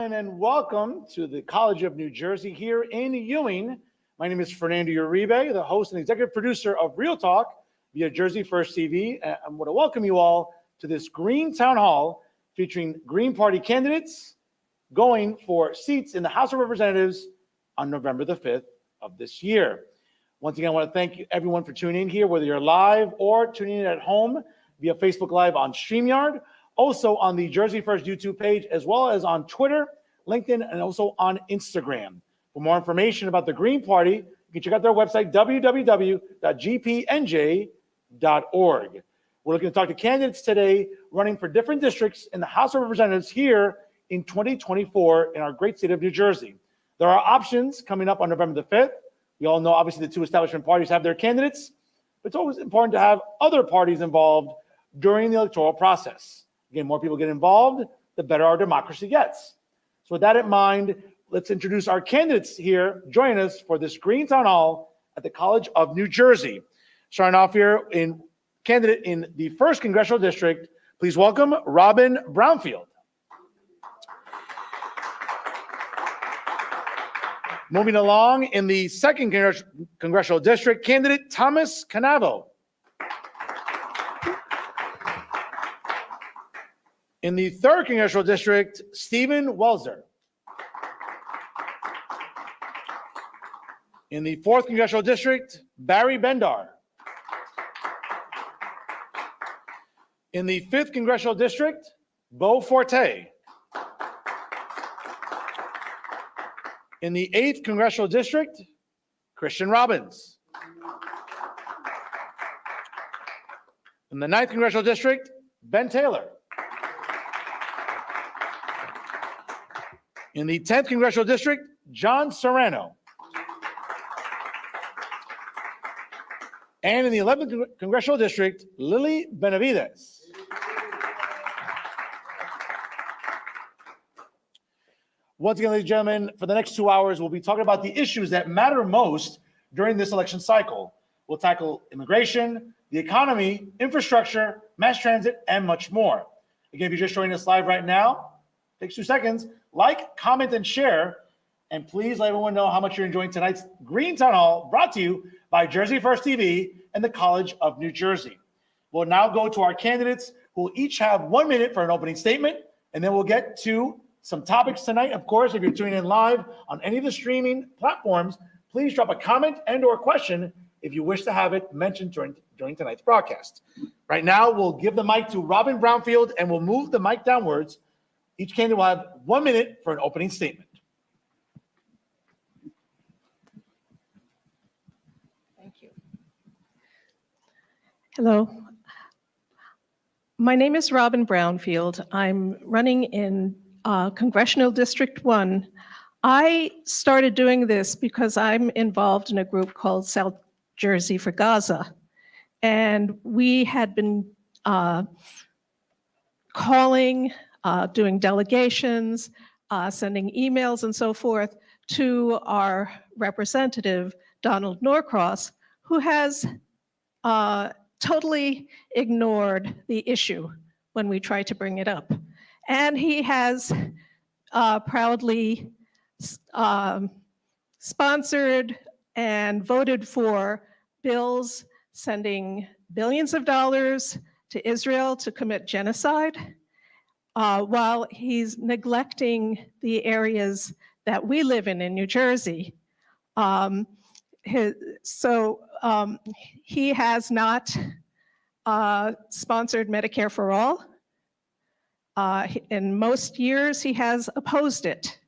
And welcome to the College of New Jersey here in Ewing. My name is Fernando Uribe, the host and executive producer of Real Talk via Jersey First TV. And I want to welcome you all to this Green Town Hall featuring Green Party candidates going for seats in the House of Representatives on November the 5th of this year. Once again, I want to thank everyone for tuning in here, whether you're live or tuning in at home via Facebook Live on StreamYard. Also on the Jersey First YouTube page, as well as on Twitter, LinkedIn, and also on Instagram. For more information about the Green Party, you can check out their website, www.gpnj.org. We're looking to talk to candidates today running for different districts in the House of Representatives here in 2024 in our great state of New Jersey. There are options coming up on November the 5th. We all know, obviously, the two establishment parties have their candidates, but it's always important to have other parties involved during the electoral process. Again, more people get involved, the better our democracy gets. So with that in mind, let's introduce our candidates here joining us for this Green Town Hall at the College of New Jersey. Starting off here, candidate in the 1st Congressional District, please welcome Robin Brownfield. Moving along, in the 2nd Congressional District, candidate Thomas Canavo. In the 3rd Congressional District, Stephen Welzer. In the 4th Congressional District, Barry Bendar. In the 5th Congressional District, Bo Forte. In the 8th Congressional District, Christian Robbins. In the 9th Congressional District, Ben Taylor. In the 10th Congressional District, John Serrano. And in the 11th Congressional District, Lily Benavides. Once again, ladies and gentlemen, for the next 2 hours, we'll be talking about the issues that matter most during this election cycle. We'll tackle immigration, the economy, infrastructure, mass transit, and much more. Again, if you're just joining us live right now, takes 2 seconds. Like, comment, and share. And please let everyone know how much you're enjoying tonight's Green Town Hall, brought to you by Jersey First TV and the College of New Jersey. We'll now go to our candidates, who will each have 1 minute for an opening statement, and then we'll get to some topics tonight. Of course, if you're tuning in live on any of the streaming platforms, please drop a comment and/or question if you wish to have it mentioned during tonight's broadcast. Right now, we'll give the mic to Robin Brownfield, and we'll move the mic downwards. Each candidate will have 1 minute for an opening statement. Thank you. Hello. My name is Robin Brownfield. I'm running in Congressional District 1. I started doing this because I'm involved in a group called South Jersey for Gaza. And we had been calling, doing delegations, sending emails and so forth to our representative, Donald Norcross, who has totally ignored the issue when we try to bring it up. And he has proudly sponsored and voted for bills sending billions of dollars to Israel to commit genocide, while he's neglecting the areas that we live in New Jersey. He has not sponsored Medicare for All. In most years, he has opposed it.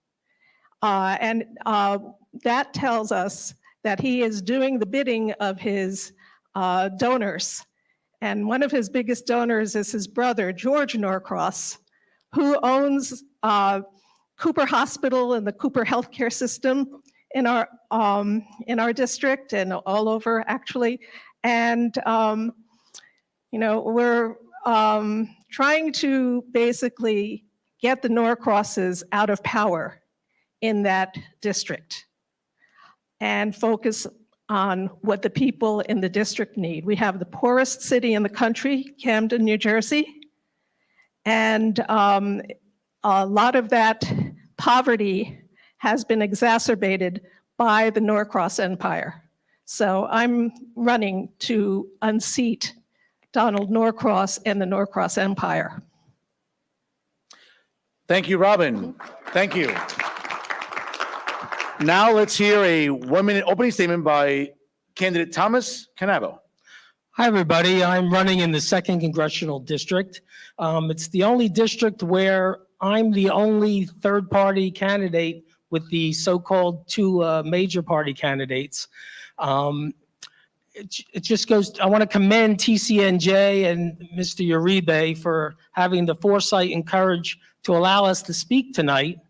And that tells us that he is doing the bidding of his donors. And one of his biggest donors is his brother, George Norcross, who owns Cooper Hospital and the Cooper healthcare system in our district and all over, actually. And we're trying to basically get the Norcrosses out of power in that district and focus on what the people in the district need. We have the poorest city in the country, Camden, New Jersey, and a lot of that poverty has been exacerbated by the Norcross Empire. So I'm running to unseat Donald Norcross and the Norcross Empire. Thank you, Robin. Thank you. Now let's hear a 1-minute opening statement by candidate Thomas Canabo. Hi, everybody. I'm running in the 2nd Congressional District. It's the only district where I'm the only third-party candidate with the so-called 2 major party candidates. It just goes, I want to commend TCNJ and Mr. Uribe for having the foresight and courage to allow us to speak tonight.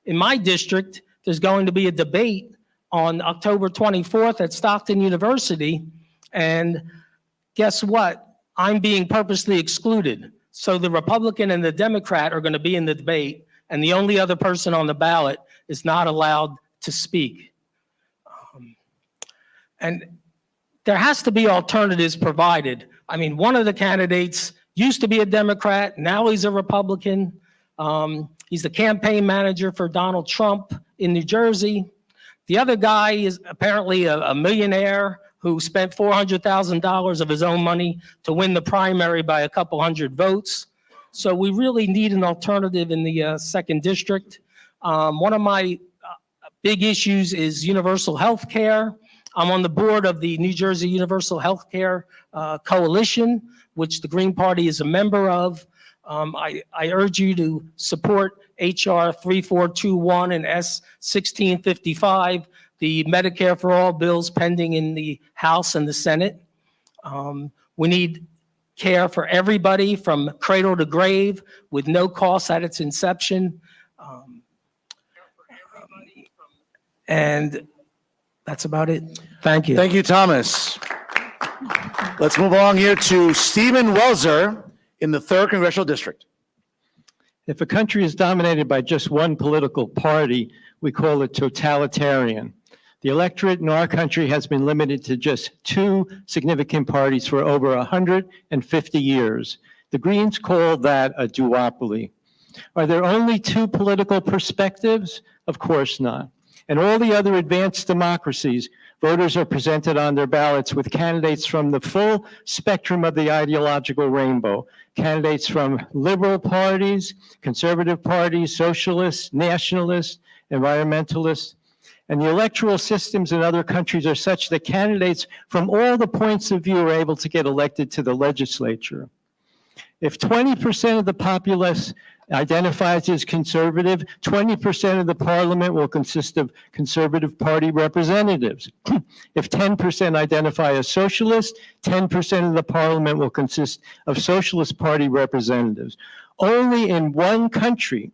In my district, there's going to be a debate on October 24th at Stockton University, and guess what? I'm being purposely excluded. So the Republican and the Democrat are going to be in the debate, and the only other person on the ballot is not allowed to speak. And there has to be alternatives provided. I mean, one of the candidates used to be a Democrat, now he's a Republican. He's the campaign manager for Donald Trump in New Jersey. The other guy is apparently a millionaire who spent $400,000 of his own money to win the primary by a couple hundred votes. So we really need an alternative in the 2nd District. One of my big issues is universal health care. I'm on the board of the New Jersey Universal Health Care Coalition, which the Green Party is a member of. I urge you to support HR 3421 and S 1655, the Medicare for All bills pending in the House and the Senate. We need care for everybody from cradle to grave with no cost at its inception. And that's about it. Thank you. Thank you, Thomas. Let's move along here to Stephen Welzer in the 3rd Congressional District. If a country is dominated by just one political party, we call it totalitarian. The electorate in our country has been limited to just 2 significant parties for over 150 years. The Greens call that a duopoly. Are there only 2 political perspectives? Of course not. In all the other advanced democracies, voters are presented on their ballots with candidates from the full spectrum of the ideological rainbow. Candidates from liberal parties, conservative parties, socialists, nationalists, environmentalists. And the electoral systems in other countries are such that candidates from all the points of view are able to get elected to the legislature. If 20% of the populace identifies as conservative, 20% of the parliament will consist of conservative party representatives. If 10% identify as socialist, 10% of the parliament will consist of socialist party representatives. Only in one country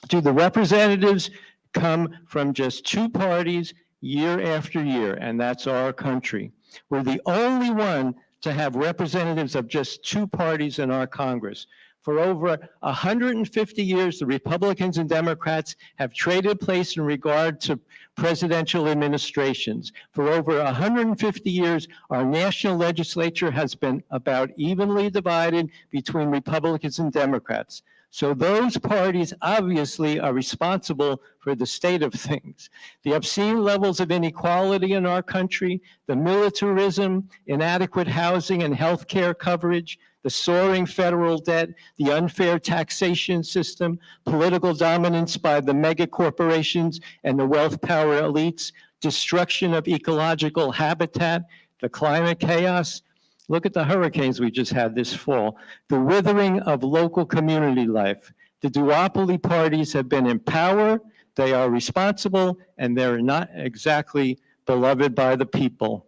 do the representatives come from just 2 parties year after year, and that's our country. We're the only one to have representatives of just 2 parties in our Congress. For over 150 years, the Republicans and Democrats have traded place in regard to presidential administrations. For over 150 years, our national legislature has been about evenly divided between Republicans and Democrats. So those parties obviously are responsible for the state of things. The obscene levels of inequality in our country, the militarism, inadequate housing and health care coverage, the soaring federal debt, the unfair taxation system, political dominance by the mega corporations and the wealth power elites, destruction of ecological habitat, the climate chaos. Look at the hurricanes we just had this fall, the withering of local community life. The duopoly parties have been in power, they are responsible, and they're not exactly beloved by the people.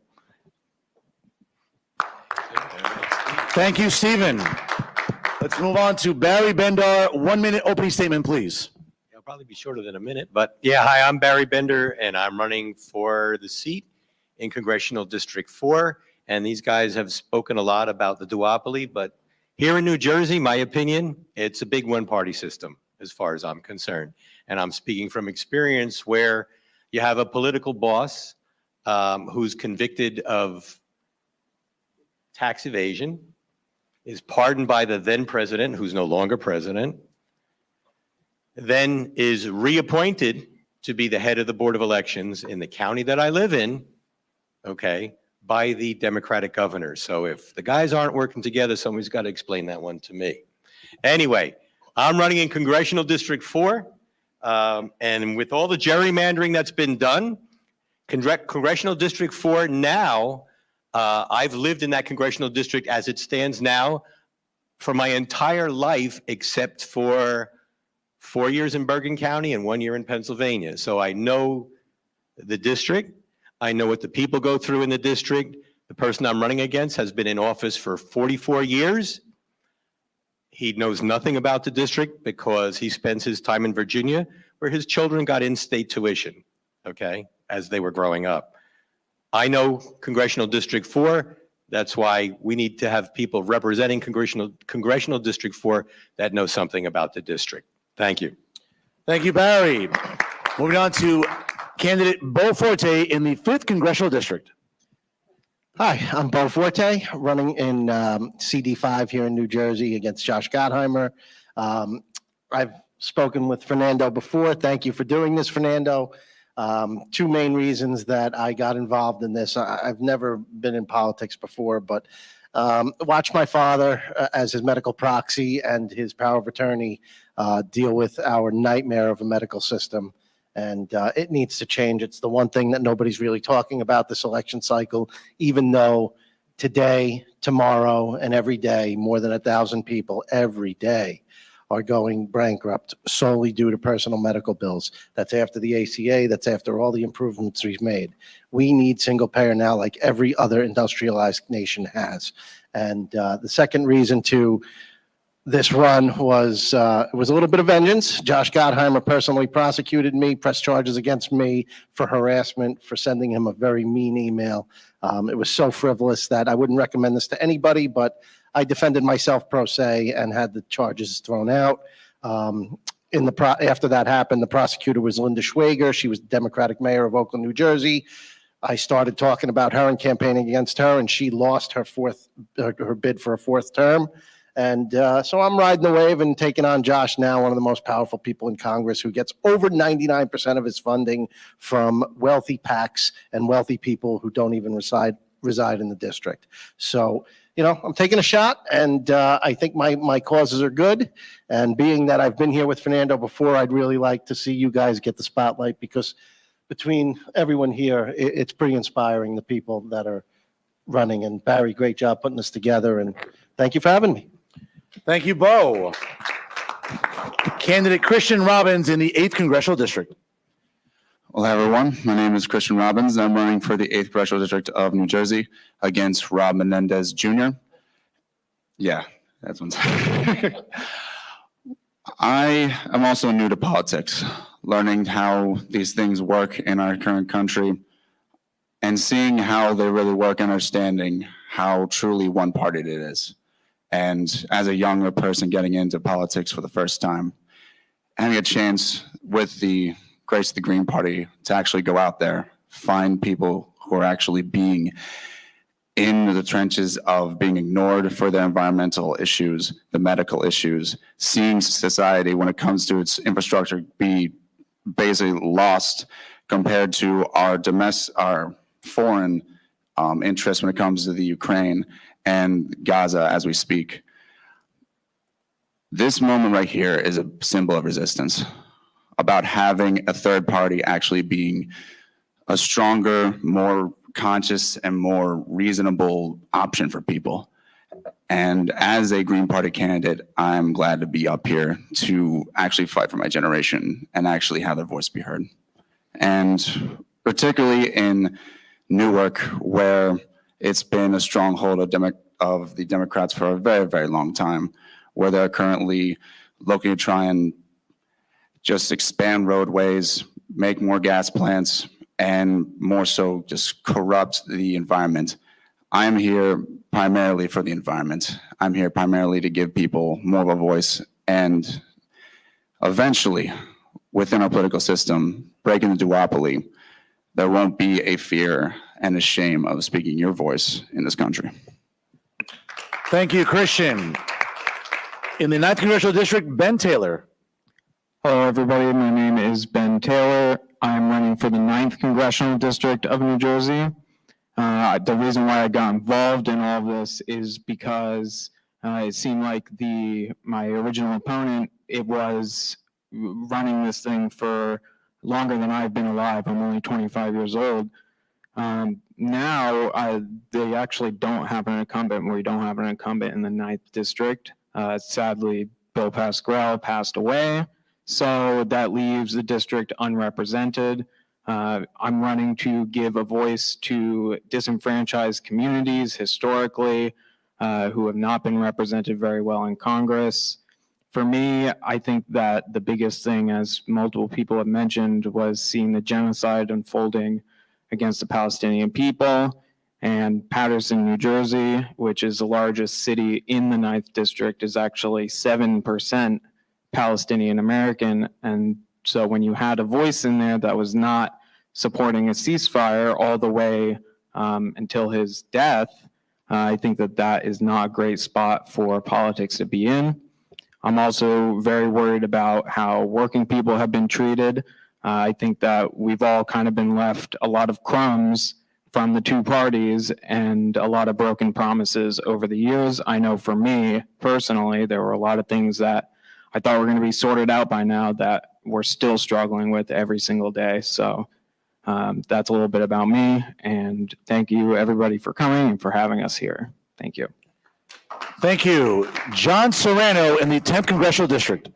Thank you, Stephen. Let's move on to Barry Bender. 1-minute opening statement, please. It'll probably be shorter than a minute, but yeah, hi, I'm Barry Bender, and I'm running for the seat in Congressional District 4. And these guys have spoken a lot about the duopoly, but here in New Jersey, my opinion, it's a big one-party system as far as I'm concerned. And I'm speaking from experience where you have a political boss who's convicted of tax evasion, is pardoned by the then president, who's no longer president. then is reappointed to be the head of the Board of Elections in the county that I live in, okay, by the Democratic governor. So if the guys aren't working together, somebody's got to explain that one to me. Anyway, I'm running in Congressional District 4, and with all the gerrymandering that's been done, Congressional District 4 now, I've lived in that congressional district as it stands now for my entire life, except for 4 years in Bergen County and 1 year in Pennsylvania. So I know the district. I know what the people go through in the district. The person I'm running against has been in office for 44 years. He knows nothing about the district because he spends his time in Virginia, where his children got in-state tuition, okay, as they were growing up. I know Congressional District 4. That's why we need to have people representing Congressional District 4 that know something about the district. Thank you. Thank you, Barry. Moving on to candidate Bo Forte in the 5th Congressional District. Hi, I'm Bo Forte, running in CD5 here in New Jersey against Josh Gottheimer. I've spoken with Fernando before. Thank you for doing this, Fernando. Two main reasons that I got involved in this. I've never been in politics before, but watched my father as his medical proxy and his power of attorney deal with our nightmare of a medical system. And it needs to change. It's the one thing that nobody's really talking about this election cycle, even though today, tomorrow, and every day, more than 1,000 people every day are going bankrupt solely due to personal medical bills. That's after the ACA. That's after all the improvements we've made. We need single payer now like every other industrialized nation has. And the second reason to this run was it was a little bit of vengeance. Josh Gottheimer personally prosecuted me, pressed charges against me for harassment, for sending him a very mean email. It was so frivolous that I wouldn't recommend this to anybody, but I defended myself pro se and had the charges thrown out. After that happened, the prosecutor was Linda Schwager. She was Democratic mayor of Oakland, New Jersey. I started talking about her and campaigning against her, and she lost her bid for a 4th term. And so I'm riding the wave and taking on Josh now, one of the most powerful people in Congress, who gets over 99% of his funding from wealthy PACs and wealthy people who don't even reside in the district. So, you know, I'm taking a shot, and I think my causes are good. And being that I've been here with Fernando before, I'd really like to see you guys get the spotlight, because between everyone here, it's pretty inspiring, the people that are running. And Barry, great job putting this together, and thank you for having me. Thank you, Bo. Candidate Christian Robbins in the 8th Congressional District. Well, hi, everyone. My name is Christian Robbins. I'm running for the 8th Congressional District of New Jersey against Rob Menendez Jr. Yeah, that's one. I am also new to politics, learning how these things work in our current country and seeing how they really work, understanding how truly one-parted it is. And as a younger person getting into politics for the first time, having a chance with the grace of the Green Party to actually go out there, find people who are actually being in the trenches of being ignored for their environmental issues, the medical issues, seeing society when it comes to its infrastructure be basically lost compared to our foreign interests when it comes to the Ukraine and Gaza as we speak. This moment right here is a symbol of resistance, about having a third party actually being a stronger, more conscious, and more reasonable option for people. And as a Green Party candidate, I'm glad to be up here to actually fight for my generation and actually have their voice be heard. And particularly in Newark, where it's been a stronghold of the Democrats for a very, very long time, where they're currently looking to try and just expand roadways, make more gas plants, and more so just corrupt the environment. I'm here primarily for the environment. I'm here primarily to give people more of a voice, and eventually, within our political system, breaking the duopoly, there won't be a fear and a shame of speaking your voice in this country. Thank you, Christian. In the 9th Congressional District, Ben Taylor. Hello, everybody. My name is Ben Taylor. I'm running for the 9th Congressional District of New Jersey. The reason why I got involved in all of this is because it seemed like my original opponent, it was running this thing for longer than I've been alive. I'm only 25 years old. Now they actually don't have an incumbent. We don't have an incumbent in the 9th District. Sadly, Bill Pascrell passed away. So that leaves the district unrepresented. I'm running to give a voice to disenfranchised communities historically who have not been represented very well in Congress. For me, I think that the biggest thing, as multiple people have mentioned, was seeing the genocide unfolding against the Palestinian people. And Paterson, New Jersey, which is the largest city in the 9th District, is actually 7% Palestinian American. And so when you had a voice in there that was not supporting a ceasefire all the way until his death, I think that that is not a great spot for politics to be in. I'm also very worried about how working people have been treated. I think that we've all kind of been left a lot of crumbs from the two parties and a lot of broken promises over the years. I know for me personally, there were a lot of things that I thought were going to be sorted out by now that we're still struggling with every single day. So that's a little bit about me. And thank you everybody for coming and for having us here. Thank you. Thank you. John Serrano in the 10th Congressional District.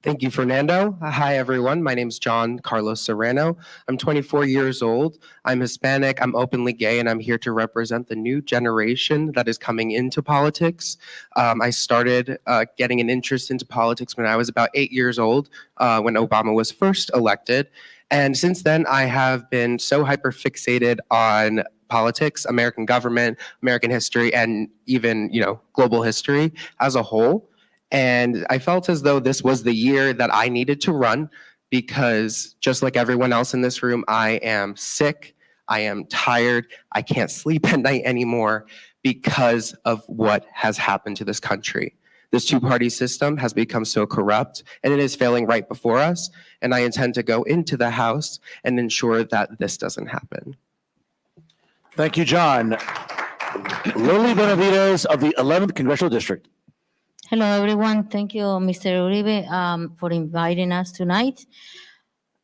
Thank you, Fernando. Hi, everyone. My name's John Carlos Serrano. I'm 24 years old. I'm Hispanic. I'm openly gay, and I'm here to represent the new generation that is coming into politics. I started getting an interest into politics when I was about 8 years old, when Obama was first elected. And since then, I have been so hyper-fixated on politics, American government, American history, and even, global history as a whole. And I felt as though this was the year that I needed to run because just like everyone else in this room, I am sick, I am tired, I can't sleep at night anymore because of what has happened to this country. This two-party system has become so corrupt and it is failing right before us. And I intend to go into the House and ensure that this doesn't happen. Thank you, John. Lily Benavides of the 11th Congressional District. Hello, everyone. Thank you, Mr. Uribe, for inviting us tonight.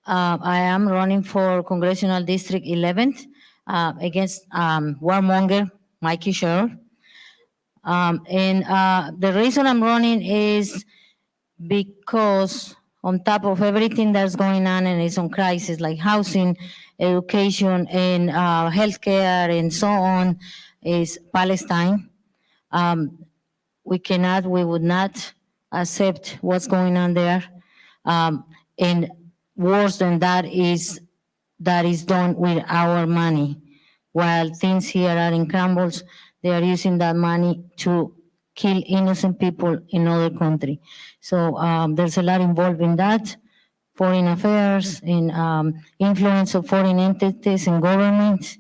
I am running for Congressional District 11th against warmonger Mikey Sherrill. The reason I'm running is because on top of everything that's going on and it's on crisis like housing, education, and healthcare, and so on, is Palestine. We would not accept what's going on there. And worse than that is done with our money. While things here are in crumbles, they are using that money to kill innocent people in other country. So there's a lot involved in that, foreign affairs and influence of foreign entities and governments.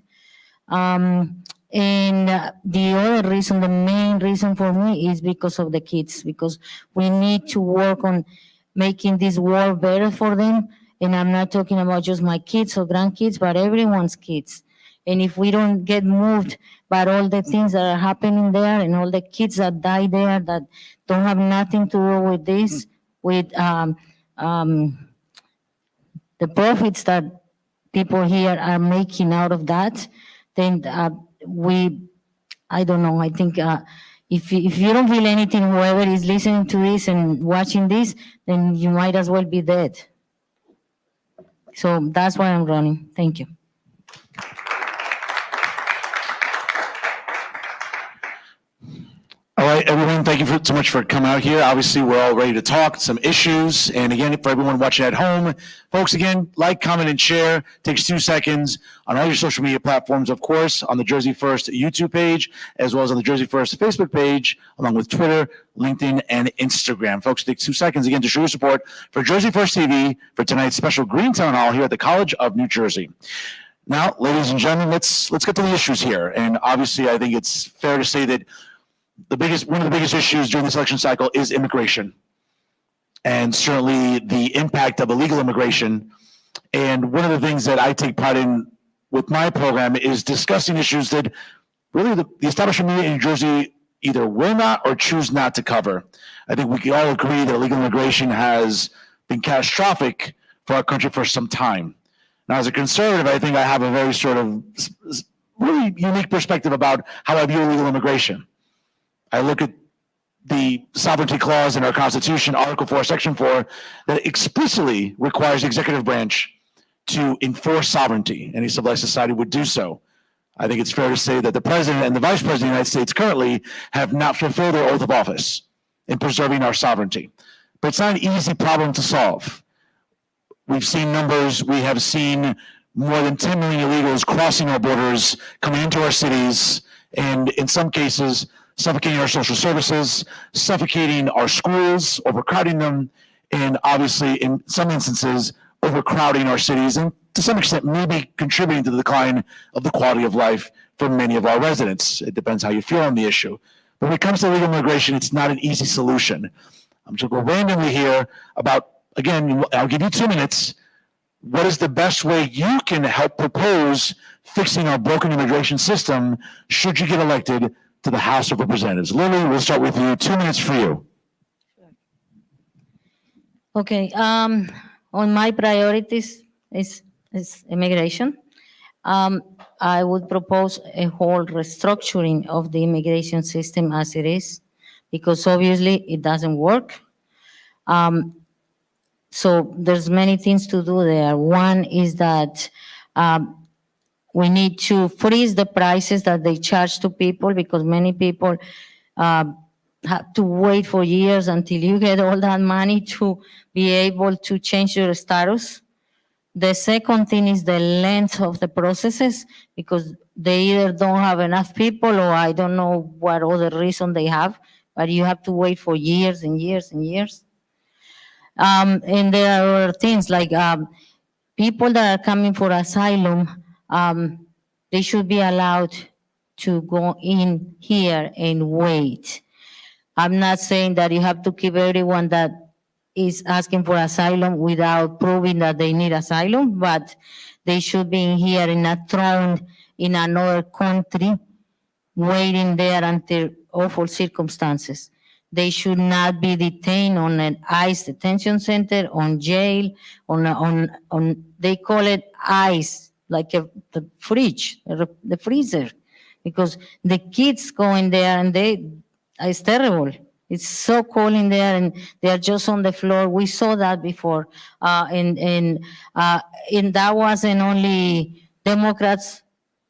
And the other reason, the main reason for me is because of the kids, because we need to work on making this world better for them. And I'm not talking about just my kids or grandkids, but everyone's kids. And if we don't get moved by all the things that are happening there and all the kids that die there that don't have nothing to do with this, with the profits that people here are making out of that, then I don't know, I think if you don't feel anything, whoever is listening to this and watching this, then you might as well be dead. So that's why I'm running. Thank you. All right, everyone, thank you so much for coming out here. Obviously, we're all ready to talk some issues. And again, for everyone watching at home, folks, again, like, comment, and share. It takes 2 seconds on all your social media platforms, of course, on the Jersey First YouTube page, as well as on the Jersey First Facebook page, along with Twitter, LinkedIn, and Instagram. Folks, it takes 2 seconds, again, to show your support for Jersey First TV for tonight's special Green Town Hall here at the College of New Jersey. Now, ladies and gentlemen, let's get to the issues here. And obviously, I think it's fair to say that one of the biggest issues during this election cycle is immigration. and certainly the impact of illegal immigration. And one of the things that I take pride in with my program is discussing issues that really the establishment media in New Jersey either will not or choose not to cover. I think we can all agree that illegal immigration has been catastrophic for our country for some time. Now, as a conservative, I think I have a very sort of really unique perspective about how I view illegal immigration. I look at the sovereignty clause in our Constitution, Article 4, Section 4, that explicitly requires the executive branch to enforce sovereignty. Any civilized society would do so. I think it's fair to say that the president and the vice president of the United States currently have not fulfilled their oath of office in preserving our sovereignty. But it's not an easy problem to solve. We've seen numbers. We have seen more than 10 million illegals crossing our borders, coming into our cities, and in some cases, suffocating our social services, suffocating our schools, overcrowding them, and obviously, in some instances, overcrowding our cities, and to some extent, maybe contributing to the decline of the quality of life for many of our residents. It depends how you feel on the issue. But when it comes to illegal immigration, it's not an easy solution. I'm just going to go randomly here about, again, I'll give you 2 minutes. What is the best way you can help propose fixing our broken immigration system should you get elected to the House of Representatives? Lily, we'll start with you. 2 minutes for you. Okay, on my priorities is immigration. I would propose a whole restructuring of the immigration system as it is, because obviously it doesn't work. So there's many things to do there. One is that we need to freeze the prices that they charge to people, because many people have to wait for years until you get all that money to be able to change your status. The second thing is the length of the processes, because they either don't have enough people or I don't know what other reason they have, but you have to wait for years and years and years. And there are other things like people that are coming for asylum, they should be allowed to go in here and wait. I'm not saying that you have to keep everyone that is asking for asylum without proving that they need asylum, but they should be in here and not thrown in another country, waiting there until awful circumstances. They should not be detained on an ICE detention center, on jail, on they call it ICE, like the fridge, the freezer, because the kids go in there and it's terrible. It's so cold in there, and they are just on the floor. We saw that before, and that wasn't only Democrats;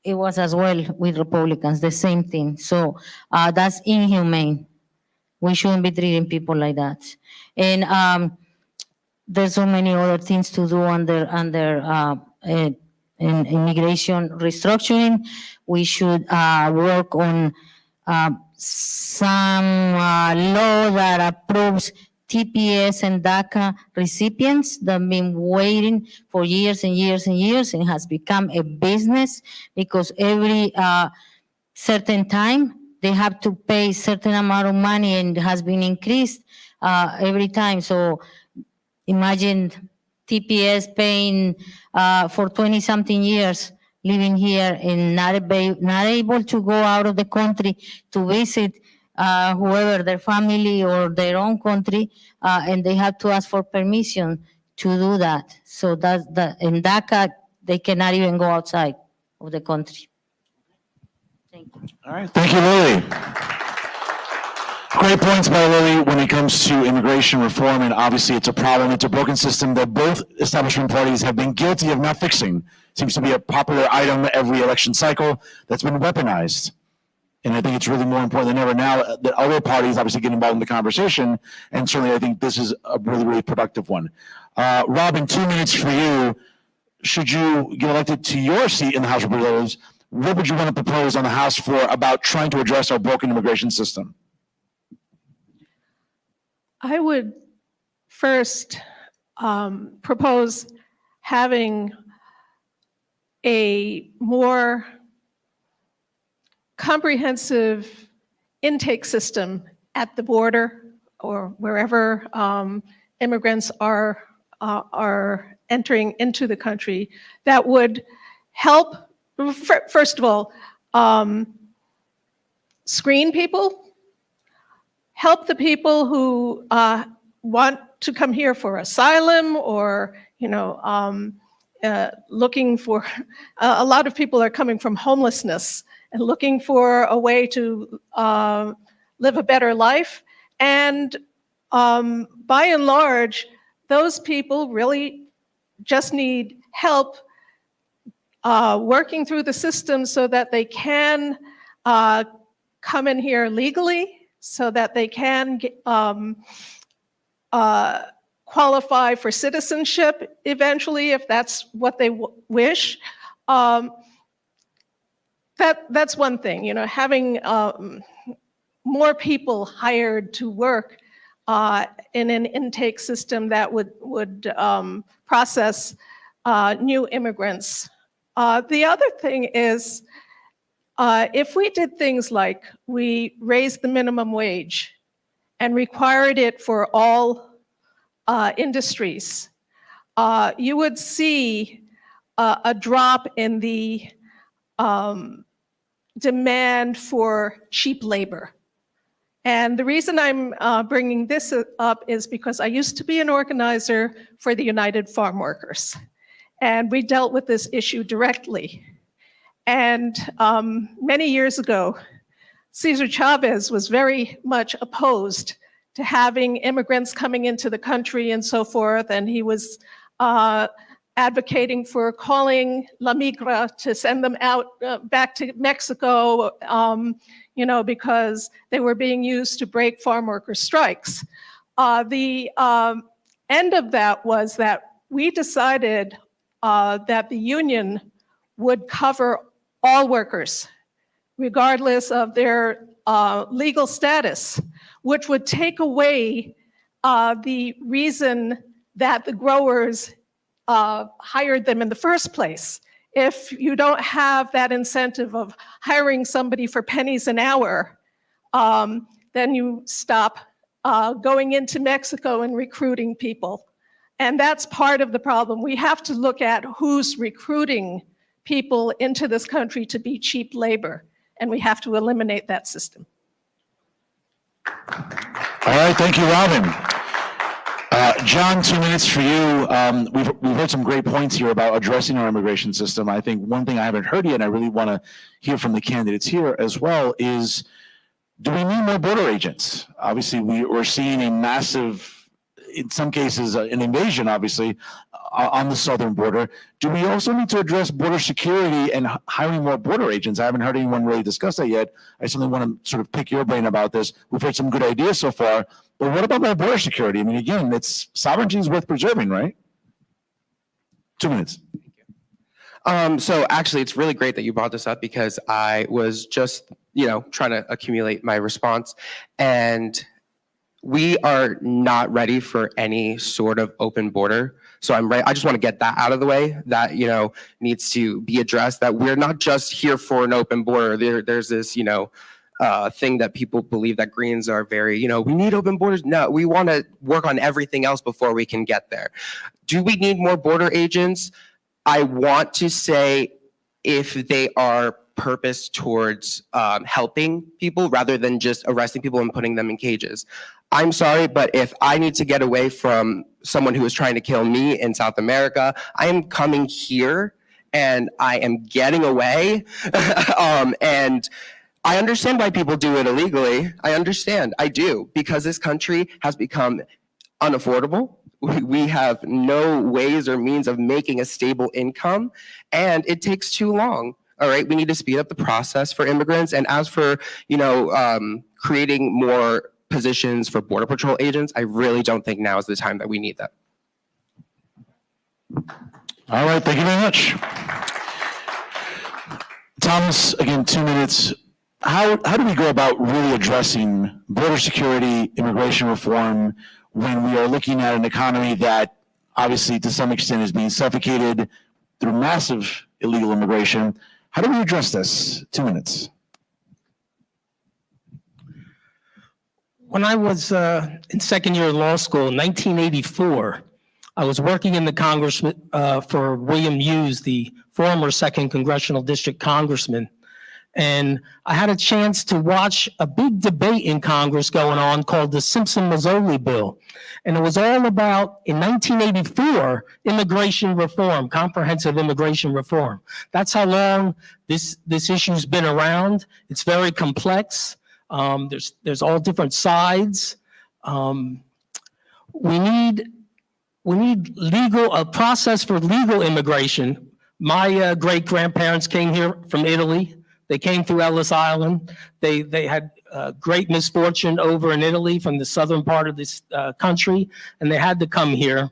it was as well with Republicans. The same thing. So that's inhumane. We shouldn't be treating people like that. And there's so many other things to do under in immigration restructuring. We should work on some law that approves TPS and DACA recipients that have been waiting for years and years and years, and has become a business, because every certain time they have to pay certain amount of money, and it has been increased every time. So imagine TPS paying for 20-something years, living here and not able to go out of the country to visit whoever, their family or their own country, and they have to ask for permission to do that. So in DACA, they cannot even go outside of the country. Thank you. All right. Thank you, Lily. Great points by Lily when it comes to immigration reform, and obviously it's a problem. It's a broken system that both establishment parties have been guilty of not fixing. Seems to be a popular item every election cycle that's been weaponized. And I think it's really more important than ever now that other parties obviously get involved in the conversation, and certainly I think this is a really, really productive one. Robin, 2 minutes for you. Should you get elected to your seat in the House of Representatives, what would you want to propose on the House floor about trying to address our broken immigration system? I would first propose having a more comprehensive intake system at the border or wherever immigrants are entering into the country that would help, first of all, screen people, help the people who want to come here for asylum or, looking for, a lot of people are coming from homelessness and looking for a way to live a better life. And by and large, those people really just need help working through the system so that they can come in here legally, so that they can qualify for citizenship eventually, if that's what they wish. That's one thing, having more people hired to work in an intake system that would process new immigrants. The other thing is, if we did things like we raised the minimum wage and required it for all industries, you would see a drop in the demand for cheap labor. And the reason I'm bringing this up is because I used to be an organizer for the United Farm Workers, and we dealt with this issue directly. And many years ago, Cesar Chavez was very much opposed to having immigrants coming into the country and so forth, and he was advocating for calling La Migra to send them out back to Mexico, because they were being used to break farm worker strikes. The end of that was that we decided that the union would cover all workers, regardless of their legal status, which would take away the reason that the growers hired them in the first place. If you don't have that incentive of hiring somebody for pennies an hour, then you stop going into Mexico and recruiting people. And that's part of the problem. We have to look at who's recruiting people into this country to be cheap labor, and we have to eliminate that system. All right, thank you, Robin. John, 2 minutes for you. We've heard some great points here about addressing our immigration system. I think one thing I haven't heard yet, and I really want to hear from the candidates here as well, is do we need more border agents? Obviously, we're seeing a massive, in some cases, an invasion, obviously, on the southern border. Do we also need to address border security and hiring more border agents? I haven't heard anyone really discuss that yet. I certainly want to sort of pick your brain about this. We've heard some good ideas so far, but what about more border security? I mean, again, it's sovereignty is worth preserving, right? 2 minutes. So actually, it's really great that you brought this up because I was just, trying to accumulate my response, and we are not ready for any sort of open border. So I just want to get that out of the way, that, needs to be addressed, that we're not just here for an open border. There's this, thing that people believe that Greens are very, we need open borders. No, we want to work on everything else before we can get there. Do we need more border agents? I want to say if they are purposed towards helping people rather than just arresting people and putting them in cages. I'm sorry, but if I need to get away from someone who is trying to kill me in South America, I am coming here and I am getting away. And I understand why people do it illegally. I understand, I do, because this country has become unaffordable. We have no ways or means of making a stable income, and it takes too long. All right, we need to speed up the process for immigrants. And as for, creating more positions for Border Patrol agents, I really don't think now is the time that we need that. All right, thank you very much. Thomas, again, 2 minutes. How do we go about really addressing border security, immigration reform, when we are looking at an economy that obviously to some extent is being suffocated through massive illegal immigration? How do we address this? 2 minutes. When I was in second year of law school in 1984, I was working in the Congress for William Hughes, the former 2nd Congressional District Congressman. And I had a chance to watch a big debate in Congress going on called the Simpson-Mazzoli Bill. And it was all about, in 1984, immigration reform, comprehensive immigration reform. That's how long this issue's been around. It's very complex. There's all different sides. We need a process for legal immigration. My great-grandparents came here from Italy. They came through Ellis Island. They had great misfortune over in Italy from the southern part of this country, and they had to come here.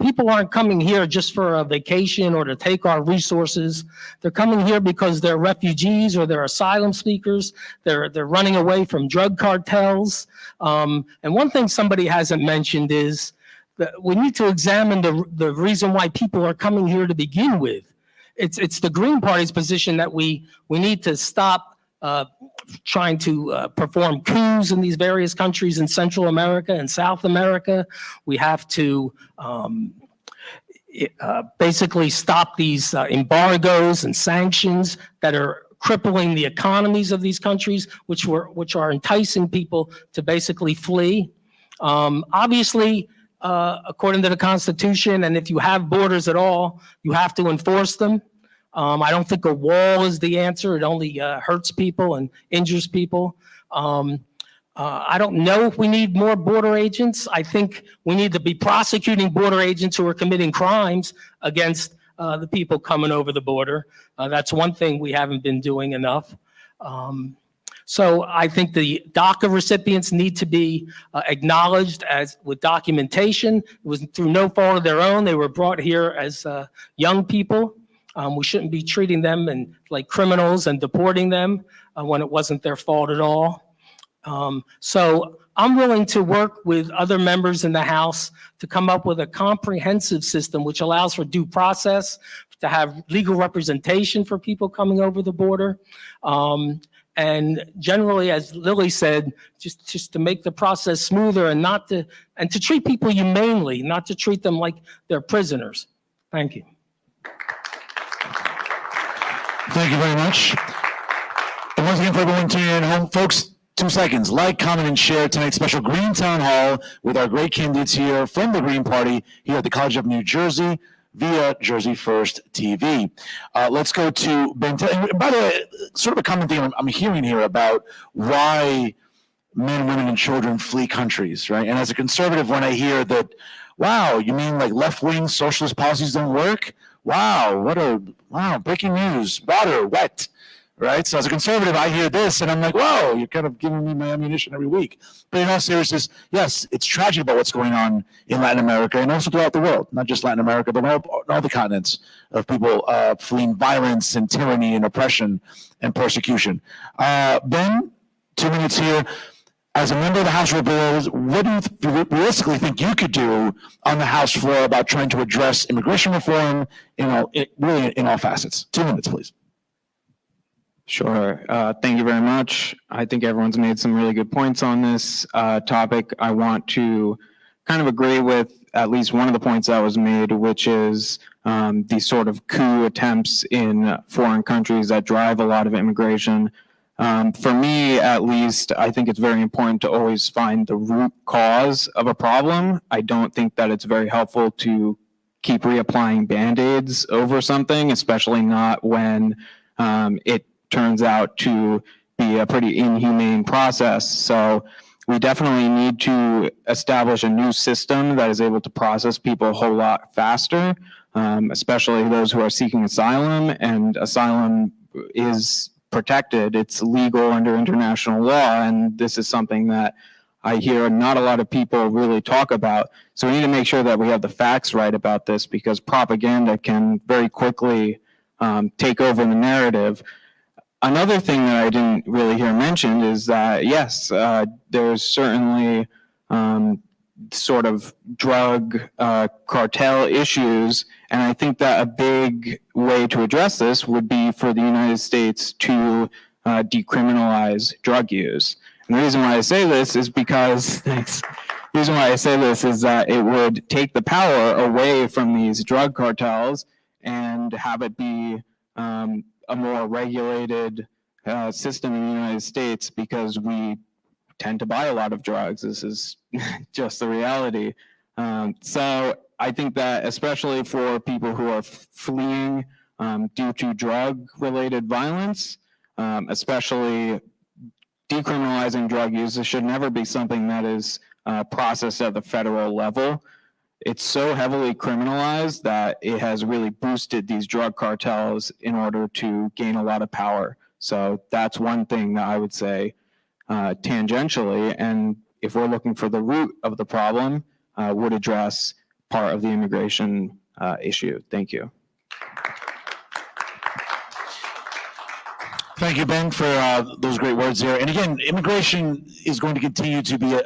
People aren't coming here just for a vacation or to take our resources. They're coming here because they're refugees or they're asylum seekers. They're running away from drug cartels. And one thing somebody hasn't mentioned is that we need to examine the reason why people are coming here to begin with. It's the Green Party's position that we need to stop trying to perform coups in these various countries in Central America and South America. We have to basically stop these embargoes and sanctions that are crippling the economies of these countries, which are enticing people to basically flee. Obviously, according to the Constitution, and if you have borders at all, you have to enforce them. I don't think a wall is the answer. It only hurts people and injures people. I don't know if we need more border agents. I think we need to be prosecuting border agents who are committing crimes against the people coming over the border. That's one thing we haven't been doing enough. So I think the DACA recipients need to be acknowledged as with documentation. It was through no fault of their own. They were brought here as young people. We shouldn't be treating them like criminals and deporting them when it wasn't their fault at all. So I'm willing to work with other members in the House to come up with a comprehensive system which allows for due process, to have legal representation for people coming over the border. And generally, as Lily said, just to make the process smoother and to treat people humanely, not to treat them like they're prisoners. Thank you. Thank you very much. And once again, for everyone tuning in at home, folks, 2 seconds. Like, comment, and share tonight's special Green Town Hall with our great candidates here from the Green Party here at the College of New Jersey via Jersey First TV. Let's go to Ben. By the way, sort of a common theme I'm hearing here about why men, women, and children flee countries, right? And as a conservative, when I hear that, wow, you mean like left-wing socialist policies don't work? Wow, breaking news, water, wet, right? So as a conservative, I hear this and I'm like, whoa, you're kind of giving me my ammunition every week. But in all seriousness, yes, it's tragic about what's going on in Latin America and also throughout the world, not just Latin America, but all the continents of people fleeing violence and tyranny and oppression and persecution. Ben, 2 minutes here. As a member of the House of Representatives, what do you realistically think you could do on the House floor about trying to address immigration reform really in all facets? 2 minutes, please. Sure. Thank you very much. I think everyone's made some really good points on this topic. I want to kind of agree with at least one of the points that was made, which is these sort of coup attempts in foreign countries that drive a lot of immigration. For me, at least, I think it's very important to always find the root cause of a problem. I don't think that it's very helpful to keep reapplying Band-Aids over something, especially not when it turns out to be a pretty inhumane process. So we definitely need to establish a new system that is able to process people a whole lot faster, especially those who are seeking asylum, and asylum is protected. It's legal under international law, and this is something that I hear not a lot of people really talk about. So we need to make sure that we have the facts right about this, because propaganda can very quickly take over the narrative. Another thing that I didn't really hear mentioned is that, yes, there's certainly sort of drug cartel issues, and I think that a big way to address this would be for the United States to decriminalize drug use. And the reason why I say this is because, thanks. The reason why I say this is that it would take the power away from these drug cartels and have it be a more regulated system in the United States, because we tend to buy a lot of drugs. This is just the reality. So I think that especially for people who are fleeing due to drug-related violence, especially decriminalizing drug use should never be something that is processed at the federal level. It's so heavily criminalized that it has really boosted these drug cartels in order to gain a lot of power. So that's one thing that I would say tangentially, and if we're looking for the root of the problem, would address part of the immigration issue. Thank you. Thank you, Ben, for those great words there. And again, immigration is going to continue to be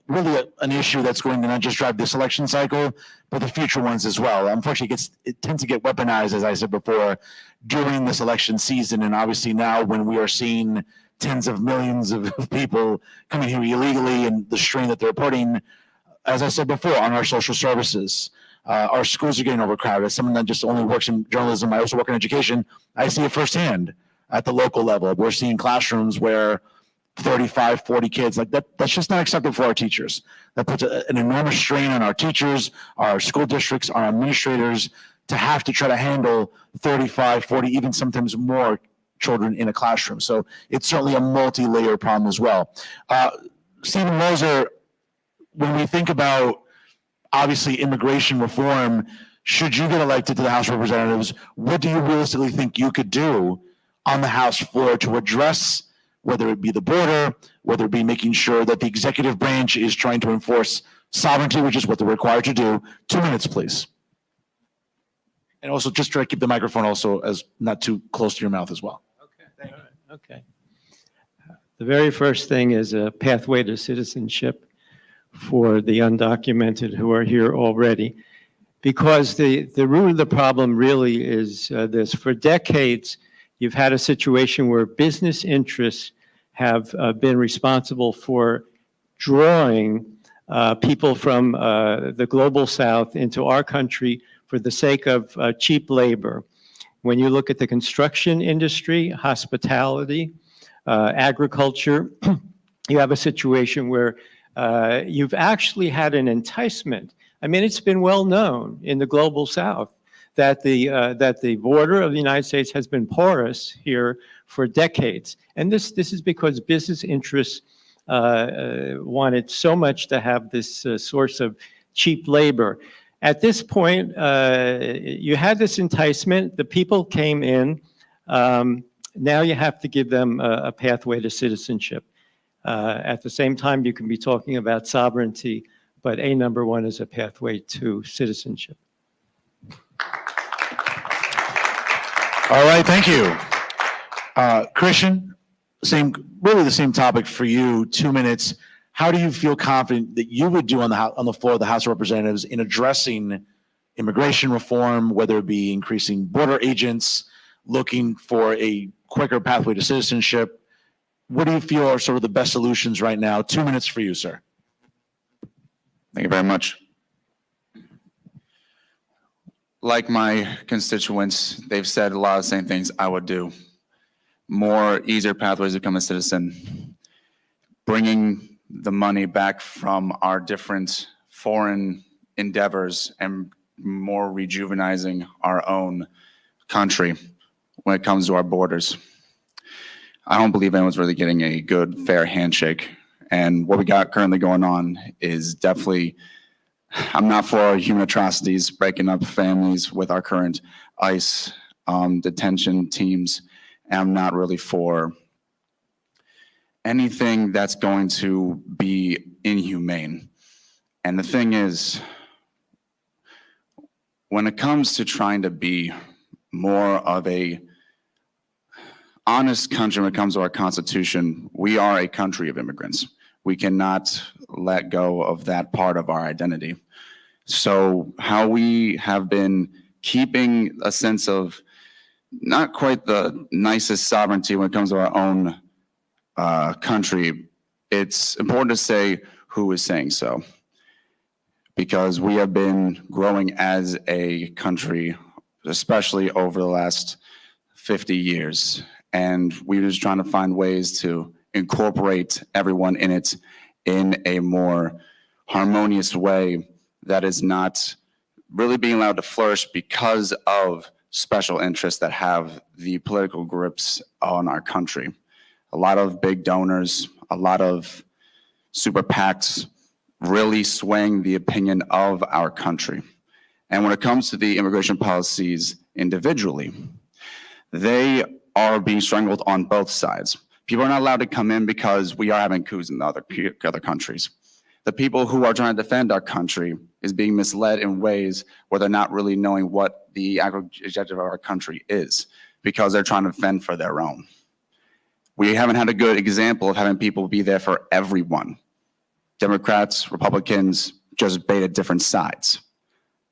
an issue that's going to not just drive this election cycle, but the future ones as well. Unfortunately, it tends to get weaponized, as I said before, during this election season. And obviously now when we are seeing tens of millions of people coming here illegally and the strain that they're putting, as I said before, on our social services. Our schools are getting overcrowded. As someone that just only works in journalism, I also work in education. I see it firsthand at the local level. We're seeing classrooms where 35, 40 kids, like that's just not acceptable for our teachers. That puts an enormous strain on our teachers, our school districts, our administrators to have to try to handle 35, 40, even sometimes more children in a classroom. So it's certainly a multi-layered problem as well. Stephen Moser, when we think about obviously immigration reform, should you get elected to the House of Representatives, what do you realistically think you could do on the House floor to address, whether it be the border, whether it be making sure that the executive branch is trying to enforce sovereignty, which is what they're required to do? 2 minutes, please. And also just try to keep the microphone also as not too close to your mouth as well. Okay. All right. Okay. The very first thing is a pathway to citizenship for the undocumented who are here already. Because the root of the problem really is this. For decades, you've had a situation where business interests have been responsible for drawing people from the global south into our country for the sake of cheap labor. When you look at the construction industry, hospitality, agriculture, you have a situation where you've actually had an enticement. I mean, it's been well known in the global south that the border of the United States has been porous here for decades. And this is because business interests wanted so much to have this source of cheap labor. At this point, you had this enticement, the people came in, now you have to give them a pathway to citizenship. At the same time, you can be talking about sovereignty, but number one is a pathway to citizenship. All right, thank you. Christian, really the same topic for you, 2 minutes. How do you feel confident that you would do on the floor of the House of Representatives in addressing immigration reform, whether it be increasing border agents, looking for a quicker pathway to citizenship? What do you feel are sort of the best solutions right now? 2 minutes for you, sir. Thank you very much. Like my constituents, they've said a lot of the same things I would do. More easier pathways to become a citizen, bringing the money back from our different foreign endeavors and more rejuvenizing our own country when it comes to our borders. I don't believe anyone's really getting a good, fair handshake. And what we got currently going on is definitely, I'm not for human atrocities, breaking up families with our current ICE detention teams. And I'm not really for anything that's going to be inhumane. And the thing is, when it comes to trying to be more of a honest country when it comes to our Constitution, we are a country of immigrants. We cannot let go of that part of our identity. So how we have been keeping a sense of not quite the nicest sovereignty when it comes to our own country it's important to say who is saying so, because we have been growing as a country, especially over the last 50 years. And we're just trying to find ways to incorporate everyone in it in a more harmonious way that is not really being allowed to flourish because of special interests that have the political grips on our country. A lot of big donors, a lot of super PACs really swaying the opinion of our country. And when it comes to the immigration policies individually, they are being strangled on both sides. People are not allowed to come in because we are having coups in other countries. The people who are trying to defend our country is being misled in ways where they're not really knowing what the objective of our country is, because they're trying to fend for their own. We haven't had a good example of having people be there for everyone. Democrats, Republicans, just baited different sides.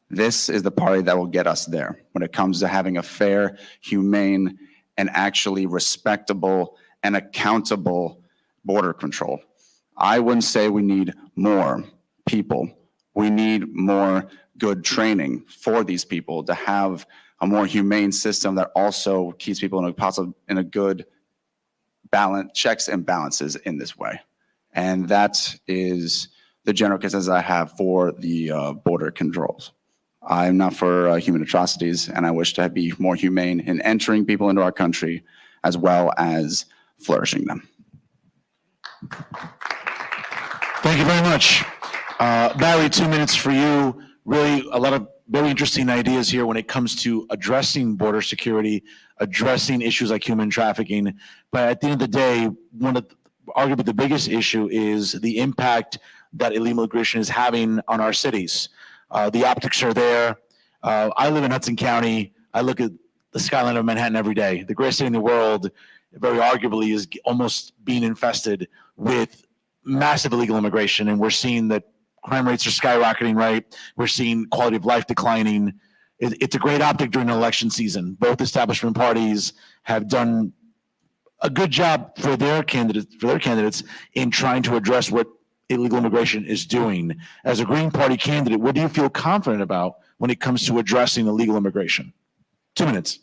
This is the party that will get us there when it comes to having a fair, humane, and actually respectable and accountable border control. I wouldn't say we need more people. We need more good training for these people to have a more humane system that also keeps people in a good balance, checks and balances in this way. And that is the general consensus I have for the border controls. I'm not for human atrocities, and I wish to be more humane in entering people into our country as well as flourishing them. Thank you very much. Barry, 2 minutes for you. Really a lot of very interesting ideas here when it comes to addressing border security, addressing issues like human trafficking. But at the end of the day, arguably the biggest issue is the impact that illegal immigration is having on our cities. The optics are there. I live in Hudson County. I look at the skyline of Manhattan every day. The greatest city in the world, very arguably, is almost being infested with massive illegal immigration. And we're seeing that crime rates are skyrocketing, right? We're seeing quality of life declining. It's a great optic during an election season. Both establishment parties have done a good job for their candidates in trying to address what illegal immigration is doing. As a Green Party candidate, what do you feel confident about when it comes to addressing illegal immigration? 2 minutes.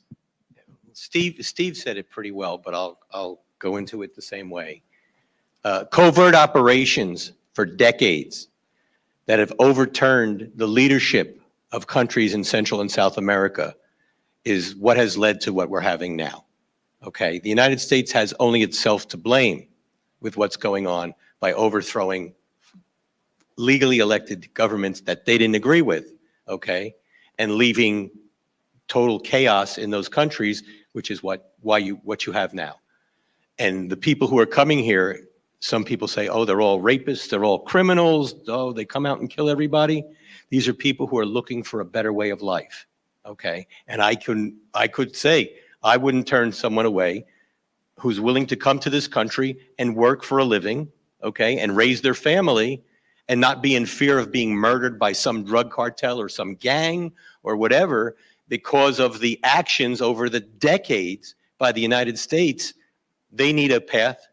Steve said it pretty well, but I'll go into it the same way. Covert operations for decades that have overturned the leadership of countries in Central and South America is what has led to what we're having now. Okay, the United States has only itself to blame with what's going on by overthrowing legally elected governments that they didn't agree with, okay, and leaving total chaos in those countries, which is what you have now. And the people who are coming here, some people say, oh, they're all rapists, they're all criminals, oh, they come out and kill everybody. These are people who are looking for a better way of life, okay? And I could say, I wouldn't turn someone away who's willing to come to this country and work for a living, okay, and raise their family and not be in fear of being murdered by some drug cartel or some gang or whatever because of the actions over the decades by the United States. They need a path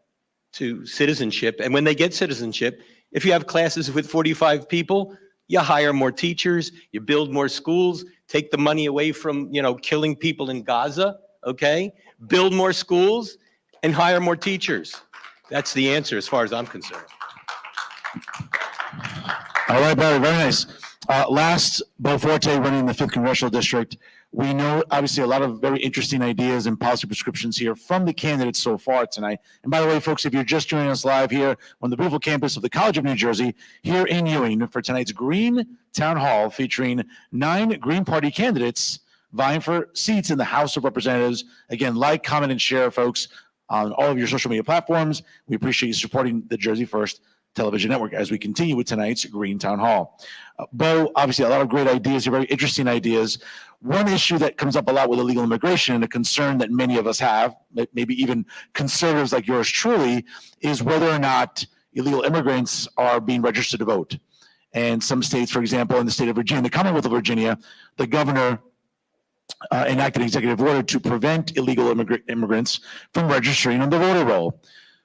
to citizenship. And when they get citizenship, if you have classes with 45 people, you hire more teachers, you build more schools, take the money away from, killing people in Gaza, okay? Build more schools and hire more teachers. That's the answer as far as I'm concerned. All right, Barry, very nice. Last, Bo Forte running the 5th Congressional District. We know, obviously, a lot of very interesting ideas and policy prescriptions here from the candidates so far tonight. And by the way, folks, if you're just joining us live here on the beautiful campus of the College of New Jersey, here in Ewing for tonight's Green Town Hall featuring 9 Green Party candidates vying for seats in the House of Representatives. Again, like, comment, and share, folks, on all of your social media platforms. We appreciate you supporting the Jersey First Television Network as we continue with tonight's Green Town Hall. Bo, obviously a lot of great ideas here, very interesting ideas. One issue that comes up a lot with illegal immigration and a concern that many of us have, maybe even conservatives like yours truly, is whether or not illegal immigrants are being registered to vote. And some states, for example, in the state of Virginia, the Commonwealth of Virginia, the governor enacted an executive order to prevent illegal immigrants from registering on the voter roll.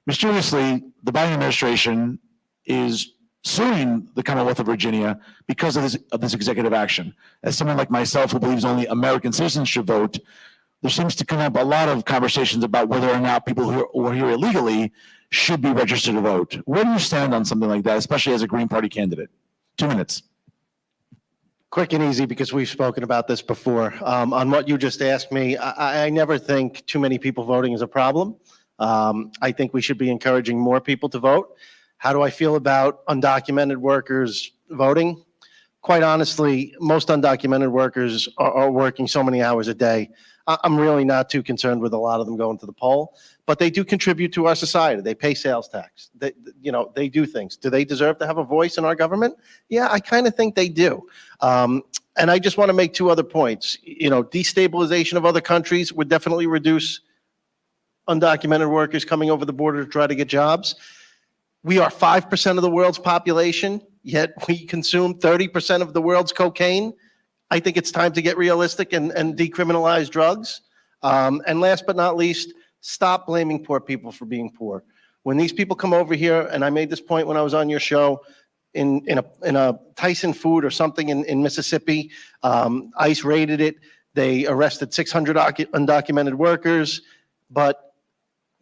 mysteriously, the Biden administration is suing the Commonwealth of Virginia because of this executive action. As someone like myself who believes only American citizens should vote, there seems to come up a lot of conversations about whether or not people who are here illegally should be registered to vote. Where do you stand on something like that, especially as a Green Party candidate? 2 minutes. Quick and easy, because we've spoken about this before. On what you just asked me, I never think too many people voting is a problem. I think we should be encouraging more people to vote. How do I feel about undocumented workers voting? Quite honestly, most undocumented workers are working so many hours a day. I'm really not too concerned with a lot of them going to the poll, but they do contribute to our society. They pay sales tax. They do things. Do they deserve to have a voice in our government? Yeah, I kind of think they do. And I just want to make two other points. Destabilization of other countries would definitely reduce undocumented workers coming over the border to try to get jobs. We are 5% of the world's population, yet we consume 30% of the world's cocaine. I think it's time to get realistic and decriminalize drugs. And last but not least, stop blaming poor people for being poor. When these people come over here, and I made this point when I was on your show, in a Tyson food or something in Mississippi, ICE raided it. They arrested 600 undocumented workers, but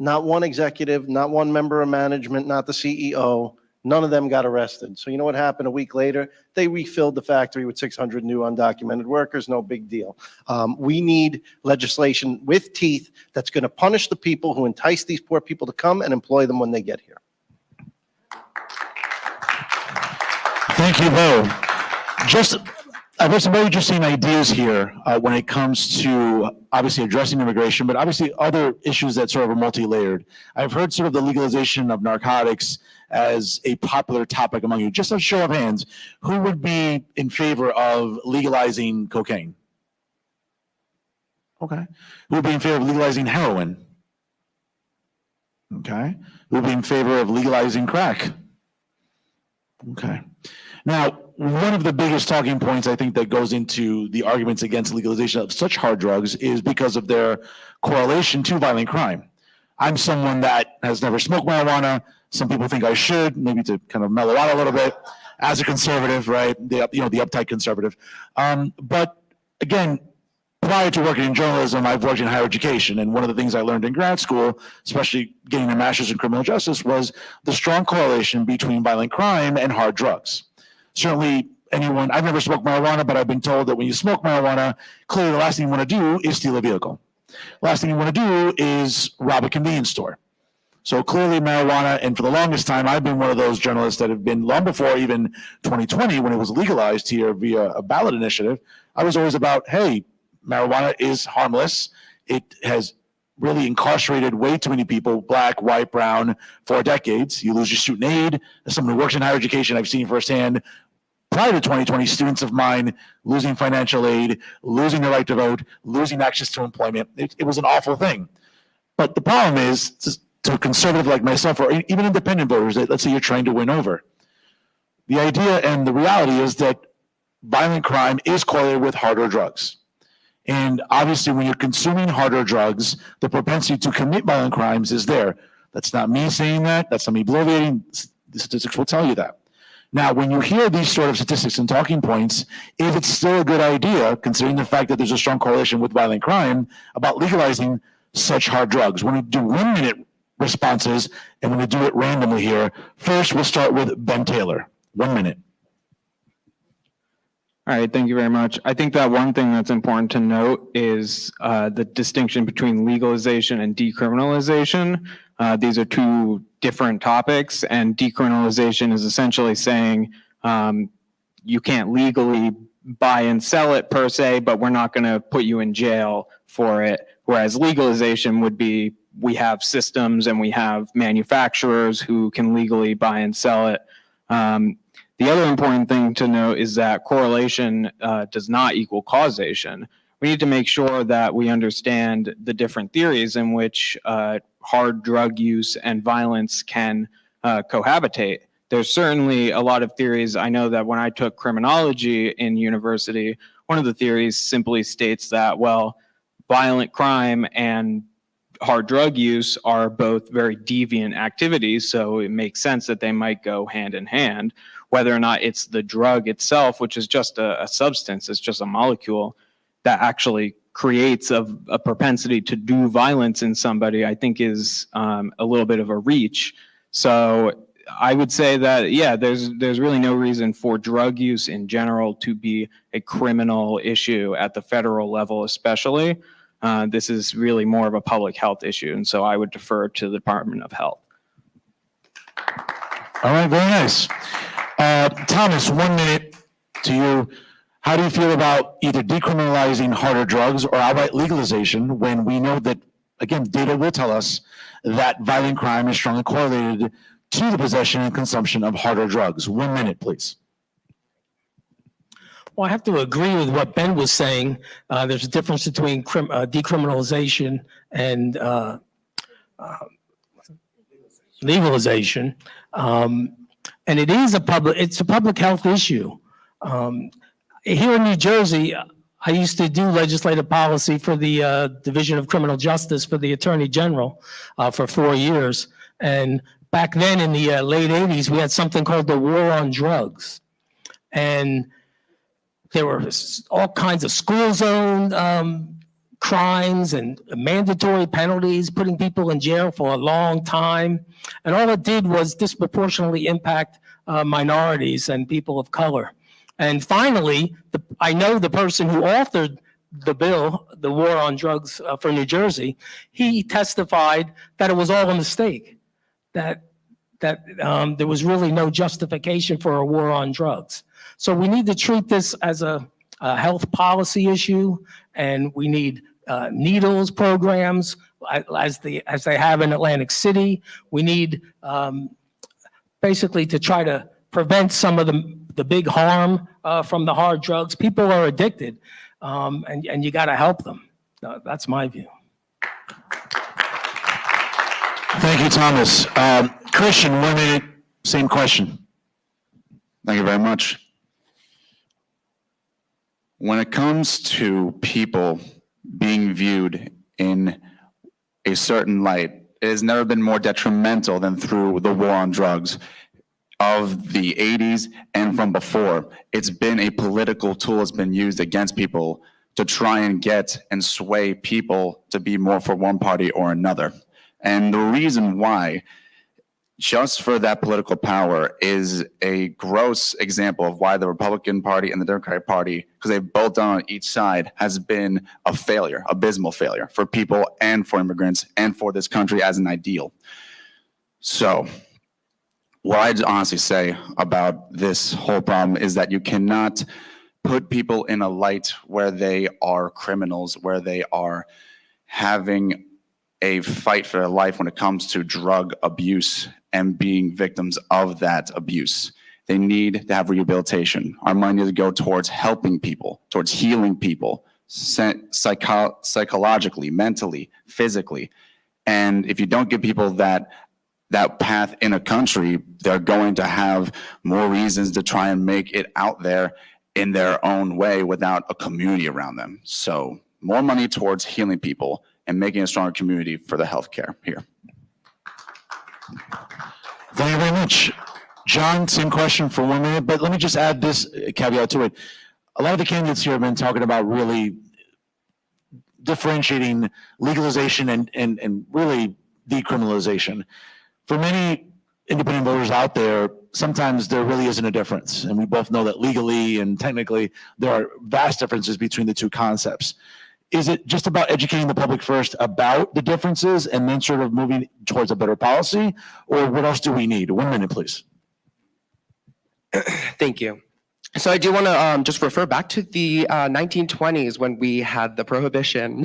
not one executive, not one member of management, not the CEO, none of them got arrested. So you know what happened a week later? They refilled the factory with 600 new undocumented workers, no big deal. We need legislation with teeth that's going to punish the people who entice these poor people to come and employ them when they get here. Thank you, Bo. I've heard some very interesting ideas here when it comes to obviously addressing immigration, but obviously other issues that sort of are multi-layered. I've heard sort of the legalization of narcotics as a popular topic among you. Just a show of hands, who would be in favor of legalizing cocaine? Okay. Who would be in favor of legalizing heroin? Okay. Who would be in favor of legalizing crack? Okay. Now, one of the biggest talking points I think that goes into the arguments against legalization of such hard drugs is because of their correlation to violent crime. I'm someone that has never smoked marijuana. Some people think I should, maybe to kind of mellow out a little bit as a conservative, right? The uptight conservative. But again, prior to working in journalism, I've worked in higher education. And one of the things I learned in grad school, especially getting a master's in criminal justice, was the strong correlation between violent crime and hard drugs. Certainly I've never smoked marijuana, but I've been told that when you smoke marijuana, clearly the last thing you want to do is steal a vehicle. Last thing you want to do is rob a convenience store. So clearly marijuana, and for the longest time, I've been one of those journalists that have been, long before even 2020, when it was legalized here via a ballot initiative, I was always about, hey, marijuana is harmless. It has really incarcerated way too many people, black, white, brown, for decades. You lose your student aid. As someone who works in higher education, I've seen firsthand, prior to 2020, students of mine losing financial aid, losing their right to vote, losing access to employment. It was an awful thing. But the problem is, to a conservative like myself, or even independent voters, that let's say you're trying to win over, the idea and the reality is that violent crime is correlated with harder drugs. And obviously, when you're consuming harder drugs, the propensity to commit violent crimes is there. That's not me saying that. That's not me bloviating. The statistics will tell you that. Now, when you hear these sort of statistics and talking points, if it's still a good idea, considering the fact that there's a strong correlation with violent crime, about legalizing such hard drugs. We're going to do 1 minute responses, and we're going to do it randomly here. First, we'll start with Ben Taylor. 1 minute. All right, thank you very much. I think that one thing that's important to note is the distinction between legalization and decriminalization. These are two different topics, and decriminalization is essentially saying you can't legally buy and sell it per se, but we're not going to put you in jail for it. Whereas legalization would be, we have systems and we have manufacturers who can legally buy and sell it. The other important thing to note is that correlation does not equal causation. We need to make sure that we understand the different theories in which hard drug use and violence can cohabitate. There's certainly a lot of theories. I know that when I took criminology in university, one of the theories simply states that, well, violent crime and hard drug use are both very deviant activities, so it makes sense that they might go hand in hand. Whether or not it's the drug itself, which is just a substance, it's just a molecule that actually creates a propensity to do violence in somebody, I think is a little bit of a reach. So I would say that, yeah, there's really no reason for drug use in general to be a criminal issue at the federal level, especially. This is really more of a public health issue, and so I would defer to the Department of Health. All right, very nice. Thomas, 1 minute to you. How do you feel about either decriminalizing harder drugs or outright legalization when we know that, again, data will tell us that violent crime is strongly correlated to the possession and consumption of harder drugs? 1 minute, please. Well, I have to agree with what Ben was saying. There's a difference between decriminalization and legalization. And it's a public health issue. Here in New Jersey, I used to do legislative policy for the Division of Criminal Justice for the Attorney General for 4 years. And back then in the late 80s, we had something called the War on Drugs. And there were all kinds of school zone crimes and mandatory penalties, putting people in jail for a long time. And all it did was disproportionately impact minorities and people of color. And finally, I know the person who authored the bill, the War on Drugs for New Jersey, he testified that it was all a mistake, that there was really no justification for a war on drugs. So we need to treat this as a health policy issue, and we need needles programs as they have in Atlantic City. We need basically to try to prevent some of the big harm from the hard drugs. People are addicted, and you got to help them. That's my view. Thank you, Thomas. Christian, 1 minute, same question. Thank you very much. When it comes to people being viewed in a certain light, it has never been more detrimental than through the war on drugs of the 80s and from before. It's been a political tool that's been used against people to try and get and sway people to be more for one party or another. And the reason why, just for that political power, is a gross example of why the Republican Party and the Democratic Party, because they've both done on each side, has been a failure, abysmal failure for people and for immigrants and for this country as an ideal. So what I'd honestly say about this whole problem is that you cannot put people in a light where they are criminals, where they are having a fight for their life when it comes to drug abuse and being victims of that abuse. They need to have rehabilitation. Our money needs to go towards helping people, towards healing people, psychologically, mentally, physically. And if you don't give people that path in a country, they're going to have more reasons to try and make it out there in their own way without a community around them. So more money towards healing people and making a stronger community for the healthcare here. Thank you very much. John, same question for 1 minute, but let me just add this caveat to it. A lot of the candidates here have been talking about really differentiating legalization and really decriminalization. For many independent voters out there, sometimes there really isn't a difference. And we both know that legally and technically there are vast differences between the two concepts. Is it just about educating the public first about the differences and then sort of moving towards a better policy? Or what else do we need? 1 minute, please. Thank you. So I do want to just refer back to the 1920s when we had the prohibition.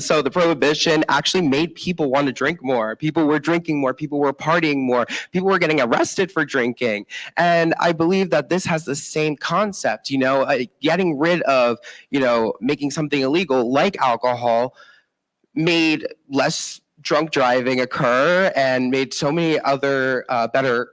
So the prohibition actually made people want to drink more. People were drinking more. People were partying more. People were getting arrested for drinking. And I believe that this has the same concept, getting rid of, making something illegal like alcohol made less drunk driving occur and made so many other better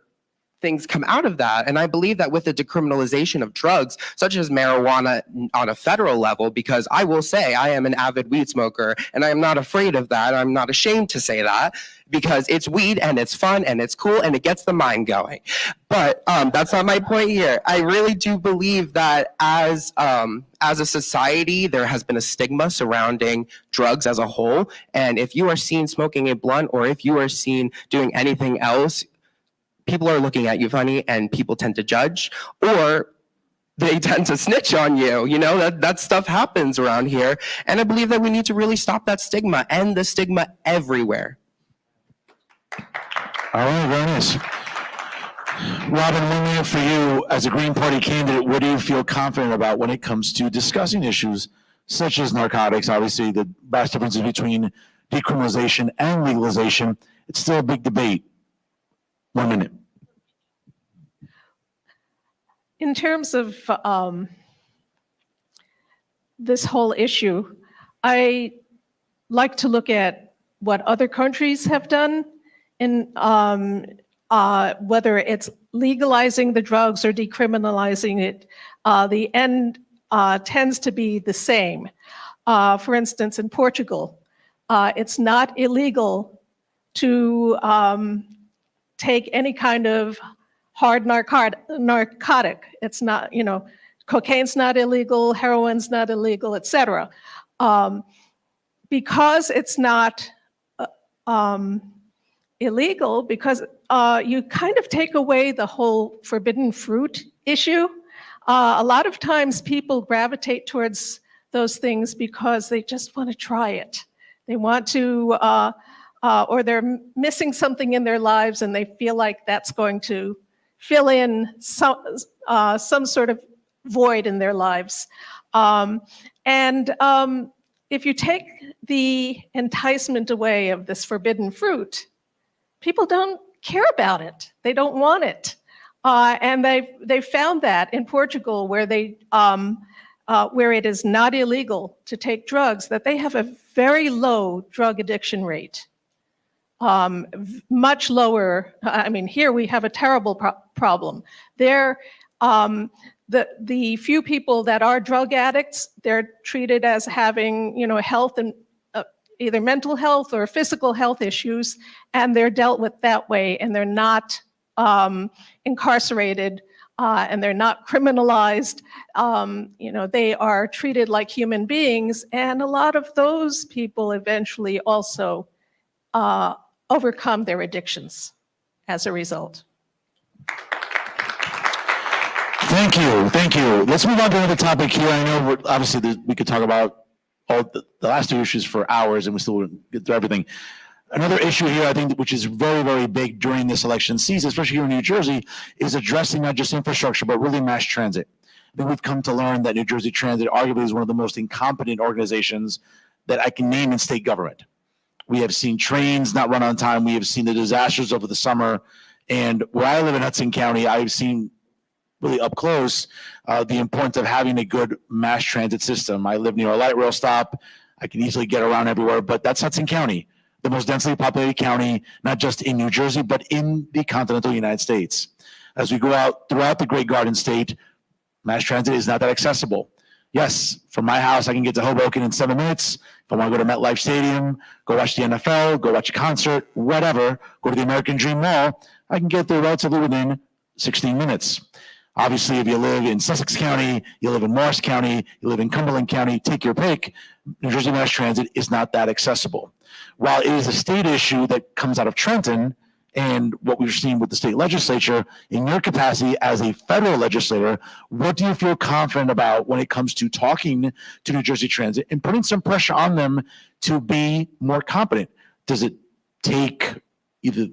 things come out of that. And I believe that with the decriminalization of drugs, such as marijuana on a federal level, because I will say I am an avid weed smoker and I am not afraid of that. I'm not ashamed to say that because it's weed and it's fun and it's cool and it gets the mind going. But that's not my point here. I really do believe that as a society, there has been a stigma surrounding drugs as a whole. And if you are seen smoking a blunt or if you are seen doing anything else, people are looking at you funny and people tend to judge, or they tend to snitch on you. You know, that stuff happens around here. And I believe that we need to really stop that stigma, end the stigma everywhere. All right, very nice. Robin, 1 minute for you. As a Green Party candidate, what do you feel confident about when it comes to discussing issues such as narcotics? Obviously, the vast differences between decriminalization and legalization, it's still a big debate. 1 minute. In terms of this whole issue, I like to look at what other countries have done in whether it's legalizing the drugs or decriminalizing it. The end tends to be the same. For instance, in Portugal, it's not illegal to take any kind of hard narcotic. It's not, you know, cocaine's not illegal, heroin's not illegal, etc. Because it's not illegal, because you kind of take away the whole forbidden fruit issue. A lot of times people gravitate towards those things because they just want to try it. They want to, or they're missing something in their lives and they feel like that's going to fill in some sort of void in their lives. If you take the enticement away of this forbidden fruit, people don't care about it. They don't want it. And they've found that in Portugal, where where it is not illegal to take drugs, that they have a very low drug addiction rate. Much lower. I mean, here we have a terrible problem. There, the few people that are drug addicts, they're treated as having, you know, health and either mental health or physical health issues, and they're dealt with that way, and they're not incarcerated, and they're not criminalized. You know, they are treated like human beings, and a lot of those people eventually also overcome their addictions as a result. Thank you. Thank you. Let's move on to another topic here. I know obviously we could talk about all the last two issues for hours and we still wouldn't get through everything. Another issue here, I think, which is very, very big during this election season, especially here in New Jersey, is addressing not just infrastructure, but really mass transit. I think we've come to learn that New Jersey Transit arguably is one of the most incompetent organizations that I can name in state government. We have seen trains not run on time. We have seen the disasters over the summer. And where I live in Hudson County, I've seen really up close the importance of having a good mass transit system. I live near a light rail stop. I can easily get around everywhere, but that's Hudson County, the most densely populated county, not just in New Jersey, but in the continental United States. As we go out throughout the Great Garden State, mass transit is not that accessible. Yes, from my house, I can get to Hoboken in 7 minutes. If I want to go to MetLife Stadium, go watch the NFL, go watch a concert, whatever, go to the American Dream Mall, I can get there relatively within 16 minutes. Obviously, if you live in Sussex County, you live in Morris County, you live in Cumberland County, take your pick, New Jersey mass transit is not that accessible. While it is a state issue that comes out of Trenton, and what we've seen with the state legislature, in your capacity as a federal legislator, what do you feel confident about when it comes to talking to New Jersey Transit and putting some pressure on them to be more competent? Does it take either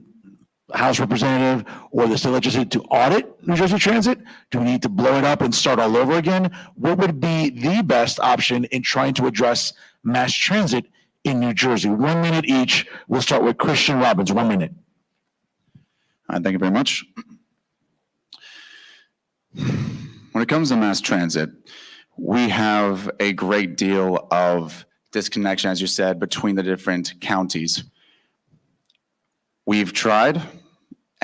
a House representative or the state legislature to audit New Jersey Transit? Do we need to blow it up and start all over again? What would be the best option in trying to address mass transit in New Jersey? 1 minute each. We'll start with Christian Robbins. 1 minute. Thank you very much. When it comes to mass transit, we have a great deal of disconnection, as you said, between the different counties. We've tried,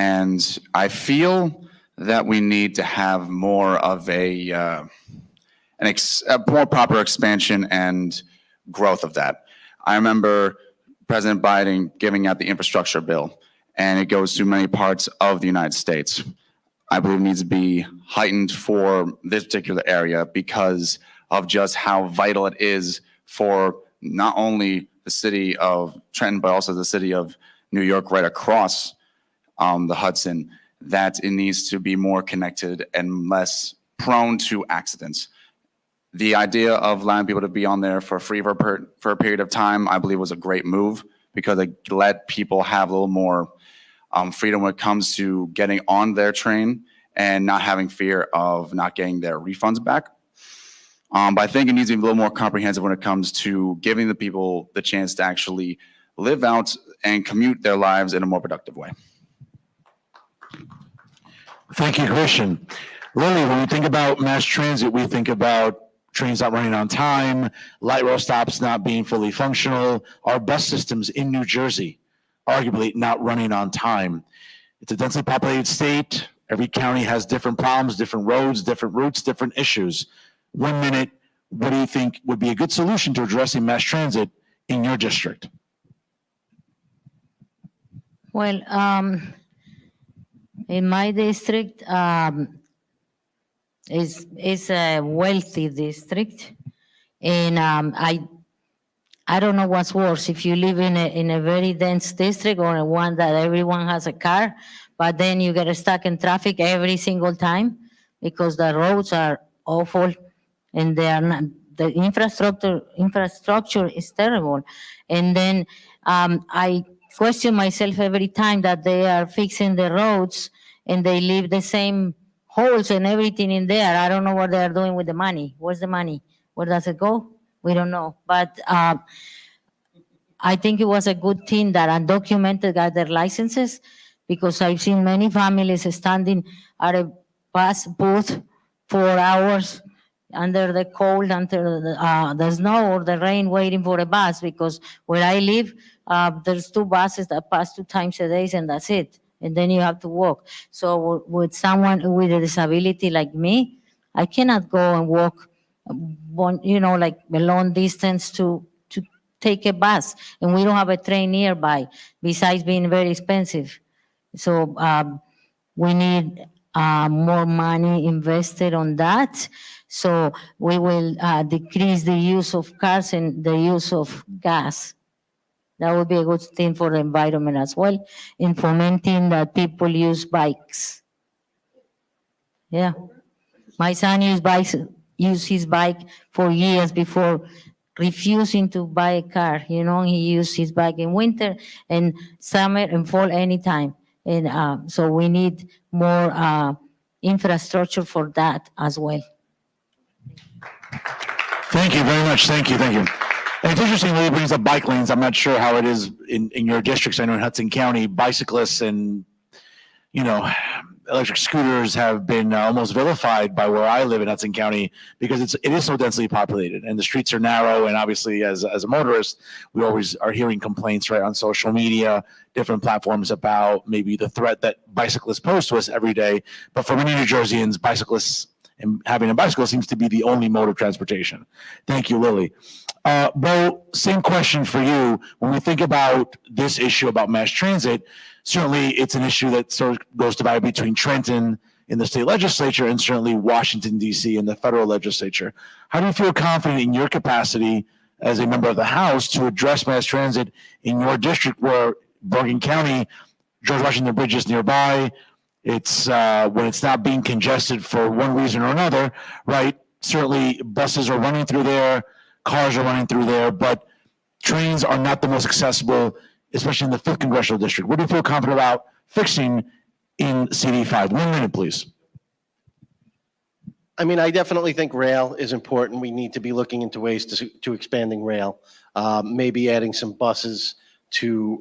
And I feel that we need to have more of a more proper expansion and growth of that. I remember President Biden giving out the infrastructure bill, and it goes through many parts of the United States. I believe it needs to be heightened for this particular area because of just how vital it is for not only the city of Trenton, but also the city of New York right across the Hudson, that it needs to be more connected and less prone to accidents. The idea of allowing people to be on there for free for a period of time, I believe was a great move because it let people have a little more freedom when it comes to getting on their train and not having fear of not getting their refunds back. But I think it needs to be a little more comprehensive when it comes to giving the people the chance to actually live out and commute their lives in a more productive way. Thank you, Christian. Lily, when we think about mass transit, we think about trains not running on time, light rail stops not being fully functional, our bus systems in New Jersey, arguably not running on time. It's a densely populated state. Every county has different problems, different roads, different routes, different issues. 1 minute, what do you think would be a good solution to addressing mass transit in your district? Well, in my district, is a wealthy district, and I don't know what's worse, if you live in a very dense district or one that everyone has a car, but then you get stuck in traffic every single time because the roads are awful and they are not, the infrastructure is terrible. And then I question myself every time that they are fixing the roads and they leave the same holes and everything in there. I don't know what they are doing with the money. Where's the money? Where does it go? We don't know. But I think it was a good thing that undocumented got their licenses, because I've seen many families standing at a bus booth for hours under the cold, under the snow or the rain, waiting for a bus, because where I live, there's 2 buses that pass 2 times a day, and that's it. And then you have to walk. So with someone with a disability like me, I cannot go and walk, like a long distance to take a bus. And we don't have a train nearby, besides being very expensive. So we need more money invested on that. So we will decrease the use of cars and the use of gas. That would be a good thing for the environment as well, in fomenting that people use bikes. Yeah. My son used his bike for years before refusing to buy a car. He used his bike in winter and summer and fall anytime. And so we need more infrastructure for that as well. Thank you very much. Thank you. Thank you. And it's interesting that he brings up bike lanes. I'm not sure how it is in your districts. I know in Hudson County, bicyclists and, electric scooters have been almost vilified by where I live in Hudson County, because it is so densely populated and the streets are narrow. And obviously as a motorist, we always are hearing complaints right on social media, different platforms about maybe the threat that bicyclists pose to us every day. But for many New Jerseyans, bicyclists and having a bicycle seems to be the only mode of transportation. Thank you, Lily. Bo, same question for you. When we think about this issue about mass transit, certainly it's an issue that sort of goes divided between Trenton in the state legislature and certainly Washington, D.C. in the federal legislature. How do you feel confident in your capacity as a member of the House to address mass transit in your district, where Bergen County, George Washington Bridge is nearby? It's when it's not being congested for one reason or another, right? Certainly buses are running through there, cars are running through there, but trains are not the most accessible, especially in the 5th Congressional District. What do you feel confident about fixing in CD5? 1 minute, please. I mean, I definitely think rail is important. We need to be looking into ways to expanding rail, maybe adding some buses to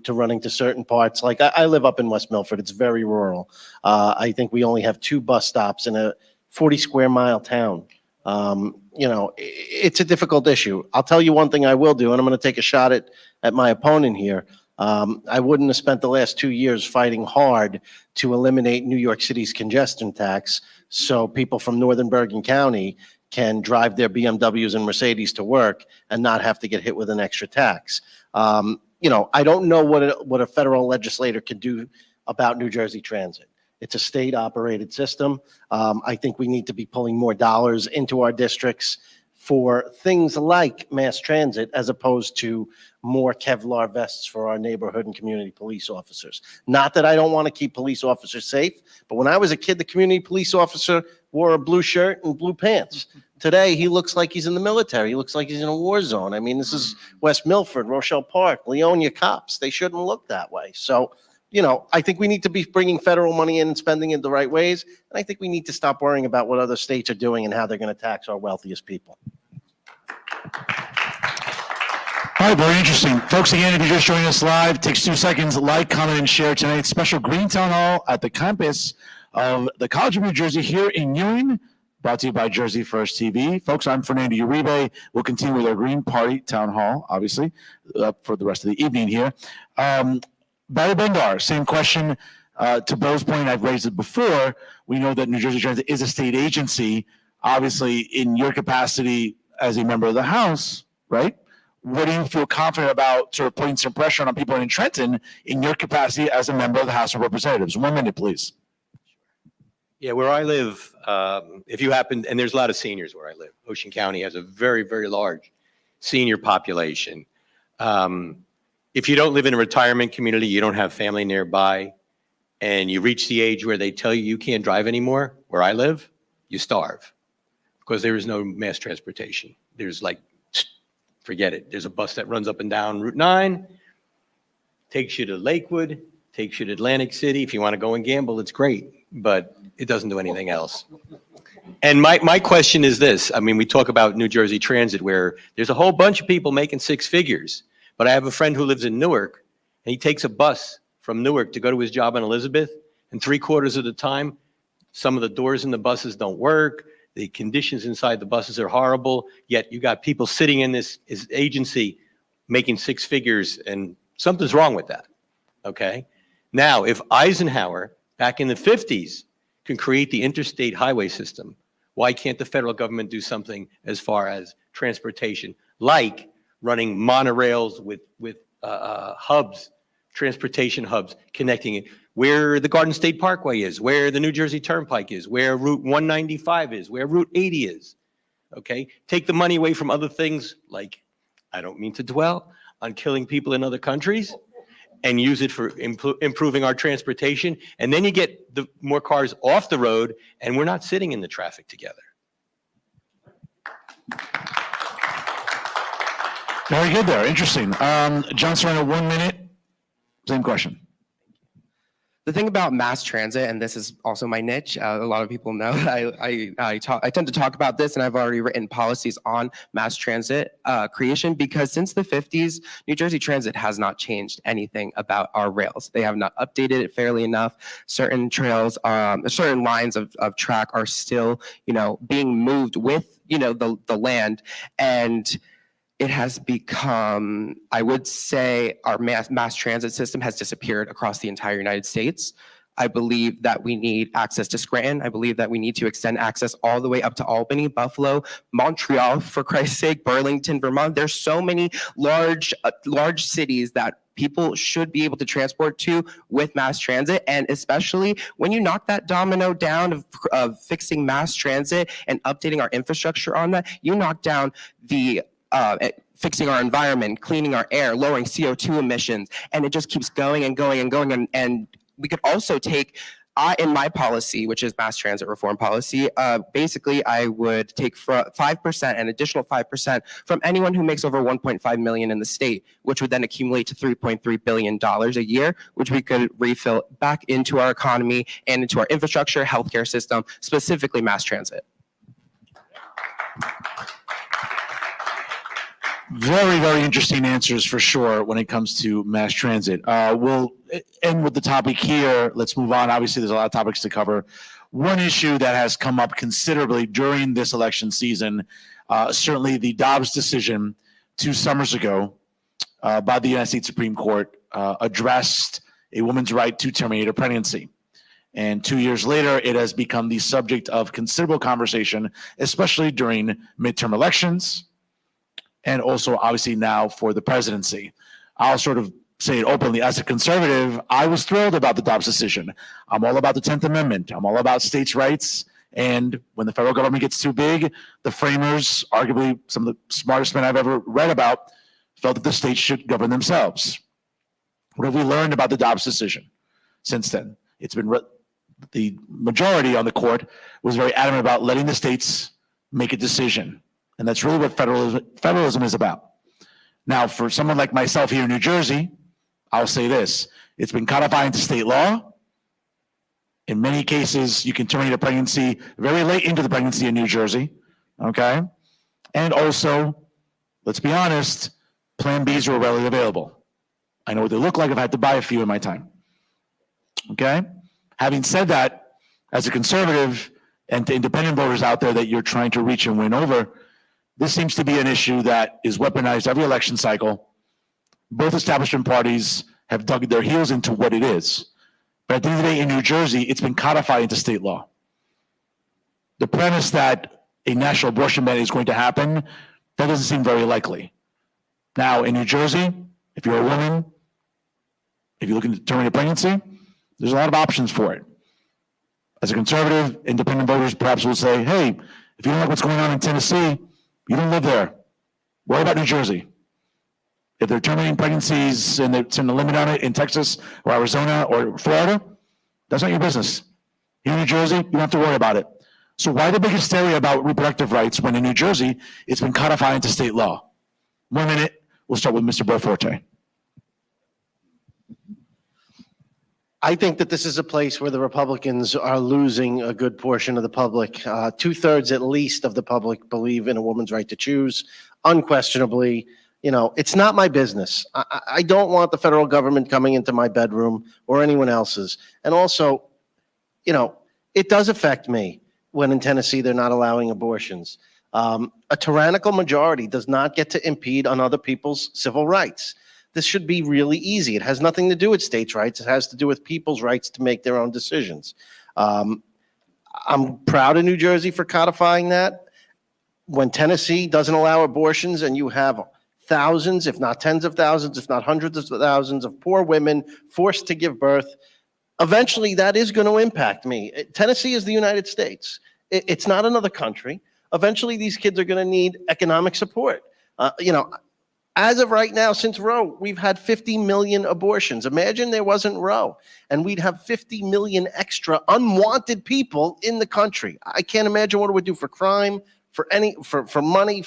running to certain parts. Like I live up in West Milford. It's very rural. I think we only have 2 bus stops in a 40 square mile town. It's a difficult issue. I'll tell you one thing I will do, and I'm going to take a shot at my opponent here. I wouldn't have spent the last 2 years fighting hard to eliminate New York City's congestion tax so people from Northern Bergen County can drive their BMWs and Mercedes to work and not have to get hit with an extra tax. I don't know what a federal legislator can do about New Jersey Transit. It's a state-operated system. I think we need to be pulling more dollars into our districts for things like mass transit as opposed to more Kevlar vests for our neighborhood and community police officers. Not that I don't want to keep police officers safe, but when I was a kid, the community police officer wore a blue shirt and blue pants. Today, he looks like he's in the military. He looks like he's in a war zone. I mean, this is West Milford, Rochelle Park, Leonia cops. They shouldn't look that way. So, I think we need to be bringing federal money in and spending it the right ways. And I think we need to stop worrying about what other states are doing and how they're going to tax our wealthiest people. All right, very interesting. Folks, again, if you're just joining us live, takes 2 seconds, like, comment, and share tonight's special Green Town Hall at the campus of the College of New Jersey here in Ewing, brought to you by Jersey First TV. Folks, I'm Fernando Uribe. We'll continue with our Green Party Town Hall, obviously, for the rest of the evening here. Barry Bendar, same question. To Bo's point, I've raised it before. We know that New Jersey Transit is a state agency. Obviously, in your capacity as a member of the House, right? What do you feel confident about sort of putting some pressure on people in Trenton in your capacity as a member of the House of Representatives? 1 minute, please. Yeah, where I live, if you happen, and there's a lot of seniors where I live. Ocean County has a very, very large senior population. If you don't live in a retirement community, you don't have family nearby, and you reach the age where they tell you you can't drive anymore, where I live, you starve because there is no mass transportation. There's forget it. There's a bus that runs up and down Route 9, takes you to Lakewood, takes you to Atlantic City. If you want to go and gamble, it's great, but it doesn't do anything else. And my question is this. I mean, we talk about New Jersey Transit where there's a whole bunch of people making 6 figures, but I have a friend who lives in Newark, and he takes a bus from Newark to go to his job in Elizabeth, and 3/4 of the time, some of the doors in the buses don't work. The conditions inside the buses are horrible, yet you got people sitting in this agency making 6 figures, and something's wrong with that, okay? Now, if Eisenhower, back in the 50s, can create the interstate highway system, why can't the federal government do something as far as transportation, like running monorails with hubs, transportation hubs, connecting it where the Garden State Parkway is, where the New Jersey Turnpike is, where Route 195 is, where Route 80 is, okay? Take the money away from other things like, I don't mean to dwell on killing people in other countries, and use it for improving our transportation, and then you get the more cars off the road, and we're not sitting in the traffic together. Very good there. Interesting. John Serrano, 1 minute. Same question. The thing about mass transit, and this is also my niche, a lot of people know I tend to talk about this, and I've already written policies on mass transit creation because since the 50s, New Jersey Transit has not changed anything about our rails. They have not updated it fairly enough. Certain trails, certain lines of track are still, being moved with, the land, and it has become, I would say, our mass transit system has disappeared across the entire United States. I believe that we need access to Scranton. I believe that we need to extend access all the way up to Albany, Buffalo, Montreal, for Christ's sake, Burlington, Vermont. There's so many large cities that people should be able to transport to with mass transit. And especially when you knock that domino down of fixing mass transit and updating our infrastructure on that, you knock down the fixing our environment, cleaning our air, lowering CO2 emissions, and it just keeps going and going and going. And we could also take, in my policy, which is mass transit reform policy, basically I would take 5%, an additional 5% from anyone who makes over 1.5 million in the state, which would then accumulate to $3.3 billion a year, which we could refill back into our economy and into our infrastructure, healthcare system, specifically mass transit. Very, very interesting answers for sure when it comes to mass transit. We'll end with the topic here. Let's move on. Obviously, there's a lot of topics to cover. One issue that has come up considerably during this election season, certainly the Dobbs decision 2 summers ago by the United States Supreme Court addressed a woman's right to terminate a pregnancy. And 2 years later, it has become the subject of considerable conversation, especially during midterm elections, and also obviously now for the presidency. I'll sort of say it openly, as a conservative, I was thrilled about the Dobbs decision. I'm all about the 10th Amendment. I'm all about states' rights. And when the federal government gets too big, the framers, arguably some of the smartest men I've ever read about, felt that the states should govern themselves. What have we learned about the Dobbs decision since then? It's been the majority on the court was very adamant about letting the states make a decision. And that's really what federalism is about. Now, for someone like myself here in New Jersey, I'll say this. It's been codified into state law. In many cases, you can terminate a pregnancy very late into the pregnancy in New Jersey, okay? And also, let's be honest, Plan Bs are readily available. I know what they look like. I've had to buy a few in my time, okay? Having said that, as a conservative and to independent voters out there that you're trying to reach and win over, this seems to be an issue that is weaponized every election cycle. Both establishment parties have dug their heels into what it is. But at the end of the day, in New Jersey, it's been codified into state law. The premise that a national abortion ban is going to happen, that doesn't seem very likely. Now, in New Jersey, if you're a woman, if you're looking to terminate a pregnancy, there's a lot of options for it. As a conservative, independent voters perhaps will say, hey, if you don't like what's going on in Tennessee, you don't live there. What about New Jersey? If they're terminating pregnancies and they're setting a limit on it in Texas or Arizona or Florida, that's not your business. Here in New Jersey, you don't have to worry about it. So why the big hysteria about reproductive rights when in New Jersey, it's been codified into state law? 1 minute, we'll start with Mr. Belforte. I think that this is a place where the Republicans are losing a good portion of the public. 2/3 at least of the public believe in a woman's right to choose. Unquestionably, it's not my business. I don't want the federal government coming into my bedroom or anyone else's. And also, it does affect me when in Tennessee they're not allowing abortions. A tyrannical majority does not get to impede on other people's civil rights. This should be really easy. It has nothing to do with states' rights. It has to do with people's rights to make their own decisions. I'm proud of New Jersey for codifying that. When Tennessee doesn't allow abortions and you have thousands, if not tens of thousands, if not hundreds of thousands of poor women forced to give birth, eventually that is going to impact me. Tennessee is the United States. It's not another country. Eventually these kids are going to need economic support. As of right now, since Roe, we've had 50 million abortions. Imagine there wasn't Roe, and we'd have 50 million extra unwanted people in the country. I can't imagine what it would do for crime, for money,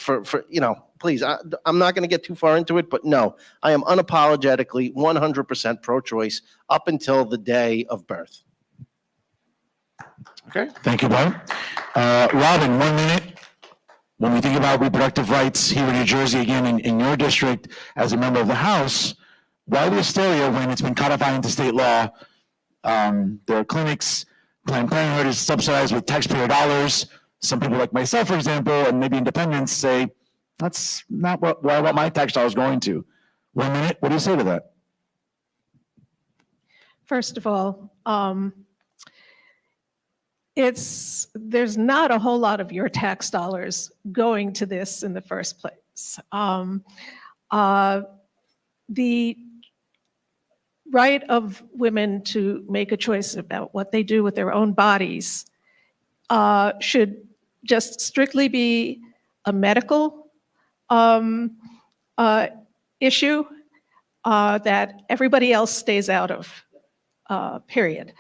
please, I'm not going to get too far into it, but no, I am unapologetically 100% pro-choice up until the day of birth. Okay. Thank you, Bob. Robin, 1 minute. When we think about reproductive rights here in New Jersey, again, in your district, as a member of the House, why the hysteria when it's been codified into state law? There are clinics, Planned Parenthood is subsidized with taxpayer dollars. Some people like myself, for example, and maybe independents say, that's not where I want my tax dollars going to. 1 minute, what do you say to that? First of all, there's not a whole lot of your tax dollars going to this in the first place. The right of women to make a choice about what they do with their own bodies should just strictly be a medical issue that everybody else stays out of, period.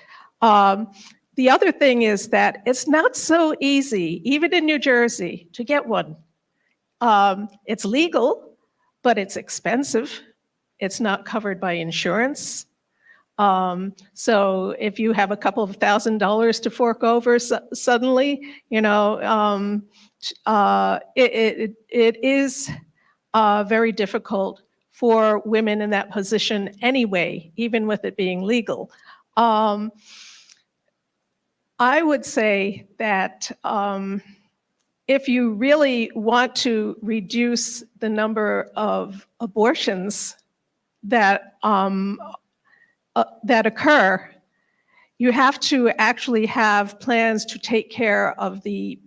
The other thing is that it's not so easy, even in New Jersey, to get one. It's legal, but it's expensive. It's not covered by insurance. So if you have a couple of $1,000s to fork over suddenly, it is very difficult for women in that position anyway, even with it being legal. I would say that if you really want to reduce the number of abortions that that occur, you have to actually have plans to take care of the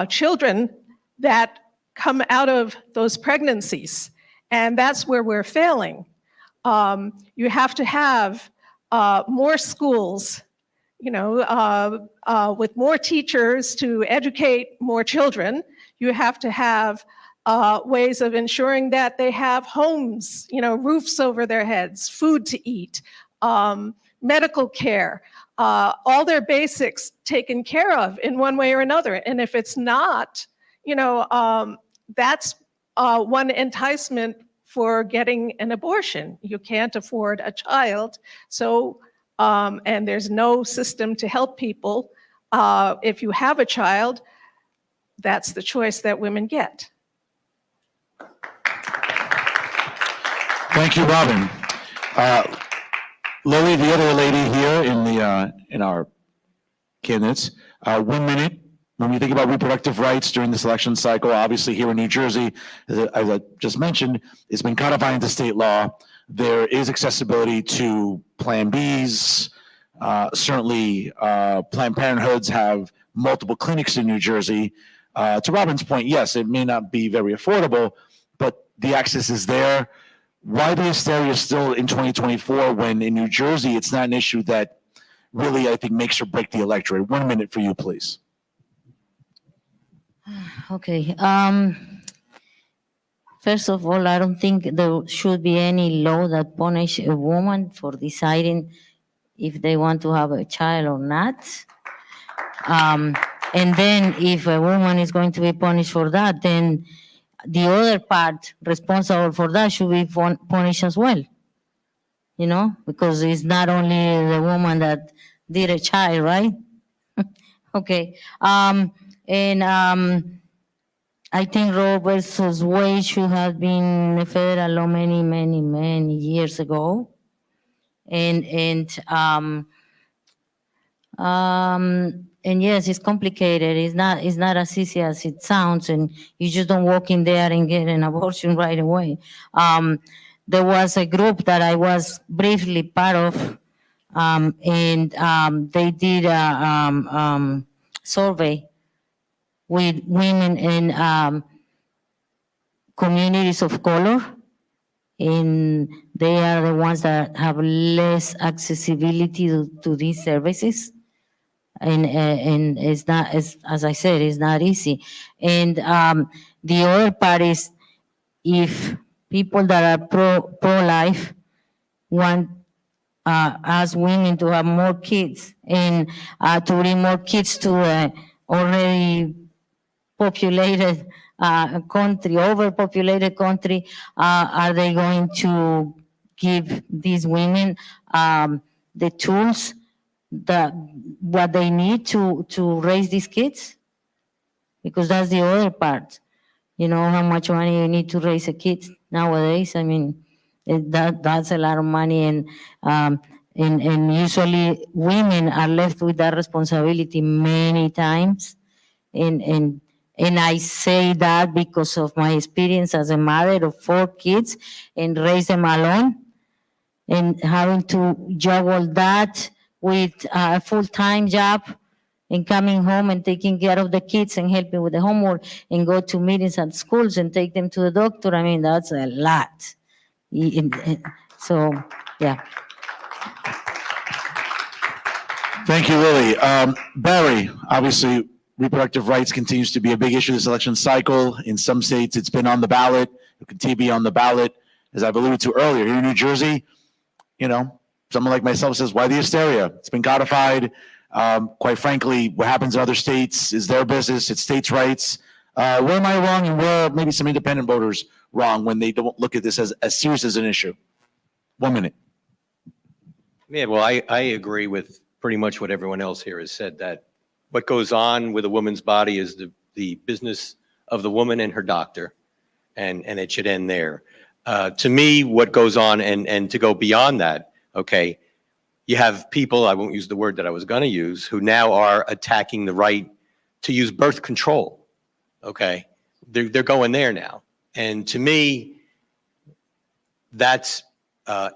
children that come out of those pregnancies. And that's where we're failing. You have to have more schools, with more teachers to educate more children. You have to have ways of ensuring that they have homes, roofs over their heads, food to eat, medical care, all their basics taken care of in one way or another. And if it's not, that's one enticement for getting an abortion. You can't afford a child, so and there's no system to help people. If you have a child, that's the choice that women get. Thank you, Robin. Lily, the other lady here in our candidates, 1 minute. When we think about reproductive rights during this election cycle, obviously here in New Jersey, as I just mentioned, it's been codified into state law. There is accessibility to Plan Bs. Certainly, Planned Parenthoods have multiple clinics in New Jersey. To Robin's point, yes, it may not be very affordable, but the access is there. Why the hysteria still in 2024 when in New Jersey it's not an issue that really, I think, makes or break the electorate? 1 minute for you, please. Okay. First of all, I don't think there should be any law that punish a woman for deciding if they want to have a child or not. And then if a woman is going to be punished for that, then the other part responsible for that should be punished as well. Because it's not only the woman that did a child, right? Okay. I think Roe versus Wade should have been a federal law many, many, many years ago. And yes, it's complicated. It's not as easy as it sounds, and you just don't walk in there and get an abortion right away. There was a group that I was briefly part of, and they did a survey with women in communities of color, and they are the ones that have less accessibility to these services. And it's not, as I said, it's not easy. And the other part is, if people that are pro-life want us women to have more kids and to bring more kids to the already populated country, overpopulated country, are they going to give these women the tools, what they need to raise these kids? Because that's the other part. How much money you need to raise a kid nowadays. I mean, that's a lot of money, and usually women are left with that responsibility many times. And I say that because of my experience as a mother of 4 kids and raise them alone, and having to juggle that with a full-time job and coming home and taking care of the kids and helping with the homework and go to meetings at schools and take them to the doctor. I mean, that's a lot. So, yeah. Thank you, Lily. Barry, obviously, reproductive rights continues to be a big issue this election cycle. In some states, it's been on the ballot. It continue to be on the ballot. As I've alluded to earlier, here in New Jersey, someone like myself says, why the hysteria? It's been codified. Quite frankly, what happens in other states is their business. It's states' rights. Where am I wrong, and where maybe some independent voters wrong when they don't look at this as serious as an issue? 1 minute. Yeah, well, I agree with pretty much what everyone else here has said, that what goes on with a woman's body is the business of the woman and her doctor, and it should end there. To me, what goes on, and to go beyond that, okay, you have people, I won't use the word that I was going to use, who now are attacking the right to use birth control, okay? They're going there now. And to me, that's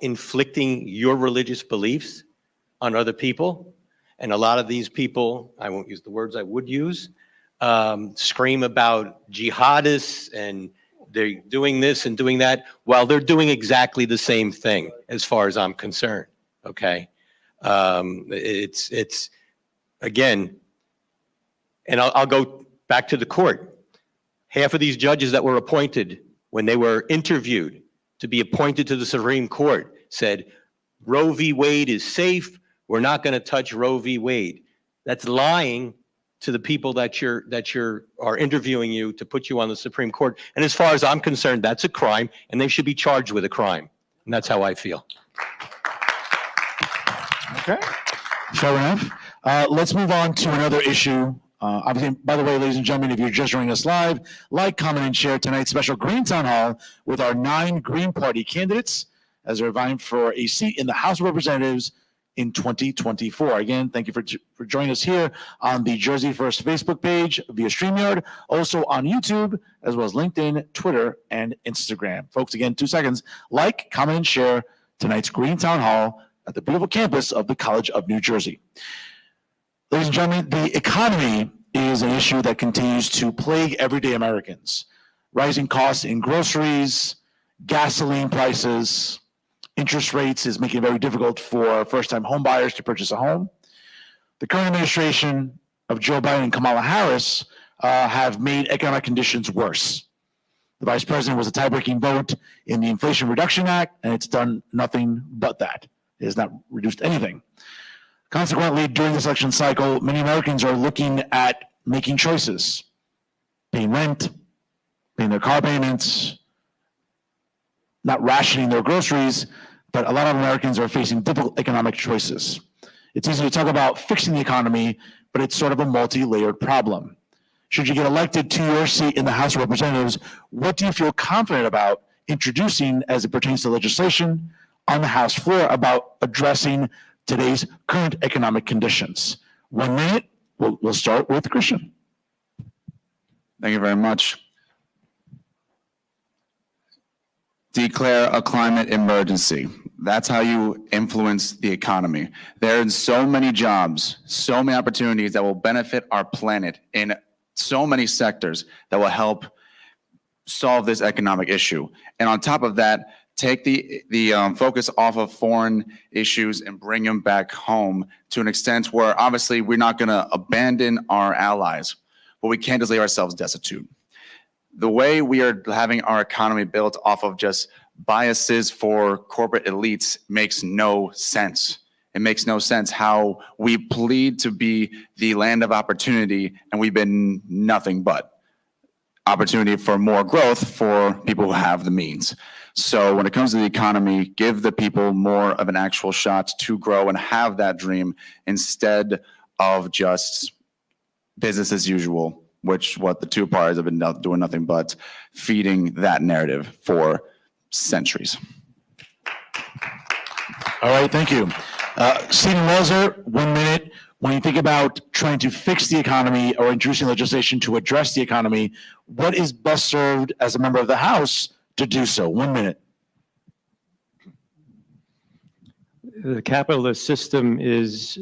inflicting your religious beliefs on other people. And a lot of these people, I won't use the words I would use, scream about jihadists and they're doing this and doing that, while they're doing exactly the same thing as far as I'm concerned, okay? It's again, and I'll go back to the court. Half of these judges that were appointed when they were interviewed to be appointed to the Supreme Court said, Roe v. Wade is safe. We're not going to touch Roe v. Wade. That's lying to the people that are interviewing you to put you on the Supreme Court. And as far as I'm concerned, that's a crime, and they should be charged with a crime. And that's how I feel. Okay, fair enough. Let's move on to another issue. Obviously, by the way, ladies and gentlemen, if you're just joining us live, like, comment, and share tonight's special Green Town Hall with our 9 Green Party candidates as they're vying for a seat in the House of Representatives in 2024. Again, thank you for joining us here on the Jersey First Facebook page via StreamYard, also on YouTube, as well as LinkedIn, Twitter, and Instagram. Folks, again, 2 seconds. Like, comment, and share tonight's Green Town Hall at the beautiful campus of the College of New Jersey. Ladies and gentlemen, the economy is an issue that continues to plague everyday Americans. Rising costs in groceries, gasoline prices, interest rates is making it very difficult for first-time home buyers to purchase a home. The current administration of Joe Biden and Kamala Harris have made economic conditions worse. The vice president was a tie-breaking vote in the Inflation Reduction Act, and it's done nothing but that. It has not reduced anything. Consequently, during this election cycle, many Americans are looking at making choices, paying rent, paying their car payments, not rationing their groceries, but a lot of Americans are facing difficult economic choices. It's easy to talk about fixing the economy, but it's sort of a multi-layered problem. Should you get elected to your seat in the House of Representatives, what do you feel confident about introducing as it pertains to legislation on the House floor about addressing today's current economic conditions? 1 minute, we'll start with Christian. Thank you very much. Declare a climate emergency. That's how you influence the economy. There are so many jobs, so many opportunities that will benefit our planet in so many sectors that will help solve this economic issue. And on top of that, take the focus off of foreign issues and bring them back home to an extent where obviously we're not going to abandon our allies, but we can't just leave ourselves destitute. The way we are having our economy built off of just biases for corporate elites makes no sense. It makes no sense how we plead to be the land of opportunity, and we've been nothing but opportunity for more growth for people who have the means. So when it comes to the economy, give the people more of an actual shot to grow and have that dream instead of just business as usual, which what the two parties have been doing nothing but feeding that narrative for centuries. All right, thank you. Stephen Welser, 1 minute. When you think about trying to fix the economy or introducing legislation to address the economy, what is best served as a member of the House to do so? 1 minute. The capitalist system is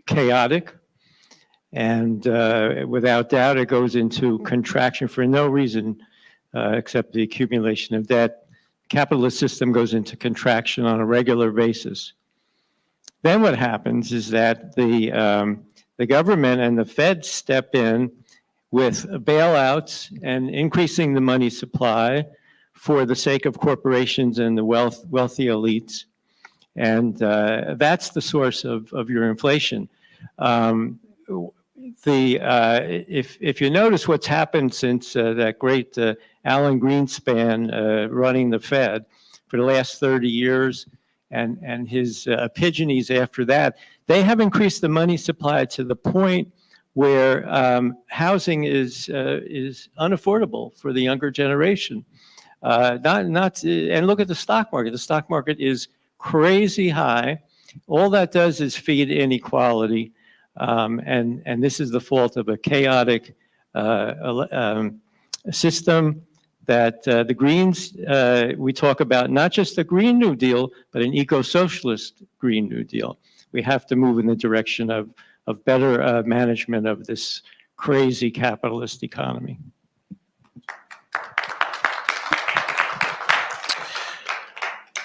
chaotic, and without doubt, it goes into contraction for no reason except the accumulation of debt. Capitalist system goes into contraction on a regular basis. Then what happens is that the government and the Fed step in with bailouts and increasing the money supply for the sake of corporations and the wealthy elites. And that's the source of your inflation. If you notice what's happened since that great Alan Greenspan running the Fed for the last 30 years, and his pigeonies after that, they have increased the money supply to the point where housing is unaffordable for the younger generation. And look at the stock market. The stock market is crazy high. All that does is feed inequality, and this is the fault of a chaotic system that the Greens, we talk about not just a Green New Deal, but an eco-socialist Green New Deal. We have to move in the direction of better management of this crazy capitalist economy.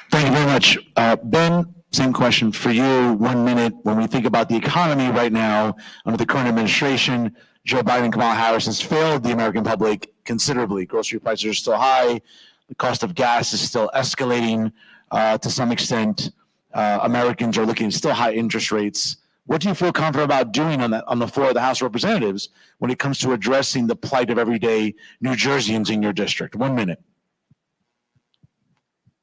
Thank you very much. Ben, same question for you. 1 minute. When we think about the economy right now, under the current administration, Joe Biden and Kamala Harris has failed the American public considerably. Grocery prices are still high. The cost of gas is still escalating to some extent. Americans are looking at still high interest rates. What do you feel confident about doing on the floor of the House of Representatives when it comes to addressing the plight of everyday New Jerseyans in your district? 1 minute.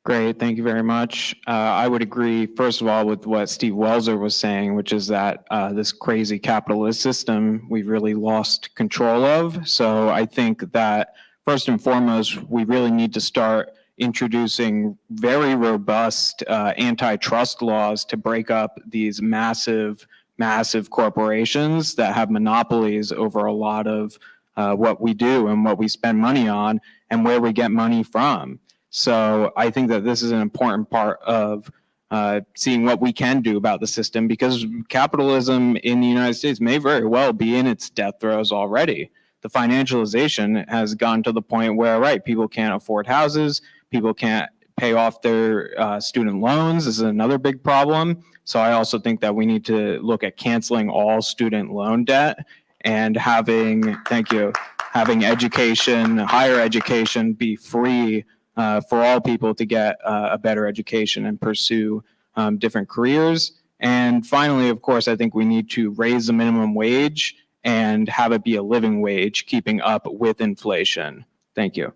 Great, thank you very much. I would agree, first of all, with what Steve Welser was saying, which is that this crazy capitalist system we've really lost control of. So I think that first and foremost, we really need to start introducing very robust antitrust laws to break up these massive corporations that have monopolies over a lot of what we do and what we spend money on and where we get money from. So I think that this is an important part of seeing what we can do about the system, because capitalism in the United States may very well be in its death throes already. The financialization has gone to the point where, right, people can't afford houses, people can't pay off their student loans. This is another big problem. So I also think that we need to look at canceling all student loan debt and having education, higher education, be free for all people to get a better education and pursue different careers. And finally, of course, I think we need to raise the minimum wage and have it be a living wage, keeping up with inflation. Thank you.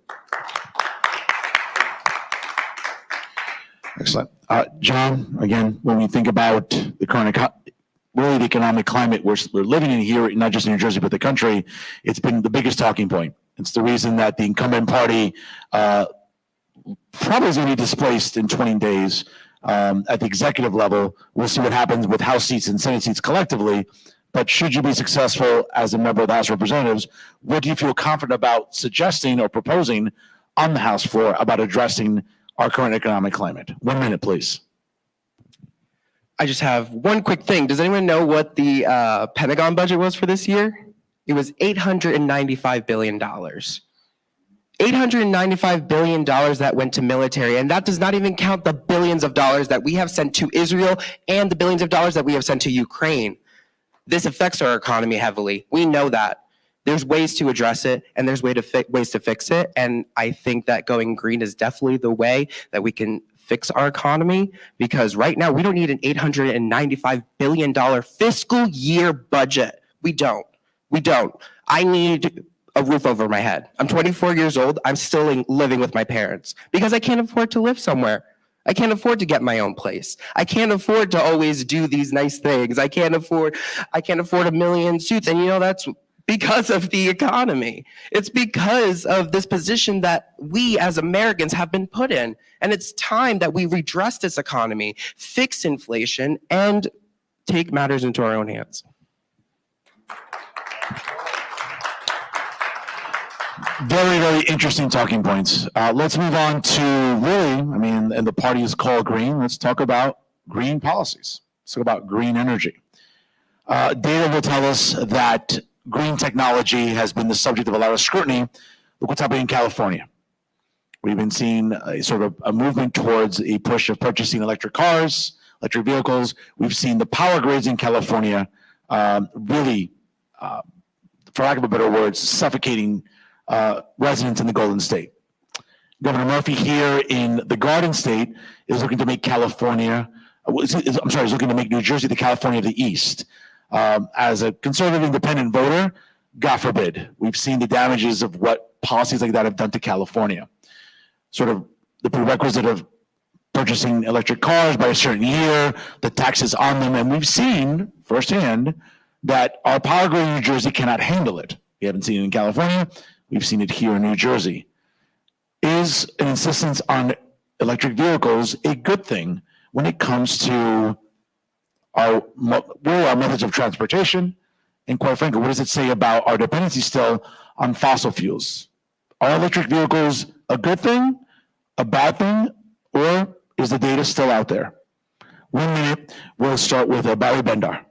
Excellent. John, again, when we think about the current really the economic climate we're living in here, not just in New Jersey, but the country, it's been the biggest talking point. It's the reason that the incumbent party probably is going to be displaced in 20 days at the executive level. We'll see what happens with House seats and Senate seats collectively. But should you be successful as a member of the House of Representatives, what do you feel confident about suggesting or proposing on the House floor about addressing our current economic climate? 1 minute, please. I just have one quick thing. Does anyone know what the Pentagon budget was for this year? It was $895 billion. $895 billion that went to military, and that does not even count the billions of dollars that we have sent to Israel and the billions of dollars that we have sent to Ukraine. This affects our economy heavily. We know that. There's ways to address it, and there's ways to fix it, and I think that going green is definitely the way that we can fix our economy, because right now we don't need an $895 billion fiscal year budget. We don't. I need a roof over my head. I'm 24 years old. I'm still living with my parents because I can't afford to live somewhere. I can't afford to get my own place. I can't afford to always do these nice things. I can't afford a million suits. And that's because of the economy. It's because of this position that we as Americans have been put in. And it's time that we redress this economy, fix inflation, and take matters into our own hands. Very, very interesting talking points. Let's move on to and the party is called Green. Let's talk about green policies. Let's talk about green energy. Data will tell us that green technology has been the subject of a lot of scrutiny. Look what's happening in California. We've been seeing a movement towards a push of purchasing electric cars, electric vehicles. We've seen the power grids in California really, for lack of a better word, suffocating residents in the Golden State. Governor Murphy here in the Garden State is looking to make is looking to make New Jersey the California of the East. As a conservative independent voter, God forbid, we've seen the damages of what policies like that have done to California. Sort of the prerequisite of purchasing electric cars by a certain year, the taxes on them, and we've seen firsthand that our power grid in New Jersey cannot handle it. We haven't seen it in California. We've seen it here in New Jersey. Is an insistence on electric vehicles a good thing when it comes to our methods of transportation? And quite frankly, what does it say about our dependency still on fossil fuels? Are electric vehicles a good thing, a bad thing, or is the data still out there? 1 minute. We'll start with Barry Bender.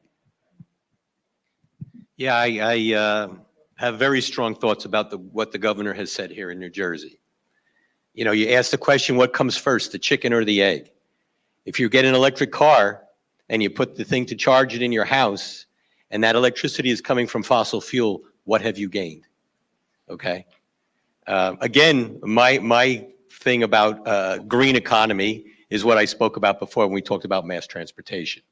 Yeah, I have very strong thoughts about what the governor has said here in New Jersey. You know, you ask the question, what comes first, the chicken or the egg? If you get an electric car and you put the thing to charge it in your house and that electricity is coming from fossil fuel, what have you gained? Okay. Again, my thing about green economy is what I spoke about before when we talked about mass transportation.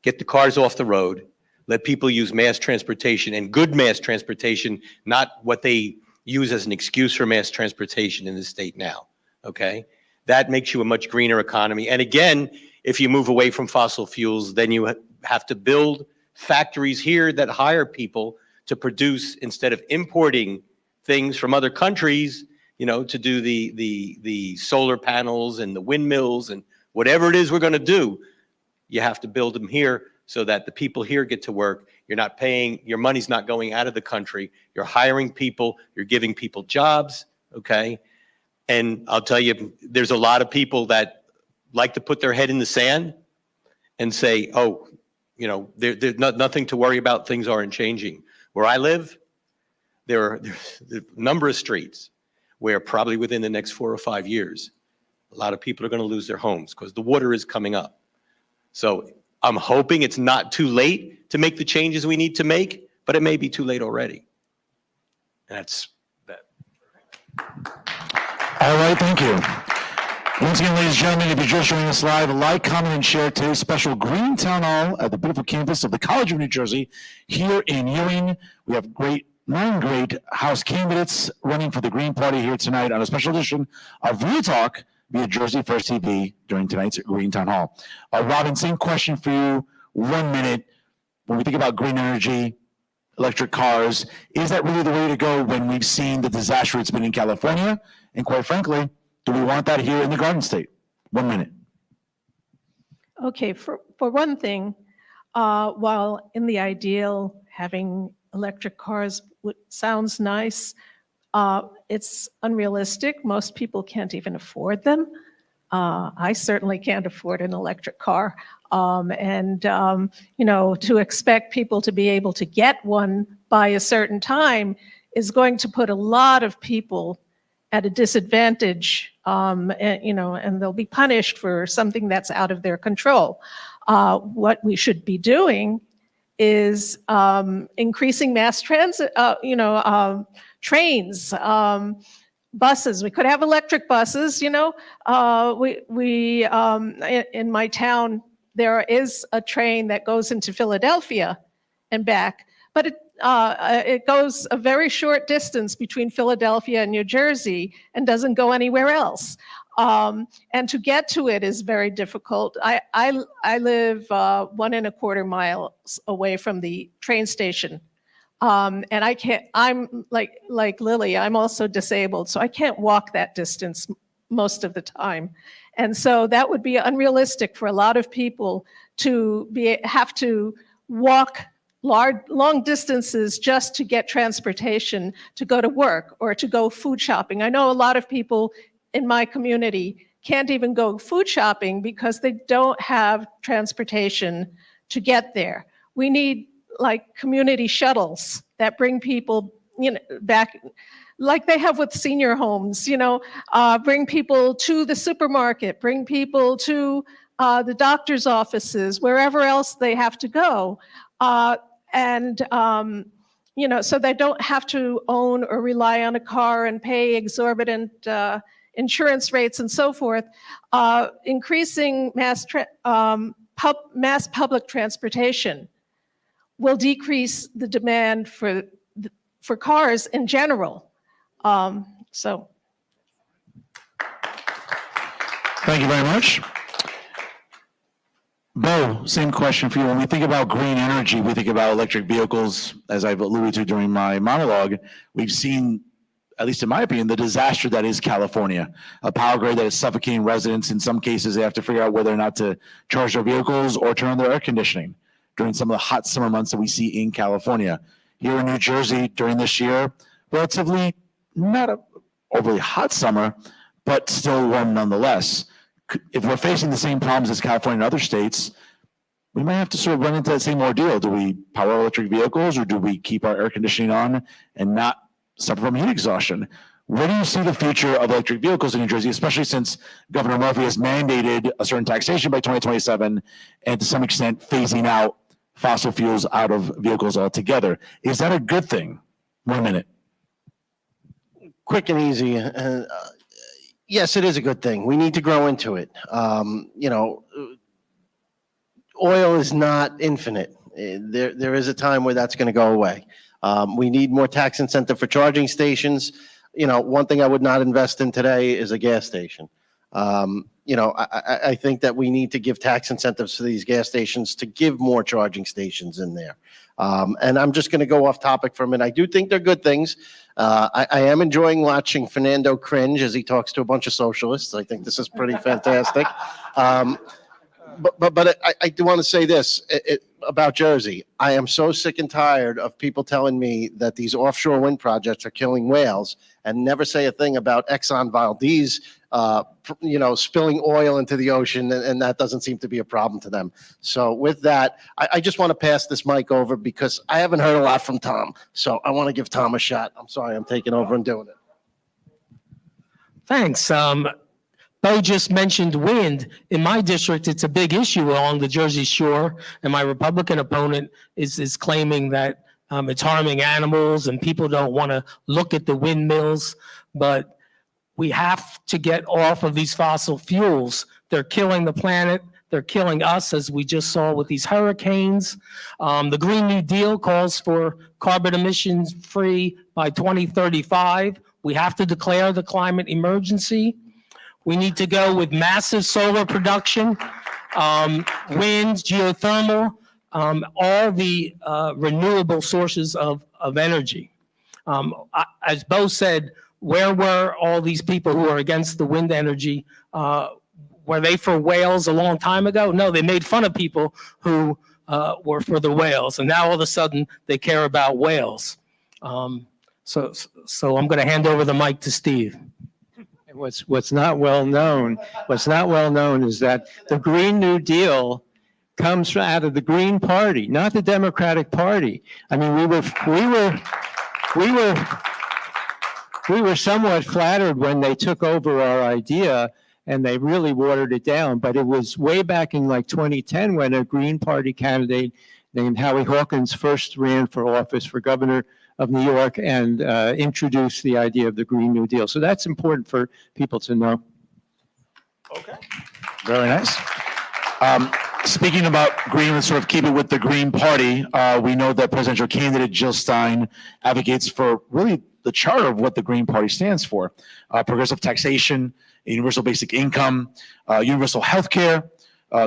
Get the cars off the road, let people use mass transportation, and good mass transportation, not what they use as an excuse for mass transportation in the state now, okay? That makes you a much greener economy. And again, if you move away from fossil fuels, then you have to build factories here that hire people to produce, instead of importing things from other countries, you know, to do the solar panels and the windmills and whatever it is we're going to do. You have to build them here so that the people here get to work. You're not paying, your money's not going out of the country. You're hiring people, you're giving people jobs, okay? And I'll tell you, there's a lot of people that like to put their head in the sand and say, oh, you know, there's nothing to worry about, things aren't changing. Where I live, there's a number of streets where probably within the next 4 or 5 years, a lot of people are going to lose their homes because the water is coming up. So I'm hoping it's not too late to make the changes we need to make, but it may be too late already. And that's that. All right, thank you. Once again, ladies and gentlemen, if you're just joining us live, like, comment, and share today's special Green Town Hall at the beautiful campus of the College of New Jersey here in Ewing. We have 9 great House candidates running for the Green Party here tonight on a special edition of Real Talk via Jersey First TV during tonight's Green Town Hall. Robin, same question for you, 1 minute. When we think about green energy, electric cars, is that really the way to go when we've seen the disaster it's been in California? And quite frankly, do we want that here in the Garden State? 1 minute. Okay, for one thing, while in the ideal, having electric cars sounds nice, it's unrealistic. Most people can't even afford them. I certainly can't afford an electric car. You know, to expect people to be able to get one by a certain time is going to put a lot of people at a disadvantage, you know, and they'll be punished for something that's out of their control. What we should be doing is increasing mass transit, you know, trains, buses. We could have electric buses, you know. In my town, there is a train that goes into Philadelphia and back, but it goes a very short distance between Philadelphia and New Jersey and doesn't go anywhere else. And to get to it is very difficult. I live 1.25 miles away from the train station. And I can't, I'm like Lily, I'm also disabled, so I can't walk that distance most of the time. And so that would be unrealistic for a lot of people to have to walk long distances just to get transportation to go to work or to go food shopping. I know a lot of people in my community can't even go food shopping because they don't have transportation to get there. We need like community shuttles that bring people, you know, back, like they have with senior homes, you know, bring people to the supermarket, bring people to the doctor's offices, wherever else they have to go. You know, so they don't have to own or rely on a car and pay exorbitant insurance rates and so forth. Increasing mass public transportation will decrease the demand for cars in general. So. Thank you very much. Bo, same question for you. When we think about green energy, we think about electric vehicles, as I've alluded to during my monologue. We've seen, at least in my opinion, the disaster that is California, a power grid that is suffocating residents. In some cases, they have to figure out whether or not to charge their vehicles or turn on their air conditioning during some of the hot summer months that we see in California. Here in New Jersey during this year, relatively not overly hot summer, but still warm nonetheless. If we're facing the same problems as California and other states, we might have to sort of run into that same ordeal. Do we power electric vehicles, or do we keep our air conditioning on and not suffer from heat exhaustion? Where do you see the future of electric vehicles in New Jersey, especially since Governor Murphy has mandated a certain taxation by 2027 and to some extent phasing out fossil fuels out of vehicles altogether? Is that a good thing? 1 minute. Quick and easy. Yes, it is a good thing. We need to grow into it. Oil is not infinite. There is a time where that's going to go away. We need more tax incentive for charging stations. One thing I would not invest in today is a gas station. I think that we need to give tax incentives to these gas stations to give more charging stations in there. And I'm just going to go off topic for a minute. I do think they're good things. I am enjoying watching Fernando cringe as he talks to a bunch of socialists. I think this is pretty fantastic. But I do want to say this about Jersey. I am so sick and tired of people telling me that these offshore wind projects are killing whales and never say a thing about Exxon Valdez, spilling oil into the ocean, and that doesn't seem to be a problem to them. So with that, I just want to pass this mic over because I haven't heard a lot from Tom. So I want to give Tom a shot. I'm sorry I'm taking over and doing it. Thanks. Bo just mentioned wind. In my district, it's a big issue along the Jersey Shore, and my Republican opponent is claiming that it's harming animals and people don't want to look at the windmills. But we have to get off of these fossil fuels. They're killing the planet. They're killing us, as we just saw with these hurricanes. The Green New Deal calls for carbon emissions free by 2035. We have to declare the climate emergency. We need to go with massive solar production, wind, geothermal, all the renewable sources of energy. As Bo said, where were all these people who are against the wind energy? Were they for whales a long time ago? No, they made fun of people who were for the whales, and now all of a sudden they care about whales. So I'm going to hand over the mic to Steve. What's not well known is that the Green New Deal comes out of the Green Party, not the Democratic Party. I mean, we were somewhat flattered when they took over our idea and they really watered it down. But it was way back in like 2010 when a Green Party candidate named Howie Hawkins first ran for office for governor of New York and introduced the idea of the Green New Deal. So that's important for people to know. Okay. Very nice. Speaking about green, let's sort of keep it with the Green Party. We know that presidential candidate Jill Stein advocates for really the charter of what the Green Party stands for. Progressive taxation, universal basic income, universal health care,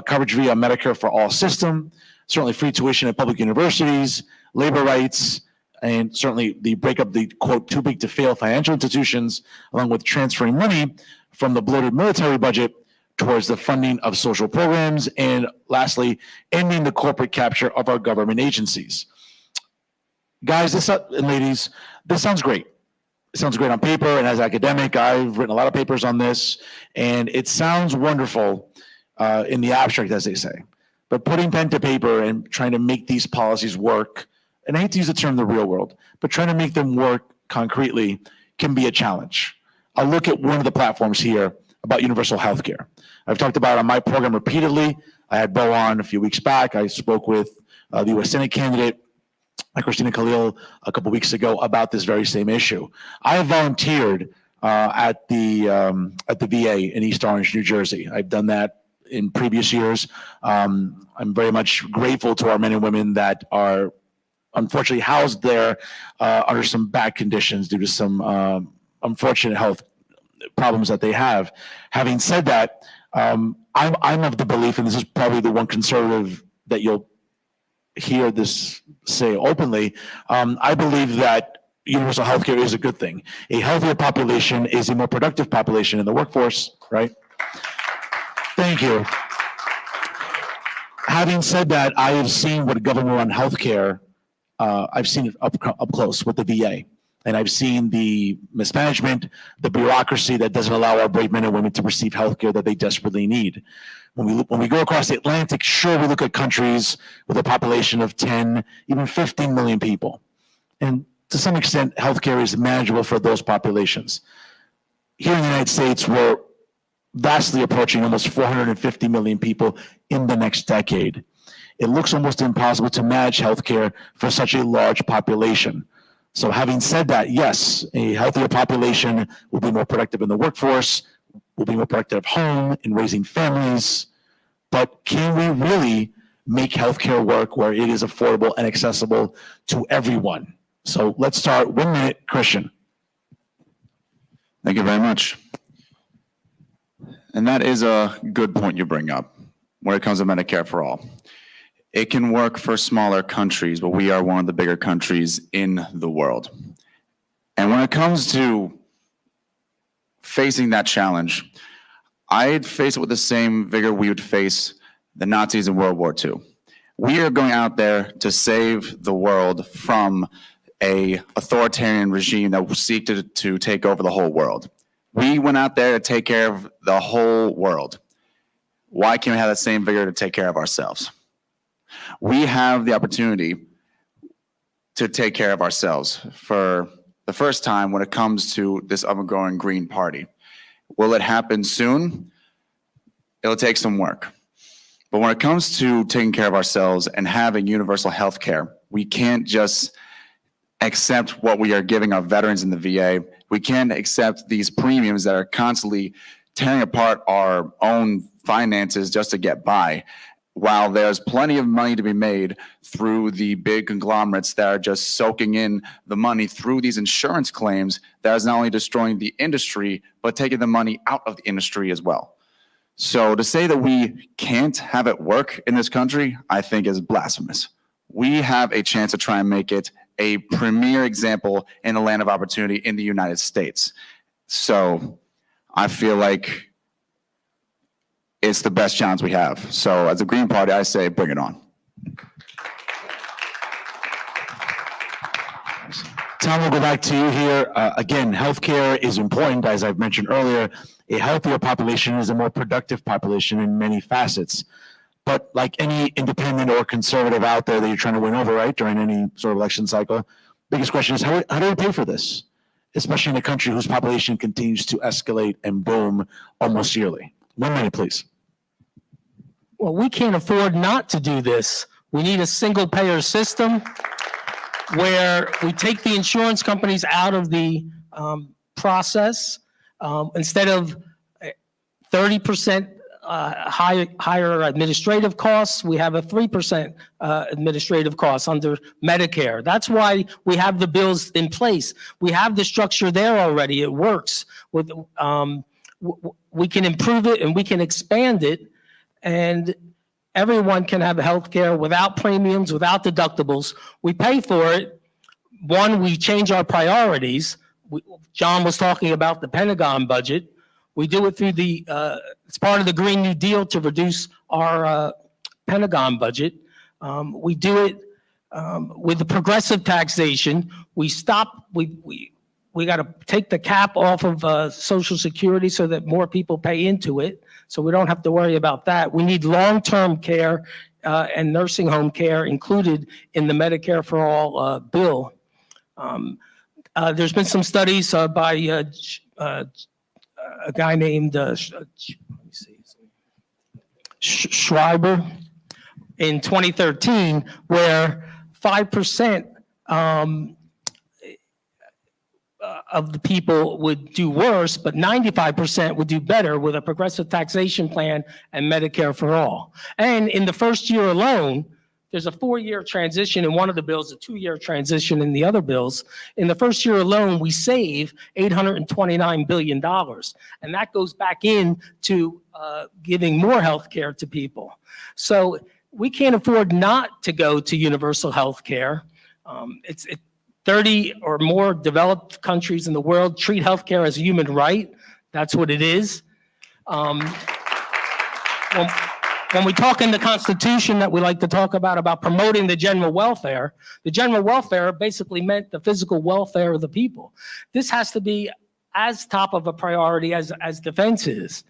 coverage via Medicare for all system, certainly free tuition at public universities, labor rights, and certainly the breakup of the, quote, too big to fail financial institutions, along with transferring money from the bloated military budget towards the funding of social programs, and lastly, ending the corporate capture of our government agencies. Guys, and ladies, this sounds great. It sounds great on paper, and as an academic, I've written a lot of papers on this, and it sounds wonderful in the abstract, as they say. But putting pen to paper and trying to make these policies work, and I hate to use the term the real world, but trying to make them work concretely can be a challenge. I'll look at one of the platforms here about universal health care. I've talked about it on my program repeatedly. I had Bo on a few weeks back. I spoke with the U.S. Senate candidate, Christina Khalil, a couple weeks ago about this very same issue. I have volunteered at the VA in East Orange, New Jersey. I've done that in previous years. I'm very much grateful to our men and women that are unfortunately housed there under some bad conditions due to some unfortunate health problems that they have. Having said that, I'm of the belief, and this is probably the one conservative that you'll hear this say openly, I believe that universal health care is a good thing. A healthier population is a more productive population in the workforce, right? Thank you. Having said that, I have seen what government-run health care, I've seen it up close with the VA. And I've seen the mismanagement, the bureaucracy that doesn't allow our brave men and women to receive healthcare that they desperately need. When we go across the Atlantic, sure, we look at countries with a population of 10, even 15 million people. And to some extent, healthcare is manageable for those populations. Here in the United States, we're vastly approaching almost 450 million people in the next decade. It looks almost impossible to manage healthcare for such a large population. So having said that, yes, a healthier population will be more productive in the workforce, will be more productive at home, in raising families. But can we really make healthcare work where it is affordable and accessible to everyone? So let's start 1 minute, Christian. Thank you very much. And that is a good point you bring up when it comes to Medicare for all. It can work for smaller countries, but we are one of the bigger countries in the world. And when it comes to facing that challenge, I'd face it with the same vigor we would face the Nazis in World War II. We are going out there to save the world from an authoritarian regime that will seek to take over the whole world. We went out there to take care of the whole world. Why can't we have that same vigor to take care of ourselves? We have the opportunity to take care of ourselves for the first time when it comes to this up-and-growing Green Party. Will it happen soon? It'll take some work. But when it comes to taking care of ourselves and having universal health care, we can't just accept what we are giving our veterans in the VA. We can't accept these premiums that are constantly tearing apart our own finances just to get by, while there's plenty of money to be made through the big conglomerates that are just soaking in the money through these insurance claims that is not only destroying the industry, but taking the money out of the industry as well. So to say that we can't have it work in this country, I think is blasphemous. We have a chance to try and make it a premier example in the land of opportunity in the United States. So I feel like it's the best chance we have. So as a Green Party, I say bring it on. Tom, we'll go back to you here. Again, healthcare is important, as I've mentioned earlier. A healthier population is a more productive population in many facets. But like any independent or conservative out there that you're trying to win over, right, during any sort of election cycle, biggest question is how do we pay for this? Especially in a country whose population continues to escalate and boom almost yearly. 1 minute, please. Well, we can't afford not to do this. We need a single payer system where we take the insurance companies out of the process. Instead of 30% higher administrative costs, we have a 3% administrative costs under Medicare. That's why we have the bills in place. We have the structure there already. It works. We can improve it and we can expand it, and everyone can have health care without premiums, without deductibles. We pay for it. One, we change our priorities. John was talking about the Pentagon budget. We do it through it's part of the Green New Deal to reduce our Pentagon budget. We do it with the progressive taxation. We got to take the cap off of Social Security so that more people pay into it, so we don't have to worry about that. We need long-term care and nursing home care included in the Medicare for All bill. There's been some studies by a guy named Schreiber in 2013, where 5% of the people would do worse, but 95% would do better with a progressive taxation plan and Medicare for all. And in the first year alone, there's a 4-year transition in one of the bills, a 2-year transition in the other bills. In the first year alone, we save $829 billion. And that goes back into giving more health care to people. So we can't afford not to go to universal health care. 30 or more developed countries in the world treat health care as a human right. That's what it is. when we talk in the Constitution that we like to talk about promoting the general welfare basically meant the physical welfare of the people. This has to be as top of a priority as defense is.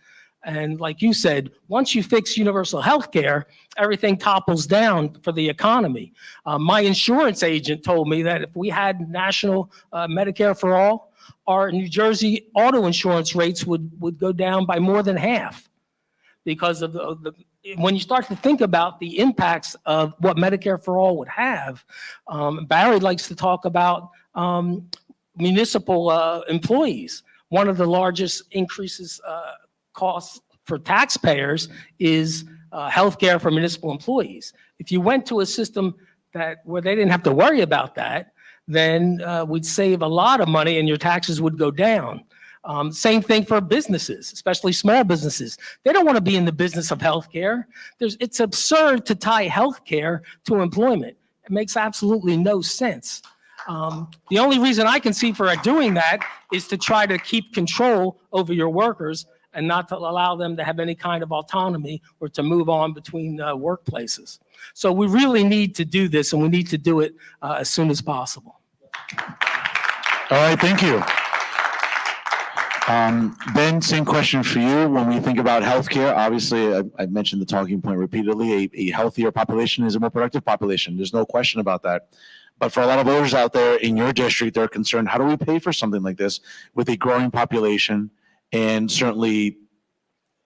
And like you said, once you fix universal health care, everything topples down for the economy. My insurance agent told me that if we had national Medicare for all, our New Jersey auto insurance rates would go down by more than half because of when you start to think about the impacts of what Medicare for all would have. Barry likes to talk about municipal employees. One of the largest increases costs for taxpayers is healthcare for municipal employees. If you went to a system where they didn't have to worry about that, then we'd save a lot of money and your taxes would go down. Same thing for businesses, especially small businesses. They don't want to be in the business of healthcare. It's absurd to tie healthcare to employment. It makes absolutely no sense. The only reason I can see for doing that is to try to keep control over your workers and not to allow them to have any kind of autonomy or to move on between workplaces. So we really need to do this, and we need to do it as soon as possible. All right, thank you. Ben, same question for you. When we think about healthcare, obviously, I mentioned the talking point repeatedly, a healthier population is a more productive population. There's no question about that. But for a lot of voters out there in your district, they're concerned, how do we pay for something like this with a growing population? And certainly,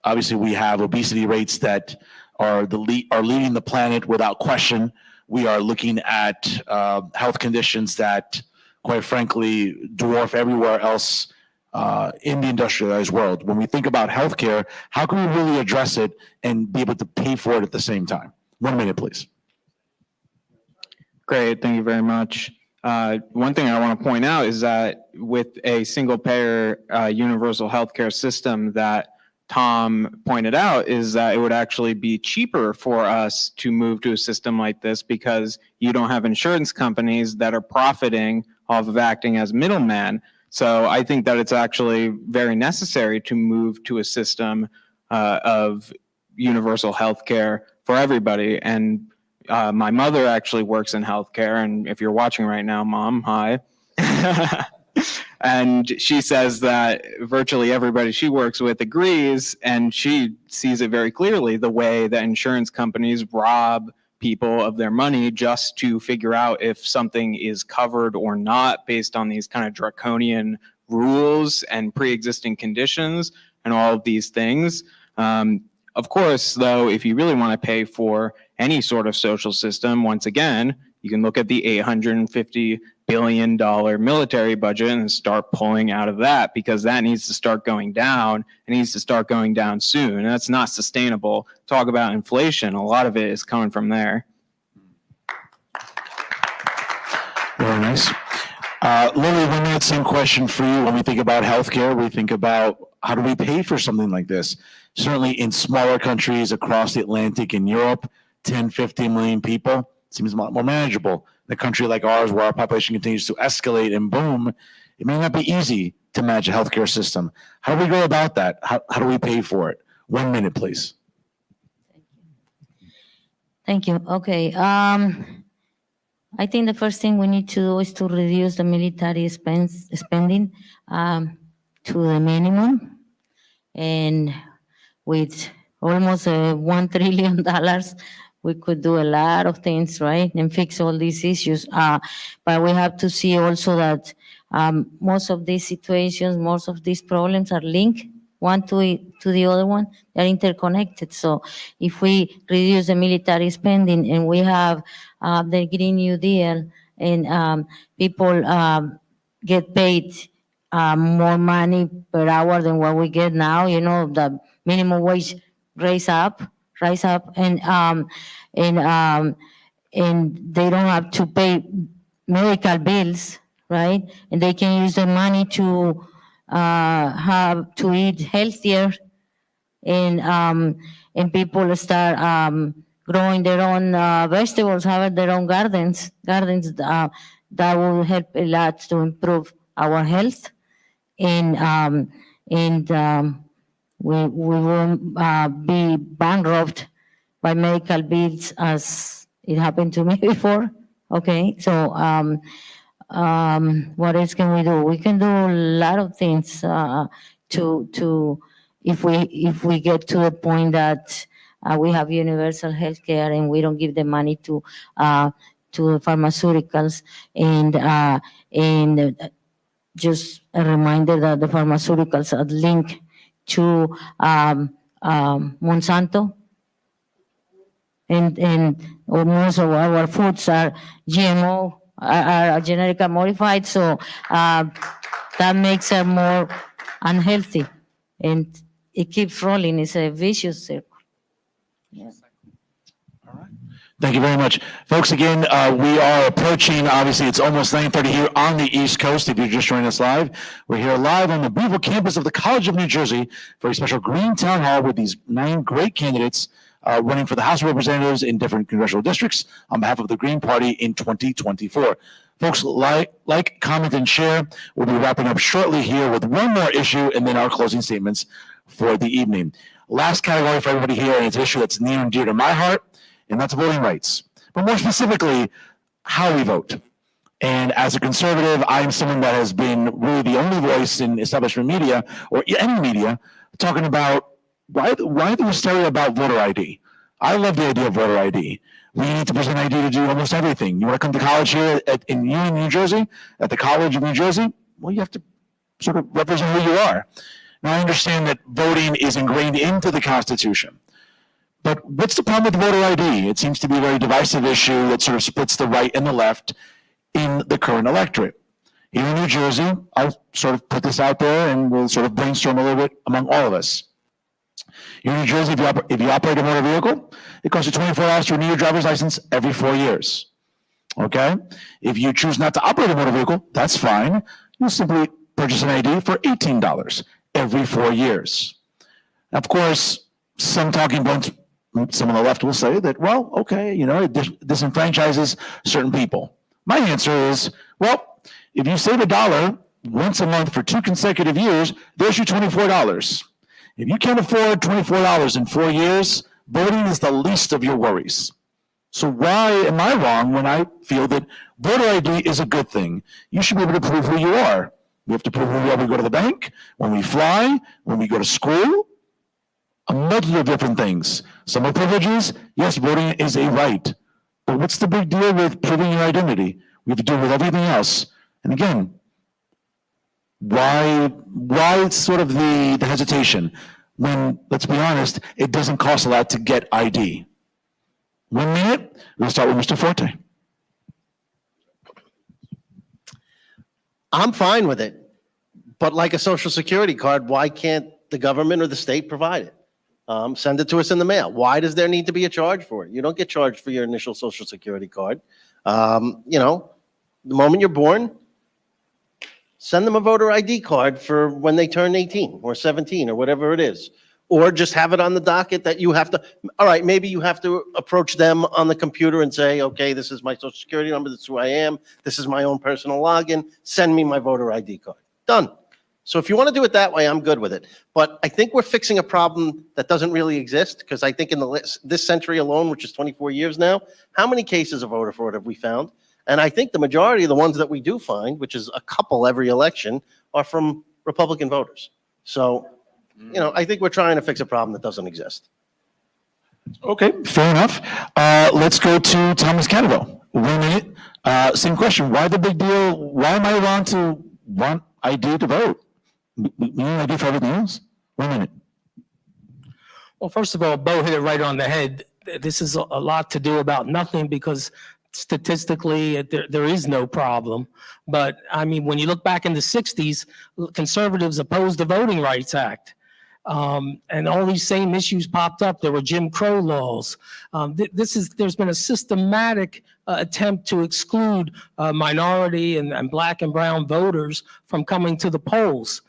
obviously, we have obesity rates that are leading the planet without question. We are looking at health conditions that, quite frankly, dwarf everywhere else in the industrialized world. When we think about healthcare, how can we really address it and be able to pay for it at the same time? 1 minute, please. Great, thank you very much. One thing I want to point out is that with a single payer universal healthcare system that Tom pointed out is that it would actually be cheaper for us to move to a system like this because you don't have insurance companies that are profiting off of acting as middleman. So I think that it's actually very necessary to move to a system of universal healthcare for everybody. And my mother actually works in healthcare, and if you're watching right now, Mom, hi. And she says that virtually everybody she works with agrees, and she sees it very clearly, the way that insurance companies rob people of their money just to figure out if something is covered or not based on these kind of draconian rules and pre-existing conditions and all of these things. Of course, though, if you really want to pay for any sort of social system, once again, you can look at the $850 billion military budget and start pulling out of that, because that needs to start going down. It needs to start going down soon. And that's not sustainable. Talk about inflation. A lot of it is coming from there. Very nice. Lily, 1 minute, same question for you. When we think about healthcare, we think about how do we pay for something like this? Certainly in smaller countries across the Atlantic, in Europe, 10, 15 million people, seems a lot more manageable. In a country like ours, where our population continues to escalate and boom, it may not be easy to manage a healthcare system. How do we go about that? How do we pay for it? 1 minute, please. Thank you. Okay. I think the first thing we need to do is to reduce the military spending to the minimum. And with almost $1 trillion, we could do a lot of things, right? And fix all these issues. But we have to see also that most of these situations, most of these problems are linked one to the other one. They're interconnected. So if we reduce the military spending and we have the Green New Deal and people get paid more money per hour than what we get now, you know, the minimum wage rise up, and they don't have to pay medical bills, right? And they can use the money to have to eat healthier, and people start growing their own vegetables, have their own gardens that will help a lot to improve our health, and we won't be bankrupt by medical bills as it happened to me before. Okay, so what else can we do? We can do a lot of things to if we get to the point that we have universal health care and we don't give the money to pharmaceuticals, and just a reminder that the pharmaceuticals are linked to Monsanto, and most of our foods are GMO, are genetically modified, so that makes them more unhealthy, and it keeps rolling. It's a vicious circle. Thank you very much. Folks, again, we are approaching, obviously, it's almost 9:30 here on the East Coast. If you're just joining us live, we're here live on the beautiful campus of the College of New Jersey for a special Green Town Hall with these 9 great candidates running for the House of Representatives in different congressional districts on behalf of the Green Party in 2024. Folks, like, comment, and share. We'll be wrapping up shortly here with one more issue and then our closing statements for the evening. Last category for everybody here, and it's an issue that's near and dear to my heart, and that's voting rights. But more specifically, how we vote. And as a conservative, I'm someone that has been really the only voice in establishment media, or any media, talking about why the hysteria about voter ID. I love the idea of voter ID. We need to present ID to do almost everything. You want to come to college here in Union, New Jersey, at the College of New Jersey? Well, you have to sort of represent who you are. Now, I understand that voting is ingrained into the Constitution. But what's the problem with voter ID? It seems to be a very divisive issue that sort of splits the right and the left in the current electorate. Here in New Jersey, I'll sort of put this out there and we'll sort of brainstorm a little bit among all of us. Here in New Jersey, if you operate a motor vehicle, it costs you $24 to renew your driver's license every 4 years. Okay? If you choose not to operate a motor vehicle, that's fine. You'll simply purchase an ID for $18 every 4 years. Of course, some talking points, some on the left will say that, well, okay, you know, it disenfranchises certain people. My answer is, well, if you save $1 once a month for 2 consecutive years, there's your $24. If you can't afford $24 in 4 years, voting is the least of your worries. So why am I wrong when I feel that voter ID is a good thing? You should be able to prove who you are. We have to prove who we are when we go to the bank, when we fly, when we go to school, a multitude of different things. Some are privileges. Yes, voting is a right. But what's the big deal with proving your identity? We have to do it with everything else. And again, why sort of the hesitation when, let's be honest, it doesn't cost a lot to get ID? 1 minute, we'll start with Mr. Forte. I'm fine with it. But like a social security card, why can't the government or the state provide it? Send it to us in the mail. Why does there need to be a charge for it? You don't get charged for your initial social security card. You know, the moment you're born, send them a voter ID card for when they turn 18 or 17 or whatever it is. Or just have it on the docket that you have to, all right, maybe you have to approach them on the computer and say, okay, this is my social security number, this is who I am, this is my own personal login, send me my voter ID card. Done. So if you want to do it that way, I'm good with it. But I think we're fixing a problem that doesn't really exist, because I think in this century alone, which is 24 years now, how many cases of voter fraud have we found? And I think the majority of the ones that we do find, which is a couple every election, are from Republican voters. So, you know, I think we're trying to fix a problem that doesn't exist. Okay, fair enough. Let's go to Thomas Canado. 1 minute. Same question. Why the big deal? Why am I wrong to want ID to vote? We need ID for everything else? 1 minute. Well, first of all, Bo hit it right on the head. This is a lot to do about nothing, because statistically there is no problem. But I mean, when you look back in the 60s, conservatives opposed the Voting Rights Act. And all these same issues popped up. There were Jim Crow laws. There's been a systematic attempt to exclude minority and black and brown voters from coming to the polls.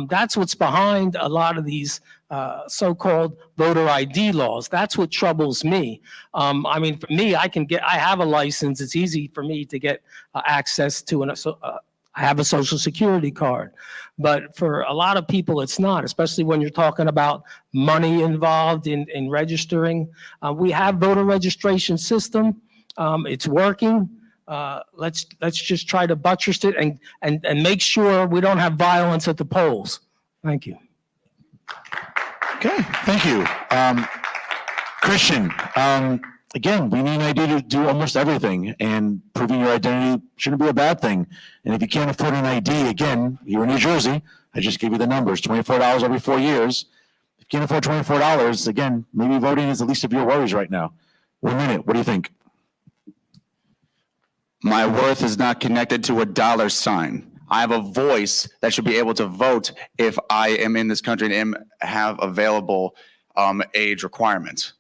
That's what's behind a lot of these so-called voter ID laws. That's what troubles me. I mean, for me, I have a license. It's easy for me to get access to I have a social security card. But for a lot of people, it's not, especially when you're talking about money involved in registering. We have voter registration system. It's working. Let's just try to buttress it and make sure we don't have violence at the polls. Thank you. Okay, thank you. Christian, again, we need an ID to do almost everything, and proving your identity shouldn't be a bad thing. And if you can't afford an ID, again, you're in New Jersey, I just gave you the numbers, $24 every 4 years. If you can't afford $24, again, maybe voting is the least of your worries right now. 1 minute, what do you think? My worth is not connected to a dollar sign. I have a voice that should be able to vote if I am in this country and have available age requirements.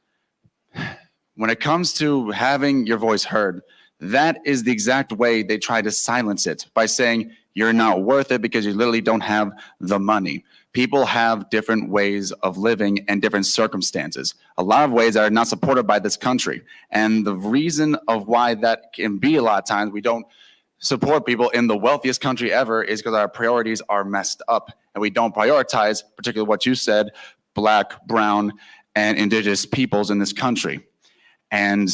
When it comes to having your voice heard, that is the exact way they try to silence it, by saying you're not worth it because you literally don't have the money. People have different ways of living and different circumstances, a lot of ways that are not supported by this country. And the reason of why that can be a lot of times we don't support people in the wealthiest country ever is because our priorities are messed up and we don't prioritize, particularly what you said, Black, brown, and indigenous peoples in this country. And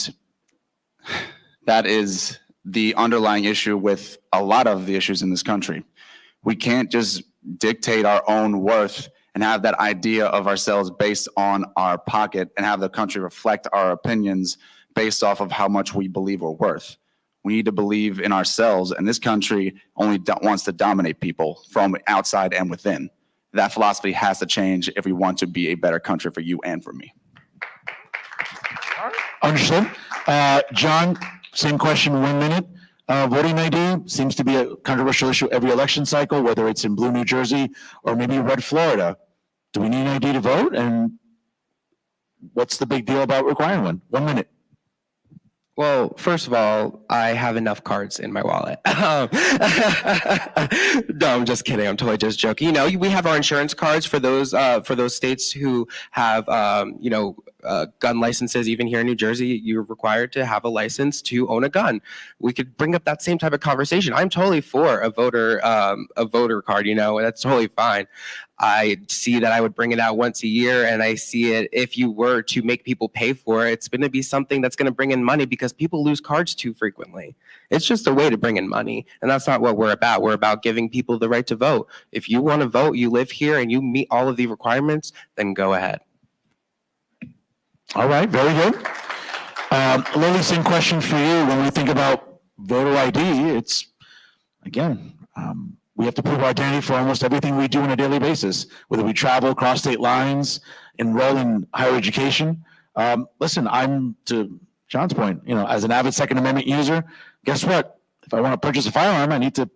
that is the underlying issue with a lot of the issues in this country. We can't just dictate our own worth and have that idea of ourselves based on our pocket and have the country reflect our opinions based off of how much we believe we're worth. We need to believe in ourselves, and this country only wants to dominate people from outside and within. That philosophy has to change if we want to be a better country for you and for me. Understood. John, same question, 1 minute. Voting ID seems to be a controversial issue every election cycle, whether it's in blue New Jersey or maybe red Florida. Do we need an ID to vote? And what's the big deal about requiring one? 1 minute. Well, first of all, I have enough cards in my wallet. No, I'm just kidding. I'm totally just joking. You know, we have our insurance cards for those states who have, gun licenses. Even here in New Jersey, you're required to have a license to own a gun. We could bring up that same type of conversation. I'm totally for a voter card. You know, that's totally fine. I see that I would bring it out once a year, and I see it, if you were to make people pay for it, it's going to be something that's going to bring in money because people lose cards too frequently. It's just a way to bring in money, and that's not what we're about. We're about giving people the right to vote. If you want to vote, you live here, and you meet all of the requirements, then go ahead. All right, very good. Lily, same question for you. When we think about voter ID, it's, again, we have to prove our identity for almost everything we do on a daily basis, whether we travel across state lines, enroll in higher education. Listen, I'm, to John's point, as an avid Second Amendment user, guess what? If I want to purchase a firearm, I need to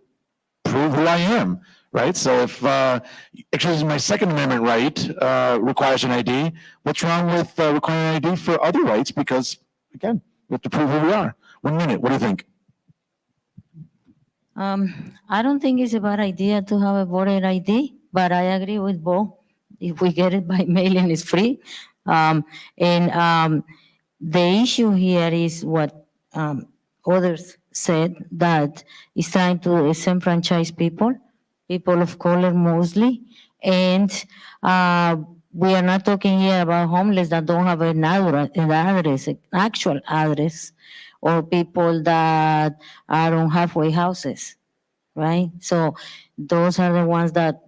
prove who I am, right? So if exercising my Second Amendment right requires an ID, what's wrong with requiring an ID for other rights? Because, again, we have to prove who we are. 1 minute, what do you think? I don't think it's a bad idea to have a voter ID, but I agree with Bo. If we get it by mailing, it's free. The issue here is what others said, that it's trying to disenfranchise people of color mostly. And we are not talking here about homeless that don't have an address, an actual address, or people that are on halfway houses, right? So those are the ones that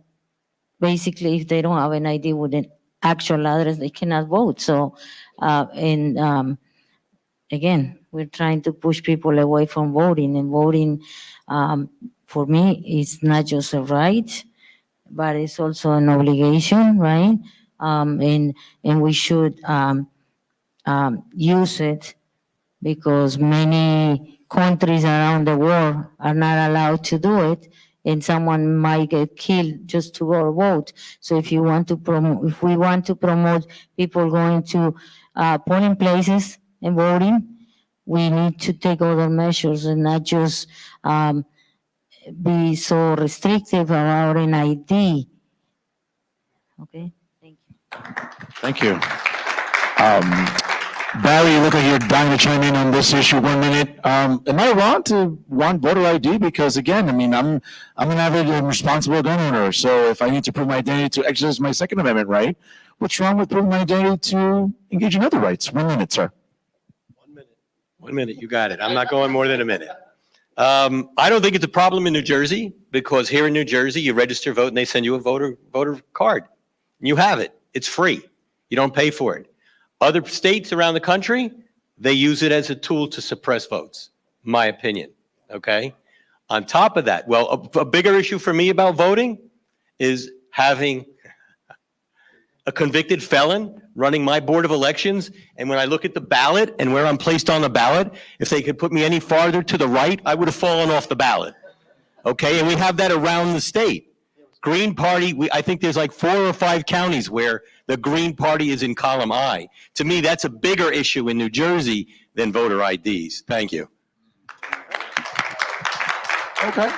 basically, if they don't have an ID with an actual address, they cannot vote. So, again, we're trying to push people away from voting, and voting, for me, is not just a right, but it's also an obligation, right? And we should use it, because many countries around the world are not allowed to do it, and someone might get killed just to go vote. So if we want to promote people going to polling places and voting, we need to take other measures and not just be so restrictive about an ID. Okay, thank you. Thank you. Barry, you look like you're dying to chime in on this issue. 1 minute. Am I wrong to want voter ID? Because again, I mean, I'm an avid and responsible gun owner. So if I need to prove my identity to exercise my Second Amendment right, what's wrong with proving my identity to engage in other rights? 1 minute, sir. 1 minute. 1 minute, you got it. I'm not going more than a minute. I don't think it's a problem in New Jersey, because here in New Jersey, you register, vote, and they send you a voter card. And you have it. It's free. You don't pay for it. Other states around the country, they use it as a tool to suppress votes, my opinion, okay? On top of that, well, a bigger issue for me about voting is having a convicted felon running my board of elections, and when I look at the ballot and where I'm placed on the ballot, if they could put me any farther to the right, I would have fallen off the ballot, okay? And we have that around the state. Green Party, I think there's like 4 or 5 counties where the Green Party is in column I. To me, that's a bigger issue in New Jersey than voter IDs. Thank you. Okay.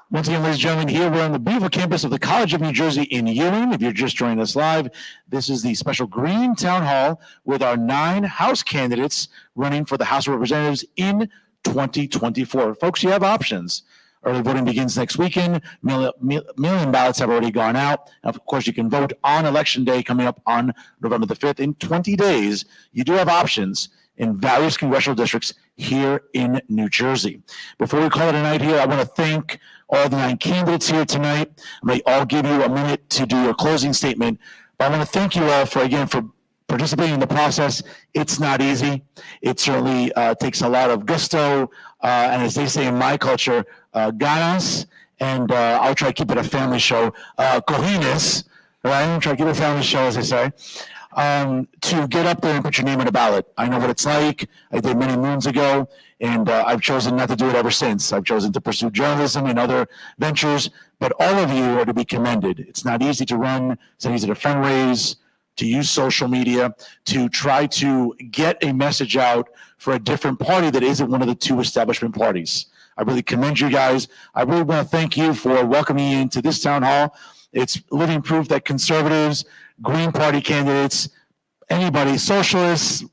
Once again, ladies and gentlemen, here we're on the beautiful campus of the College of New Jersey in Ewing. If you're just joining us live, this is the special Green Town Hall with our 9 House candidates running for the House of Representatives in 2024. Folks, you have options. Early voting begins next weekend. Mail-in ballots have already gone out. Of course, you can vote on Election Day coming up on November the 5th. In 20 days, you do have options in various congressional districts here in New Jersey. Before we call it a night here, I want to thank all the 9 candidates here tonight. I may all give you a minute to do your closing statement, but I want to thank you all for participating in the process. It's not easy. It certainly takes a lot of gusto, and as they say in my culture, ganas, and I'll try to keep it a family show, cojines, right? I'll try to keep it a family show, as they say, to get up there and put your name on a ballot. I know what it's like. I did many moons ago, and I've chosen not to do it ever since. I've chosen to pursue journalism and other ventures, but all of you are to be commended. It's not easy to run. It's not easy to fundraise, to use social media, to try to get a message out for a different party that isn't one of the 2 establishment parties. I really commend you guys. I really want to thank you for welcoming me into this town hall. It's living proof that conservatives, Green Party candidates, anybody, socialists,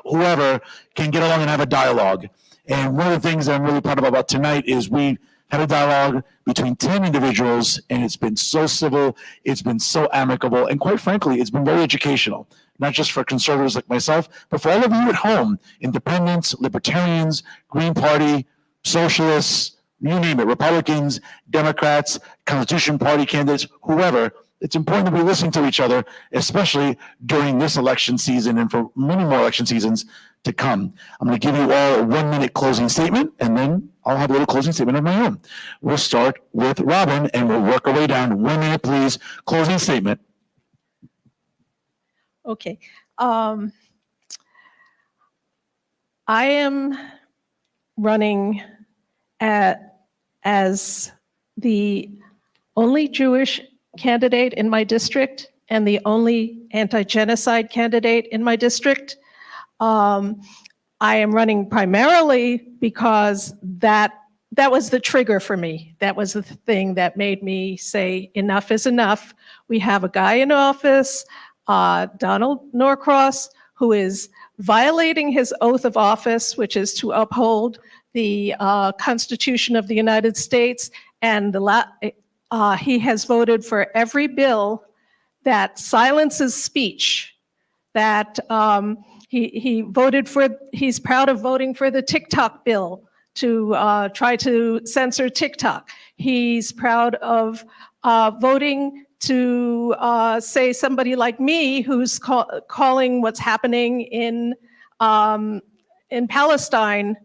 whoever, can get along and have a dialogue. And one of the things that I'm really proud of about tonight is we had a dialogue between 10 individuals, and it's been so civil, it's been so amicable, and quite frankly, it's been very educational, not just for conservatives like myself, but for all of you at home, independents, libertarians, Green Party, socialists, you name it, Republicans, Democrats, Constitution Party candidates, whoever. It's important that we listen to each other, especially during this election season and for many more election seasons to come. I'm going to give you all a 1 minute closing statement, and then I'll have a little closing statement of my own. We'll start with Robin, and we'll work our way down. 1 minute, please. Closing statement. Okay. I am running as the only Jewish candidate in my district and the only anti-genocide candidate in my district. I am running primarily because that was the trigger for me. That was the thing that made me say enough is enough. We have a guy in office, Donald Norcross, who is violating his oath of office, which is to uphold the Constitution of the United States, and he has voted for every bill that silences speech, that he's proud of voting for the TikTok bill to try to censor TikTok. He's proud of voting to say somebody like me who's calling what's happening in Palestine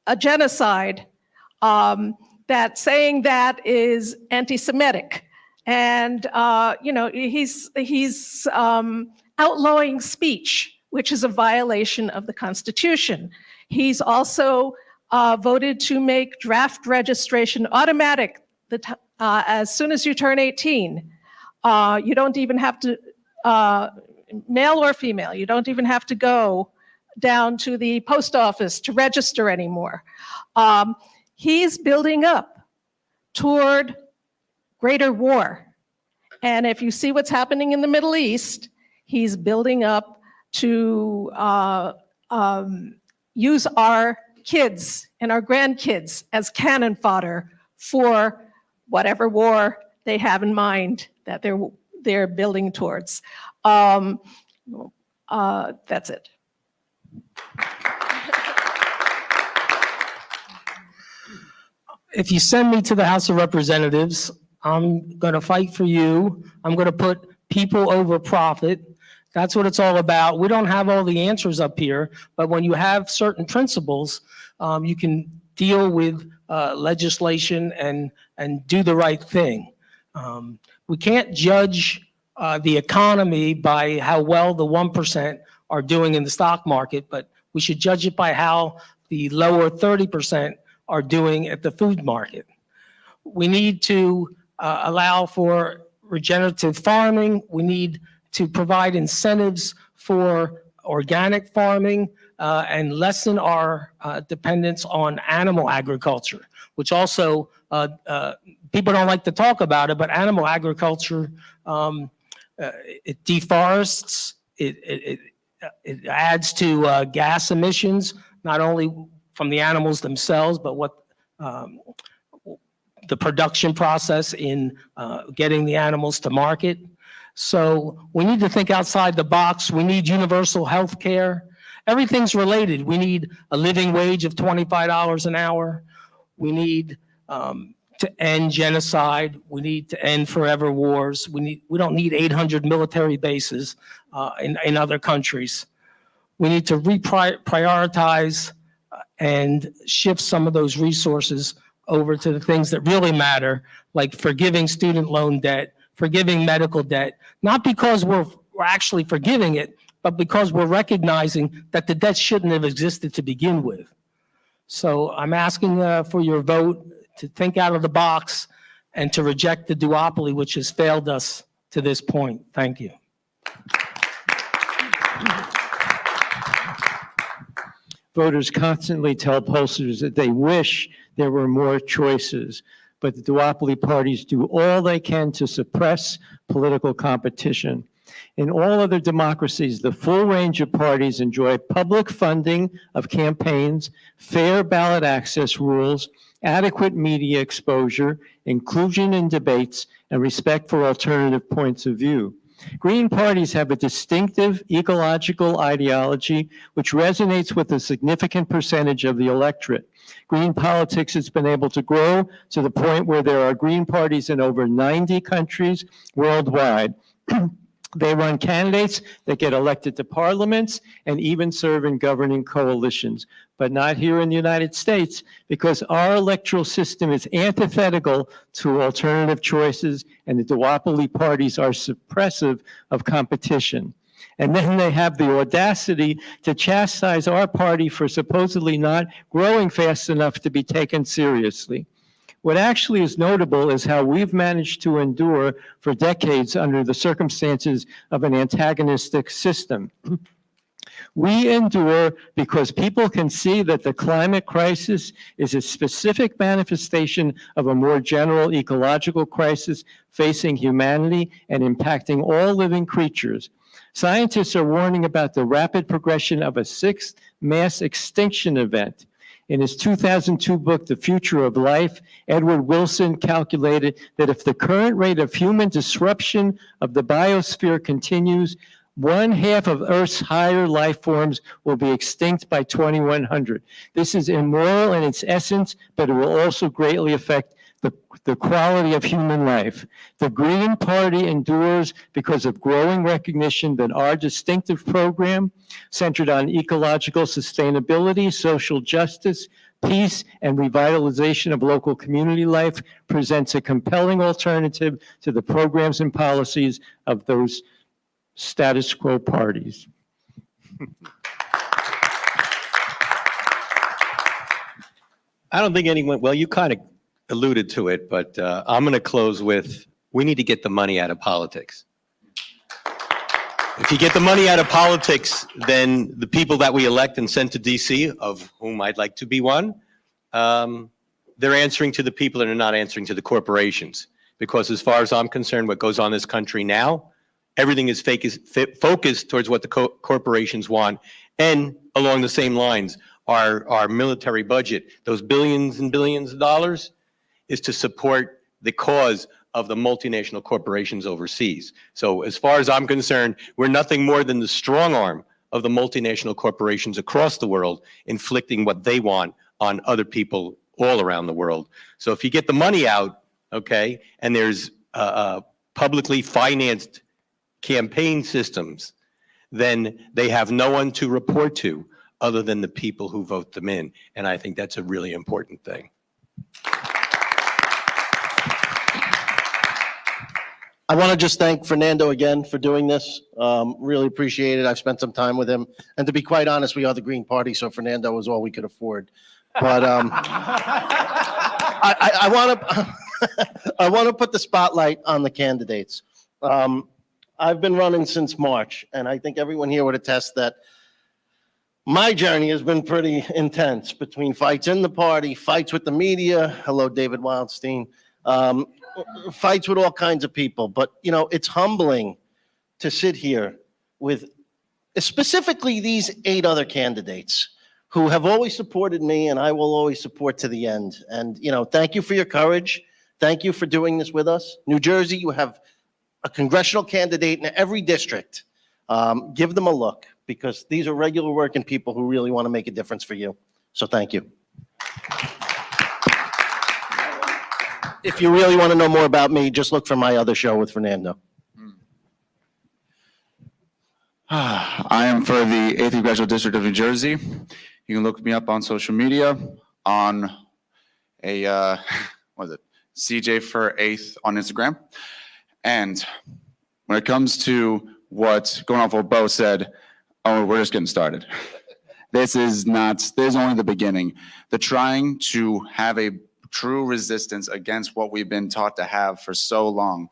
a genocide, that saying that is anti-Semitic. And, he's outlawing speech, which is a violation of the Constitution. He's also voted to make draft registration automatic as soon as you turn 18. You don't even have to, male or female, you don't even have to go down to the post office to register anymore. He's building up toward greater war. And if you see what's happening in the Middle East, he's building up to use our kids and our grandkids as cannon fodder for whatever war they have in mind that they're building towards. That's it. If you send me to the House of Representatives, I'm going to fight for you. I'm going to put people over profit. That's what it's all about. We don't have all the answers up here, but when you have certain principles, you can deal with legislation and do the right thing. We can't judge the economy by how well the 1% are doing in the stock market, but we should judge it by how the lower 30% are doing at the food market. We need to allow for regenerative farming. We need to provide incentives for organic farming and lessen our dependence on animal agriculture, which also people don't like to talk about it, but animal agriculture, it deforests, it adds to gas emissions, not only from the animals themselves, but what the production process in getting the animals to market. So we need to think outside the box. We need universal health care. Everything's related. We need a living wage of $25 an hour. We need to end genocide. We need to end forever wars. We don't need 800 military bases in other countries. We need to reprioritize and shift some of those resources over to the things that really matter, like forgiving student loan debt, forgiving medical debt, not because we're actually forgiving it, but because we're recognizing that the debt shouldn't have existed to begin with. So I'm asking for your vote to think out of the box and to reject the duopoly, which has failed us to this point. Thank you. Voters constantly tell pollsters that they wish there were more choices, but the duopoly parties do all they can to suppress political competition. In all other democracies, the full range of parties enjoy public funding of campaigns, fair ballot access rules, adequate media exposure, inclusion in debates, and respect for alternative points of view. Green parties have a distinctive ecological ideology which resonates with a significant percentage of the electorate. Green politics has been able to grow to the point where there are green parties in over 90 countries worldwide. They run candidates that get elected to parliaments and even serve in governing coalitions, but not here in the United States because our electoral system is antithetical to alternative choices and the duopoly parties are suppressive of competition. And then they have the audacity to chastise our party for supposedly not growing fast enough to be taken seriously. What actually is notable is how we've managed to endure for decades under the circumstances of an antagonistic system. We endure because people can see that the climate crisis is a specific manifestation of a more general ecological crisis facing humanity and impacting all living creatures. Scientists are warning about the rapid progression of a sixth mass extinction event. In his 2002 book, The Future of Life, Edward Wilson calculated that if the current rate of human disruption of the biosphere continues, 1/2 of Earth's higher life forms will be extinct by 2100. This is immoral in its essence, but it will also greatly affect the quality of human life. The Green Party endures because of growing recognition that our distinctive program, centered on ecological sustainability, social justice, peace, and revitalization of local community life, presents a compelling alternative to the programs and policies of those status quo parties. I don't think anyone, well, you kind of alluded to it, but I'm going to close with, we need to get the money out of politics. If you get the money out of politics, then the people that we elect and send to DC, of whom I'd like to be one, they're answering to the people and they're not answering to the corporations. Because as far as I'm concerned, what goes on in this country now everything is focused towards what the corporations want. And along the same lines, our military budget, those billions and billions of dollars, is to support the cause of the multinational corporations overseas. So as far as I'm concerned, we're nothing more than the strong arm of the multinational corporations across the world, inflicting what they want on other people all around the world. So if you get the money out, okay, and there's publicly financed campaign systems, then they have no one to report to other than the people who vote them in. And I think that's a really important thing. I want to just thank Fernando again for doing this. Really appreciate it. I've spent some time with him. And to be quite honest, we are the Green Party, so Fernando was all we could afford. But I want to put the spotlight on the candidates. I've been running since March, and I think everyone here would attest that my journey has been pretty intense, between fights in the party, fights with the media. Hello, David Wildstein. Fights with all kinds of people. But, you know, it's humbling to sit here with specifically these 8 other candidates who have always supported me, and I will always support to the end. And, you know, thank you for your courage. Thank you for doing this with us. New Jersey, you have a congressional candidate in every district. Give them a look, because these are regular working people who really want to make a difference for you. So thank you. If you really want to know more about me, just look for my other show with Fernando. I am for the 8th Congressional District of New Jersey. You can look me up on social media on what is it? CJ for 8th on Instagram. And when it comes to what's going on, for Bo said, oh, we're just getting started. This is only the beginning. They're trying to have a true resistance against what we've been taught to have for so long.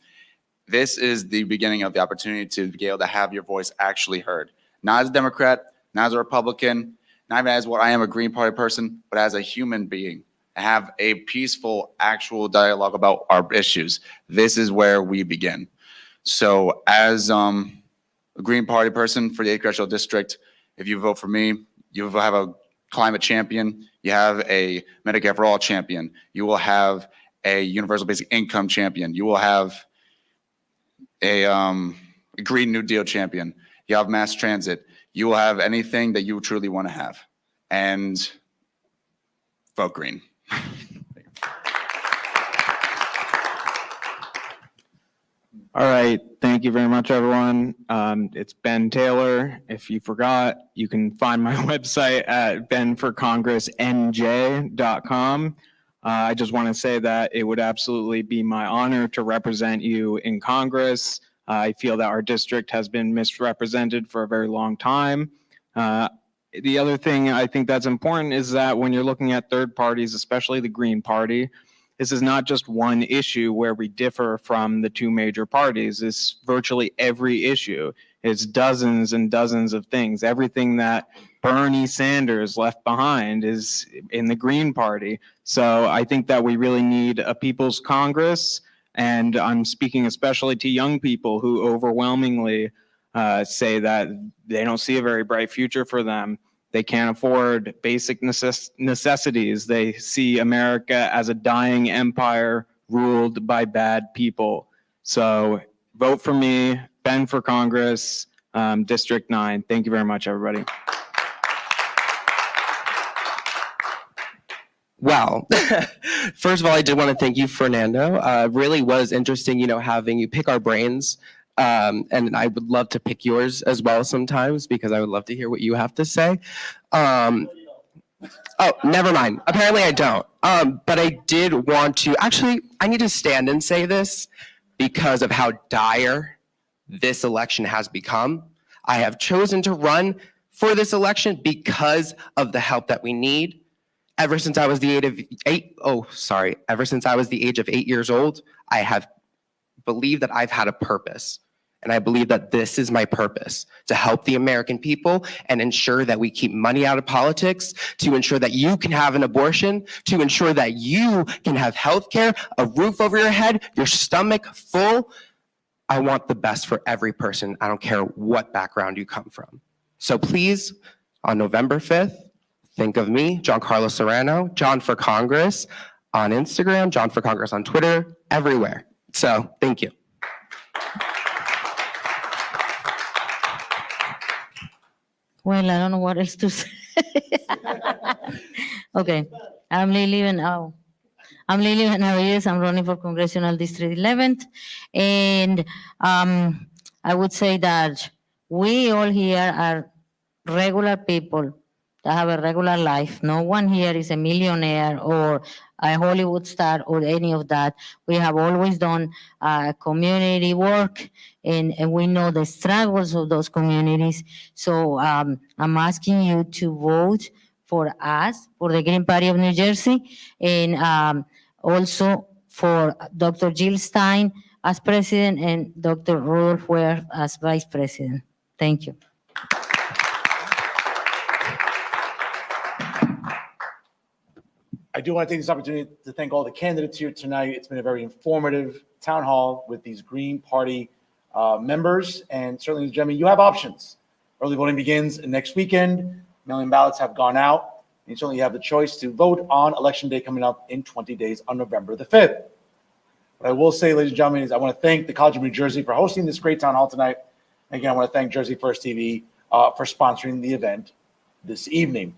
This is the beginning of the opportunity to be able to have your voice actually heard. Not as a Democrat, not as a Republican, not even as what I am, a Green Party person, but as a human being. Have a peaceful, actual dialogue about our issues. This is where we begin. So as a Green Party person for the 8th Congressional District, if you vote for me, you have a climate champion, you have a Medicare for All champion, you will have a universal basic income champion, you will have a Green New Deal champion, you have mass transit, you will have anything that you truly want to have. And vote Green. All right. Thank you very much, everyone. It's Ben Taylor. If you forgot, you can find my website at benforcongressnj.com. I just want to say that it would absolutely be my honor to represent you in Congress. I feel that our district has been misrepresented for a very long time. The other thing I think that's important is that when you're looking at third parties, especially the Green Party, this is not just one issue where we differ from the 2 major parties. It's virtually every issue. It's dozens and dozens of things. Everything that Bernie Sanders left behind is in the Green Party. So I think that we really need a People's Congress. And I'm speaking especially to young people who overwhelmingly say that they don't see a very bright future for them. They can't afford basic necessities. They see America as a dying empire ruled by bad people. So vote for me, Ben for Congress, District 9. Thank you very much, everybody. Wow. First of all, I did want to thank you, Fernando. Really was interesting, you know, having you pick our brains. And I would love to pick yours as well sometimes, because I would love to hear what you have to say. Oh, never mind. Apparently I don't. But I did want to, actually, I need to stand and say this because of how dire this election has become. I have chosen to run for this election because of the help that we need. Ever since I was the age of 8 years old, I have believed that I've had a purpose. And I believe that this is my purpose, to help the American people and ensure that we keep money out of politics, to ensure that you can have an abortion, to ensure that you can have health care, a roof over your head, your stomach full, I want the best for every person. I don't care what background you come from. So please, on November 5th, think of me, John Carlos Serrano, John for Congress on Instagram, John for Congress on Twitter, everywhere. So thank you. Well, I don't know what else to say. Okay, I'm Lily Benavides. I'm running for Congressional District 11th. And I would say that we all here are regular people that have a regular life. No one here is a millionaire or a Hollywood star or any of that. We have always done community work, and we know the struggles of those communities. So I'm asking you to vote for us, for the Green Party of New Jersey, and also for Dr. Jill Stein as president and Dr. Rudolph Ware as vice president. Thank you. I do want to take this opportunity to thank all the candidates here tonight. It's been a very informative town hall with these Green Party members. And certainly, ladies and gentlemen, you have options. Early voting begins next weekend. Mail-in ballots have gone out. And certainly you have the choice to vote on Election Day coming up in 20 days on November the 5th. What I will say, ladies and gentlemen, is I want to thank the College of New Jersey for hosting this great town hall tonight. And again, I want to thank Jersey First TV for sponsoring the event this evening.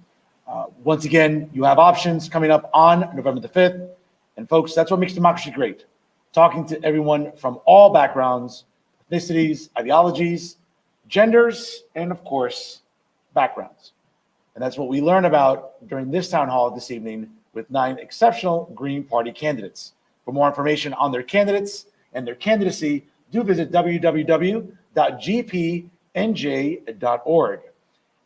Once again, you have options coming up on November the 5th. And folks, that's what makes democracy great. Talking to everyone from all backgrounds, ethnicities, ideologies, genders, and of course, backgrounds. And that's what we learn about during this town hall this evening with 9 exceptional Green Party candidates. For more information on their candidates and their candidacy, do visit www.gpnj.org.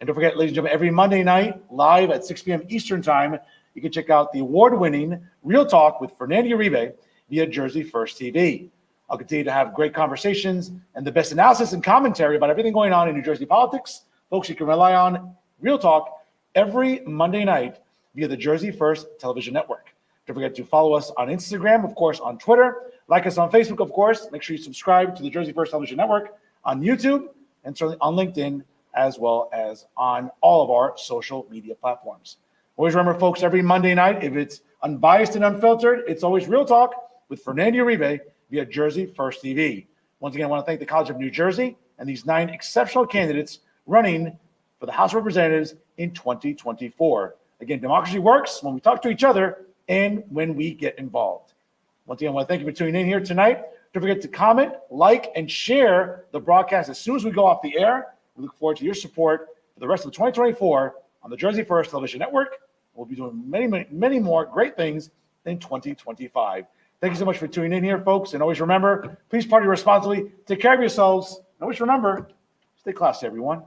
And don't forget, ladies and gentlemen, every Monday night, live at 6 p.m. Eastern Time, you can check out the award-winning Real Talk with Fernando Uribe via Jersey First TV. I'll continue to have great conversations and the best analysis and commentary about everything going on in New Jersey politics. Folks, you can rely on Real Talk every Monday night via the Jersey First Television Network. Don't forget to follow us on Instagram, of course, on Twitter. Like us on Facebook, of course. Make sure you subscribe to the Jersey First Television Network on YouTube and certainly on LinkedIn, as well as on all of our social media platforms. Always remember, folks, every Monday night, if it's unbiased and unfiltered, it's always Real Talk with Fernando Uribe via Jersey First TV. Once again, I want to thank the College of New Jersey and these 9 exceptional candidates running for the House of Representatives in 2024. Again, democracy works when we talk to each other and when we get involved. Once again, I want to thank you for tuning in here tonight. Don't forget to comment, like, and share the broadcast as soon as we go off the air. We look forward to your support for the rest of 2024 on the Jersey First Television Network. We'll be doing many more great things in 2025. Thank you so much for tuning in here, folks. And always remember, please party responsibly. Take care of yourselves. And always remember, stay classy, everyone.